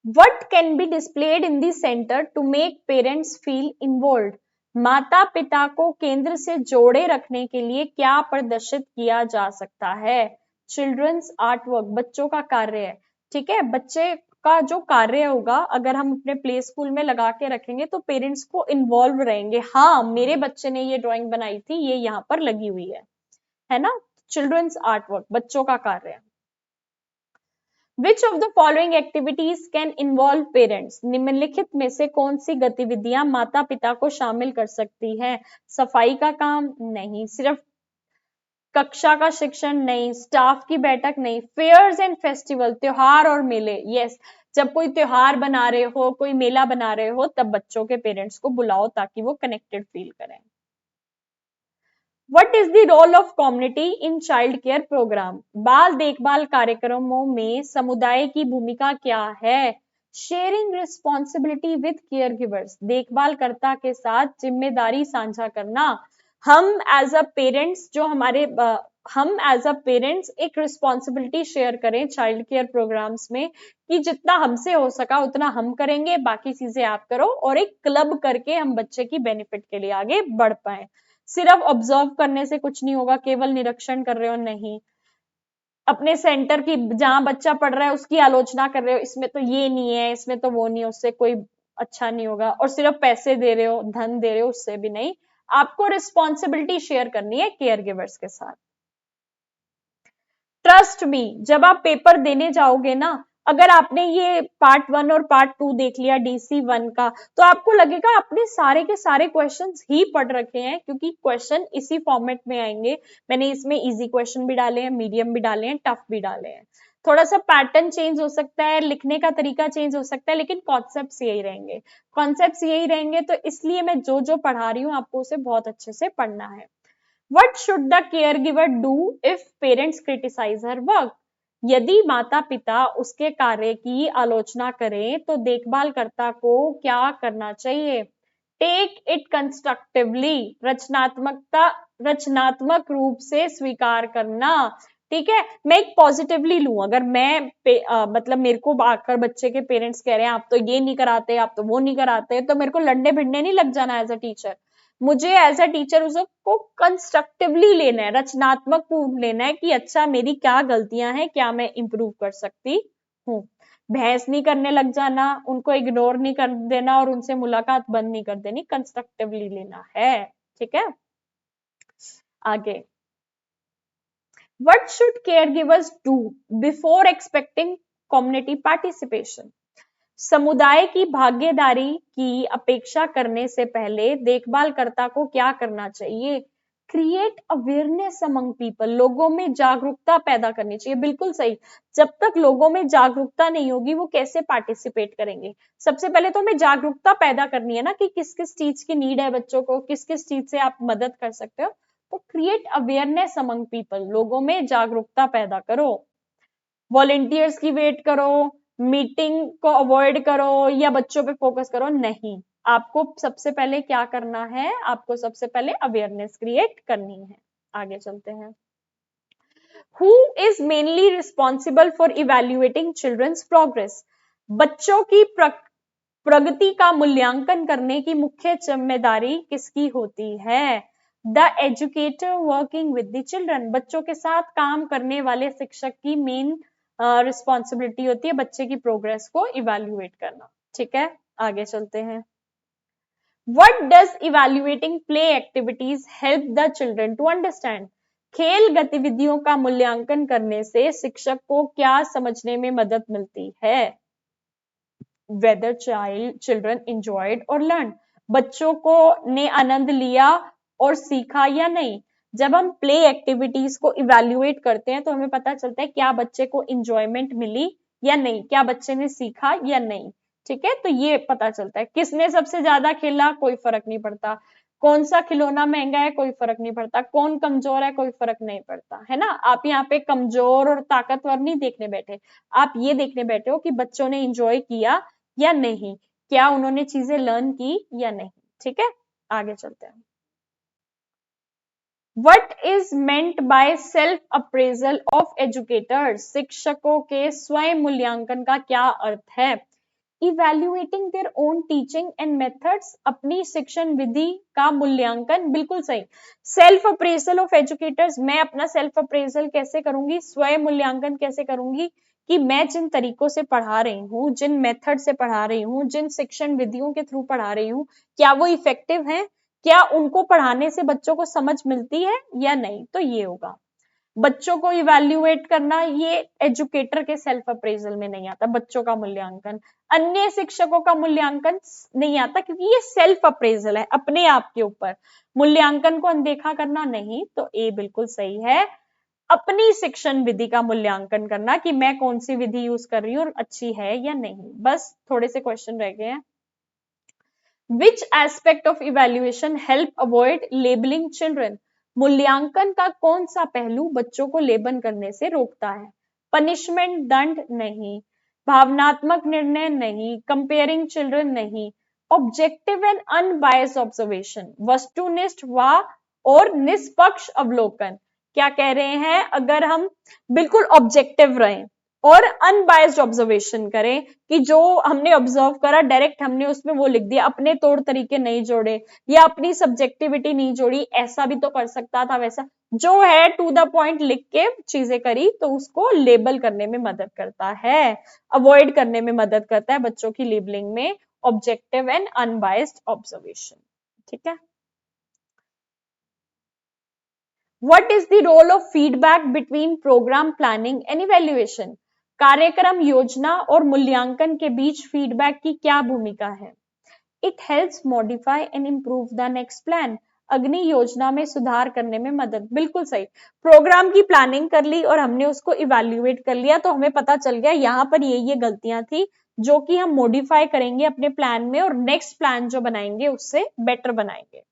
What can be displayed in the center to make parents feel involved? माता पिता को केंद्र से जोड़े रखने के लिए क्या प्रदर्शित किया जा सकता है? चिल्ड्रंस आर्ट वर्क, बच्चों का कार्य है, ठीक है, बच्चे का जो कार्य होगा अगर हम अपने प्ले स्कूल में लगा के रखेंगे तो पेरेंट्स को इन्वॉल्व रहेंगे, हाँ मेरे बच्चे ने ये ड्राइंग बनाई थी, ये यहाँ पर लगी हुई है ना। चिल्ड्रंस आर्ट वर्क, बच्चों का कार्य। Which of the following activities can involve parents? निम्नलिखित में से कौन सी गतिविधियां माता पिता को शामिल कर सकती हैं? सफाई का काम नहीं, सिर्फ कक्षा का शिक्षण नहीं, स्टाफ की बैठक नहीं, फेयर्स एंड फेस्टिवल, त्योहार और मेले, यस, जब कोई त्योहार बना रहे हो, कोई मेला बना रहे हो, तब बच्चों के पेरेंट्स को बुलाओ ताकि वो कनेक्टेड फील करें। What is the role of community in child care program? बाल देखभाल कार्यक्रमों में समुदाय की भूमिका क्या है? Sharing responsibility with care givers, देखभालकर्ता के साथ जिम्मेदारी साझा करना। हम एज अ पेरेंट्स एक रिस्पॉन्सिबिलिटी शेयर करें चाइल्ड केयर प्रोग्राम्स में कि जितना हमसे हो सका उतना हम करेंगे, बाकी चीजें आप करो, और एक क्लब करके हम बच्चे की बेनिफिट के लिए आगे बढ़ पाए। सिर्फ ऑब्जर्व करने से कुछ नहीं होगा, केवल निरीक्षण कर रहे हो नहीं, अपने सेंटर की जहां बच्चा पढ़ रहा है उसकी आलोचना कर रहे हो, इसमें तो ये नहीं है, इसमें तो वो नहीं है, उससे कोई अच्छा नहीं होगा, और सिर्फ पैसे दे रहे हो, धन दे रहे हो, उससे भी नहीं, आपको रिस्पॉन्सिबिलिटी शेयर करनी है केयर गिवर्स के साथ। ट्रस्ट मी, जब आप पेपर देने जाओगे ना, अगर आपने ये पार्ट 1 और पार्ट 2 देख लिया DC1 का, तो आपको लगेगा आपने सारे के सारे क्वेश्चंस ही पढ़ रखे हैं, क्योंकि क्वेश्चन इसी फॉर्मेट में आएंगे। मैंने इसमें इजी क्वेश्चन भी डाले हैं, मीडियम भी डाले हैं, टफ भी डाले हैं, थोड़ा सा पैटर्न चेंज हो सकता है, लिखने का तरीका चेंज हो सकता है, लेकिन कॉन्सेप्ट्स यही रहेंगे, तो इसलिए मैं जो जो पढ़ा रही हूँ आपको उसे बहुत अच्छे से पढ़ना है। What should the caregiver do if parents criticize her work? यदि माता पिता उसके कार्य की आलोचना करें तो देखभालकर्ता को क्या करना चाहिए? टेक इट कंस्ट्रक्टिवली, रचनात्मक रूप से स्वीकार करना, ठीक है। मैं एक पॉजिटिवली लूं, अगर मैं मतलब मेरे को आकर बच्चे के पेरेंट्स कह रहे हैं आप तो ये नहीं कराते, आप तो वो नहीं कराते, तो मेरे को लड़ने भिड़ने नहीं लग जाना एज अ टीचर, मुझे एज अ टीचर उसको कंस्ट्रक्टिवली लेना है, रचनात्मक रूप लेना है कि अच्छा मेरी क्या गलतियां हैं, क्या मैं इंप्रूव कर सकती हूँ। बहस नहीं करने लग जाना, उनको इग्नोर नहीं कर देना और उनसे मुलाकात बंद नहीं कर देनी, कंस्ट्रक्टिवली लेना है, ठीक है। आगे, what should caregivers do before expecting community participation? समुदाय की भागीदारी की अपेक्षा करने से पहले देखभालकर्ता को क्या करना चाहिए? क्रिएट अवेयरनेस अमंग पीपल, लोगों में जागरूकता पैदा करनी चाहिए, बिल्कुल सही। जब तक लोगों में जागरूकता नहीं होगी वो कैसे पार्टिसिपेट करेंगे? सबसे पहले तो हमें जागरूकता पैदा करनी है ना कि किस किस चीज की नीड है बच्चों को, किस किस चीज से आप मदद कर सकते हो, तो क्रिएट अवेयरनेस अमंग पीपल, लोगों में जागरूकता पैदा करो। वॉलेंटियर्स की वेट करो, मीटिंग को अवॉइड करो या बच्चों पे फोकस करो, नहीं, आपको सबसे पहले क्या करना है? आपको सबसे पहले अवेयरनेस क्रिएट करनी है। आगे चलते हैं। Who is mainly responsible for evaluating children's progress, बच्चों की प्रगति का मूल्यांकन करने की मुख्य जिम्मेदारी किसकी होती है? The educator working with the children, बच्चों के साथ काम करने वाले शिक्षक की मेन रिस्पॉन्सिबिलिटी होती है बच्चे की प्रोग्रेस को इवेल्युएट करना। ठीक है, आगे चलते हैं। What does evaluating play activities help the children to understand? खेल गतिविधियों का मूल्यांकन करने से शिक्षक को क्या समझने में मदद मिलती है? Whether children enjoyed or learned, बच्चों को ने आनंद लिया और सीखा या नहीं। जब हम प्ले एक्टिविटीज को इवेल्युएट करते हैं तो हमें पता चलता है क्या बच्चे को इंजॉयमेंट मिली या नहीं, क्या बच्चे ने सीखा या नहीं। ठीक है, तो ये पता चलता है। किसने सबसे ज्यादा खेला, कोई फर्क नहीं पड़ता। कौन सा खिलौना महंगा है, कोई फर्क नहीं पड़ता। कौन कमजोर है, कोई फर्क नहीं पड़ता, है ना। आप यहाँ पे कमजोर और ताकतवर नहीं देखने बैठे, आप ये देखने बैठे हो कि बच्चों ने इंजॉय किया या नहीं, क्या उन्होंने चीजें लर्न की या नहीं। ठीक है, आगे चलते हैं। What is meant by self appraisal of educators? शिक्षकों के स्वयं मूल्यांकन का क्या अर्थ है? Evaluating their own teaching and methods, अपनी शिक्षण विधि का मूल्यांकन, बिल्कुल सही। सेल्फ अप्रेजल ऑफ एजुकेटर्स, मैं अपना सेल्फ अप्रेजल कैसे करूंगी, स्वयं मूल्यांकन कैसे करूंगी कि मैं जिन तरीकों से पढ़ा रही हूँ, जिन मेथड से पढ़ा रही हूँ, जिन शिक्षण विधियों के थ्रू पढ़ा रही हूँ, क्या वो इफेक्टिव है, क्या उनको पढ़ाने से बच्चों को समझ मिलती है या नहीं। तो ये होगा बच्चों को इवैल्यूएट करना, ये एजुकेटर के सेल्फ अप्रेजल में नहीं आता। बच्चों का मूल्यांकन, अन्य शिक्षकों का मूल्यांकन नहीं आता, क्योंकि ये सेल्फ अप्रेजल है, अपने आप के ऊपर। मूल्यांकन को अनदेखा करना नहीं, तो ए बिल्कुल सही है। अपनी शिक्षण विधि का मूल्यांकन करना कि मैं कौन सी विधि यूज कर रही हूँ और अच्छी है या नहीं। बस थोड़े से क्वेश्चन रह गए हैं। Which aspect of evaluation help avoid labeling children? मूल्यांकन का कौन सा पहलू बच्चों को लेबल करने से रोकता है? पनिशमेंट, दंड नहीं, भावनात्मक निर्णय नहीं, कंपेयरिंग चिल्ड्रन नहीं, ऑब्जेक्टिव एंड अनबायस्ड ऑब्जर्वेशन, वस्तुनिष्ठ व और निष्पक्ष अवलोकन। क्या कह रहे हैं, अगर हम बिल्कुल ऑब्जेक्टिव रहें और अनबायस्ड ऑब्जर्वेशन करें कि जो हमने ऑब्जर्व करा डायरेक्ट हमने उसमें वो लिख दिया, अपने तौर तरीके नहीं जोड़े या अपनी सब्जेक्टिविटी नहीं जोड़ी, ऐसा भी तो कर सकता था, वैसा जो है टू द पॉइंट लिख के चीजें करी, तो उसको लेबल करने में मदद करता है, अवॉइड करने में मदद करता है बच्चों की लेबलिंग में ऑब्जेक्टिव एंड अनबायस्ड ऑब्जर्वेशन। ठीक है। What is the role of feedback between program planning and evaluation? कार्यक्रम योजना और मूल्यांकन के बीच फीडबैक की क्या भूमिका है? It helps modify and improve the next plan. अग्नि योजना में सुधार करने में मदद, बिल्कुल सही। प्रोग्राम की प्लानिंग कर ली और हमने उसको इवैल्यूएट कर लिया, तो हमें पता चल गया यहाँ पर ये गलतियां थी जो कि हम मॉडिफाई करेंगे अपने प्लान में और नेक्स्ट प्लान जो बनाएंगे उससे बेटर बनाएंगे।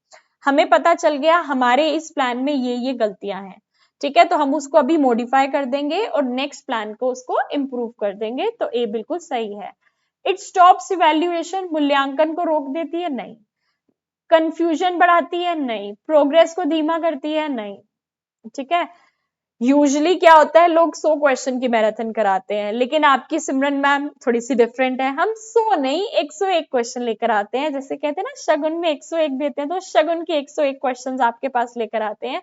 हमें पता चल गया हमारे इस प्लान में ये गलतियां हैं, ठीक है, तो हम उसको अभी मॉडिफाई कर देंगे और नेक्स्ट प्लान को उसको इम्प्रूव कर देंगे, तो ए बिल्कुल सही है। इट स्टॉप्स इवैल्यूएशन, मूल्यांकन को रोक देती है, नहीं। कंफ्यूजन बढ़ाती है, नहीं। प्रोग्रेस को धीमा करती है, नहीं। ठीक है। यूजुअली क्या होता है, लोग 100 क्वेश्चन की मैराथन कराते हैं, लेकिन आपकी सिमरन मैम थोड़ी सी डिफरेंट है। हम 100 नहीं 101 क्वेश्चन लेकर आते हैं, जैसे कहते हैं ना शगुन में 101 देते हैं, तो शगुन के 101 क्वेश्चन आपके पास लेकर आते हैं।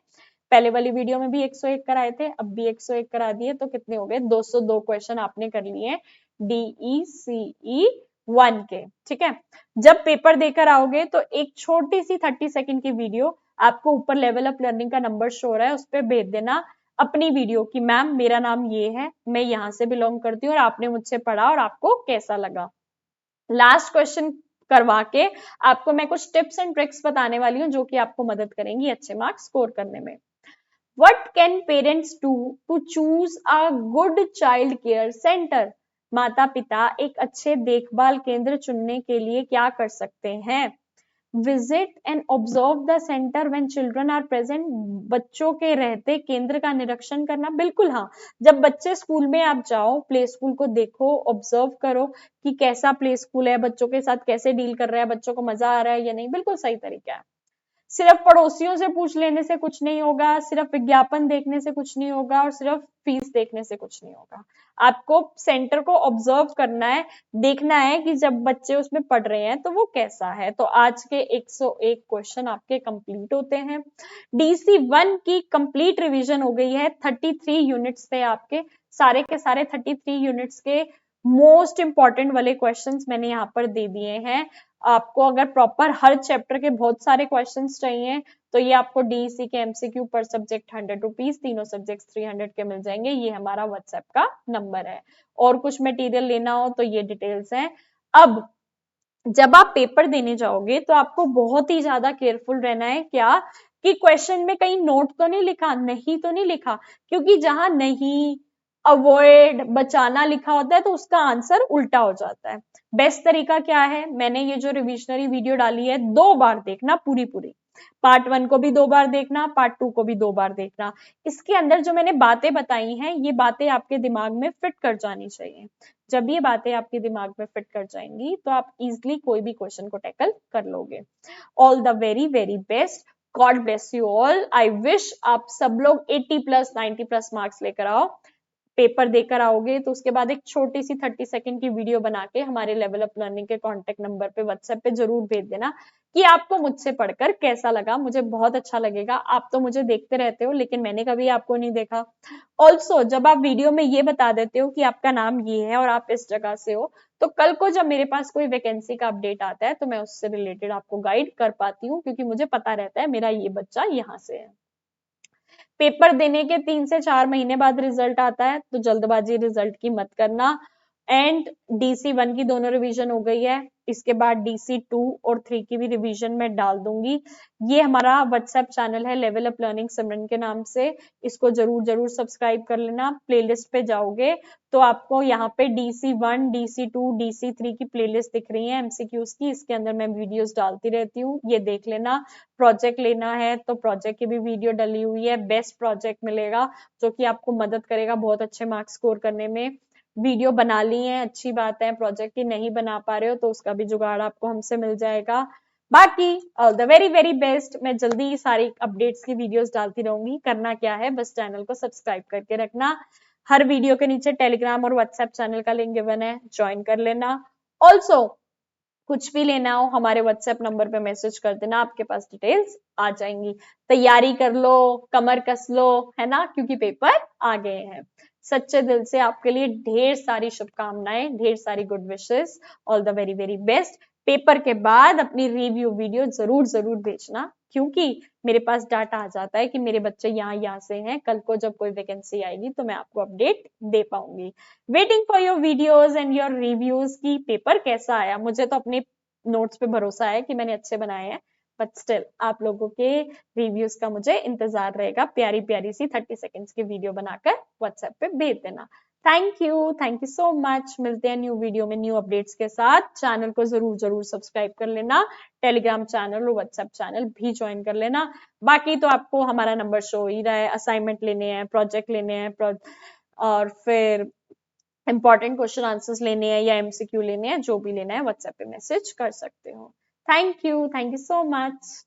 पहले वाली वीडियो में भी 101 कराए थे, अब भी 101 करा दिए, तो कितने हो गए, 202 क्वेश्चन आपने कर लिए DECE 1 के। ठीक है, जब पेपर देकर आओगे तो एक छोटी सी 30 सेकंड की वीडियो आपको ऊपर लेवल अप लर्निंग का नंबर शो हो रहा है, उस पर भेज देना अपनी वीडियो की मैम मेरा नाम ये है, मैं यहाँ से बिलोंग करती हूँ और आपने मुझसे पढ़ा और आपको कैसा लगा। लास्ट क्वेश्चन करवा के आपको मैं कुछ टिप्स एंड ट्रिक्स बताने वाली हूँ जो कि आपको मदद करेंगी अच्छे मार्क्स स्कोर करने में। What can parents do to choose a good child care center? माता पिता एक अच्छे देखभाल केंद्र चुनने के लिए क्या कर सकते हैं? Visit and observe the centre when children are present, बच्चों के रहते केंद्र का निरीक्षण करना, बिल्कुल हाँ। जब बच्चे स्कूल में आप जाओ, प्ले स्कूल को देखो, ऑब्जर्व करो कि कैसा प्ले स्कूल है, बच्चों के साथ कैसे डील कर रहा है, बच्चों को मजा आ रहा है या नहीं, बिल्कुल सही तरीका है। सिर्फ पड़ोसियों से पूछ लेने से कुछ नहीं होगा, सिर्फ विज्ञापन देखने से कुछ नहीं होगा और सिर्फ फीस देखने से कुछ नहीं होगा। आपको सेंटर को ऑब्जर्व करना है, देखना है कि जब बच्चे उसमें पढ़ रहे हैं तो वो कैसा है। तो आज के 101 क्वेश्चन आपके कंप्लीट होते हैं। DC1 की कंप्लीट रिवीजन हो गई है। 33 यूनिट्स थे आपके, सारे के सारे 33 यूनिट्स के मोस्ट इंपॉर्टेंट वाले क्वेश्चंस मैंने यहाँ पर दे दिए हैं। आपको अगर प्रॉपर हर चैप्टर के बहुत सारे क्वेश्चंस चाहिए तो ये आपको DEC के MCQ पर सब्जेक्ट 100 रुपीज, तीनों सब्जेक्ट 300 के मिल जाएंगे। ये हमारा व्हाट्सएप का नंबर है। और कुछ मटेरियल लेना हो तो ये डिटेल्स हैं। अब जब आप पेपर देने जाओगे तो आपको बहुत ही ज्यादा केयरफुल रहना है, क्या कि क्वेश्चन में कहीं नोट तो नहीं लिखा, नहीं तो नहीं लिखा, क्योंकि जहां नहीं, अवॉइड, बचाना लिखा होता है तो उसका आंसर उल्टा हो जाता है। बेस्ट तरीका क्या है, मैंने ये जो रिविजनरी वीडियो डाली है 2 बार देखना, पूरी पूरी पार्ट 1 को भी 2 बार देखना, पार्ट 2 को भी 2 बार देखना। इसके अंदर जो मैंने बातें बताई हैं ये बातें आपके दिमाग में फिट कर जानी चाहिए। जब ये बातें आपके दिमाग में फिट कर जाएंगी तो आप इजिली कोई भी क्वेश्चन को टैकल कर लोगे। All the very very best, God bless you all. I wish आप सब लोग 80+ 90+ मार्क्स लेकर आओ। पेपर देकर आओगे तो उसके बाद एक छोटी सी 30 सेकंड की वीडियो बना के हमारे लेवल अप लर्निंग के कांटेक्ट नंबर पे व्हाट्सएप पे जरूर भेज देना कि आपको मुझसे पढ़कर कैसा लगा। मुझे बहुत अच्छा लगेगा। आप तो मुझे देखते रहते हो लेकिन मैंने कभी आपको नहीं देखा। ऑल्सो जब आप वीडियो में ये बता देते हो कि आपका नाम ये है और आप इस जगह से हो, तो कल को जब मेरे पास कोई वैकेंसी का अपडेट आता है तो मैं उससे रिलेटेड आपको गाइड कर पाती हूँ, क्योंकि मुझे पता रहता है मेरा ये बच्चा यहाँ से है। पेपर देने के 3 से 4 महीने बाद रिजल्ट आता है, तो जल्दबाजी रिजल्ट की मत करना। एंड DC1 की दोनों रिवीजन हो गई है, इसके बाद DC2 और 3 की भी रिवीजन मैं डाल दूंगी। ये हमारा व्हाट्सएप चैनल है लेवल अप लर्निंग सिमरन के नाम से, इसको जरूर जरूर सब्सक्राइब कर लेना। प्लेलिस्ट पे जाओगे तो आपको यहाँ पे DC1, DC2, DC3 की प्लेलिस्ट दिख रही है MCQs की, इसके अंदर मैं वीडियोस डालती रहती हूँ, ये देख लेना। प्रोजेक्ट लेना है तो प्रोजेक्ट की भी वीडियो डली हुई है, बेस्ट प्रोजेक्ट मिलेगा जो कि आपको मदद करेगा बहुत अच्छे मार्क्स स्कोर करने में। वीडियो बना ली है, अच्छी बात है। प्रोजेक्ट ही नहीं बना पा रहे हो तो उसका भी जुगाड़ आपको हमसे मिल जाएगा। बाकी all the very very best. मैं जल्दी ही सारी अपडेट्स की वीडियोस डालती रहूंगी। करना क्या है, बस चैनल को सब्सक्राइब करके रखना। हर वीडियो के नीचे टेलीग्राम और व्हाट्सएप चैनल का लिंक गिवन है, ज्वाइन कर लेना। ऑल्सो कुछ भी लेना हो हमारे व्हाट्सएप नंबर पे मैसेज कर देना, आपके पास डिटेल्स आ जाएंगी। तैयारी कर लो, कमर कस लो, है ना, क्योंकि पेपर आ गए हैं। सच्चे दिल से आपके लिए ढेर सारी शुभकामनाएं, ढेर सारी good wishes. All the very very best. Paper के बाद अपनी रिव्यू वीडियो जरूर जरूर भेजना, क्योंकि मेरे पास डाटा आ जाता है कि मेरे बच्चे यहाँ से हैं। कल को जब कोई वैकेंसी आएगी तो मैं आपको अपडेट दे पाऊंगी। Waiting for your videos and your reviews की पेपर कैसा आया। मुझे तो अपने नोट्स पे भरोसा है कि मैंने अच्छे बनाए हैं, बट स्टिल आप लोगों के रिव्यूज का मुझे इंतजार रहेगा। प्यारी प्यारी सी 30 सेकेंड्स की वीडियो बनाकर व्हाट्सएप पे भेज देना। Thank you so much. मिलते हैं न्यू वीडियो में न्यू अपडेट्स के साथ। चैनल को जरूर जरूर सब्सक्राइब कर लेना, टेलीग्राम चैनल और व्हाट्सएप चैनल भी ज्वाइन कर लेना। बाकी तो आपको हमारा नंबर शो ही रहा है। असाइनमेंट लेने हैं, प्रोजेक्ट लेने हैं, और फिर इंपॉर्टेंट क्वेश्चन आंसर्स लेने हैं या MCQ लेने हैं, जो भी लेना है व्हाट्सएप पे मैसेज कर सकते हो। Thank you so much.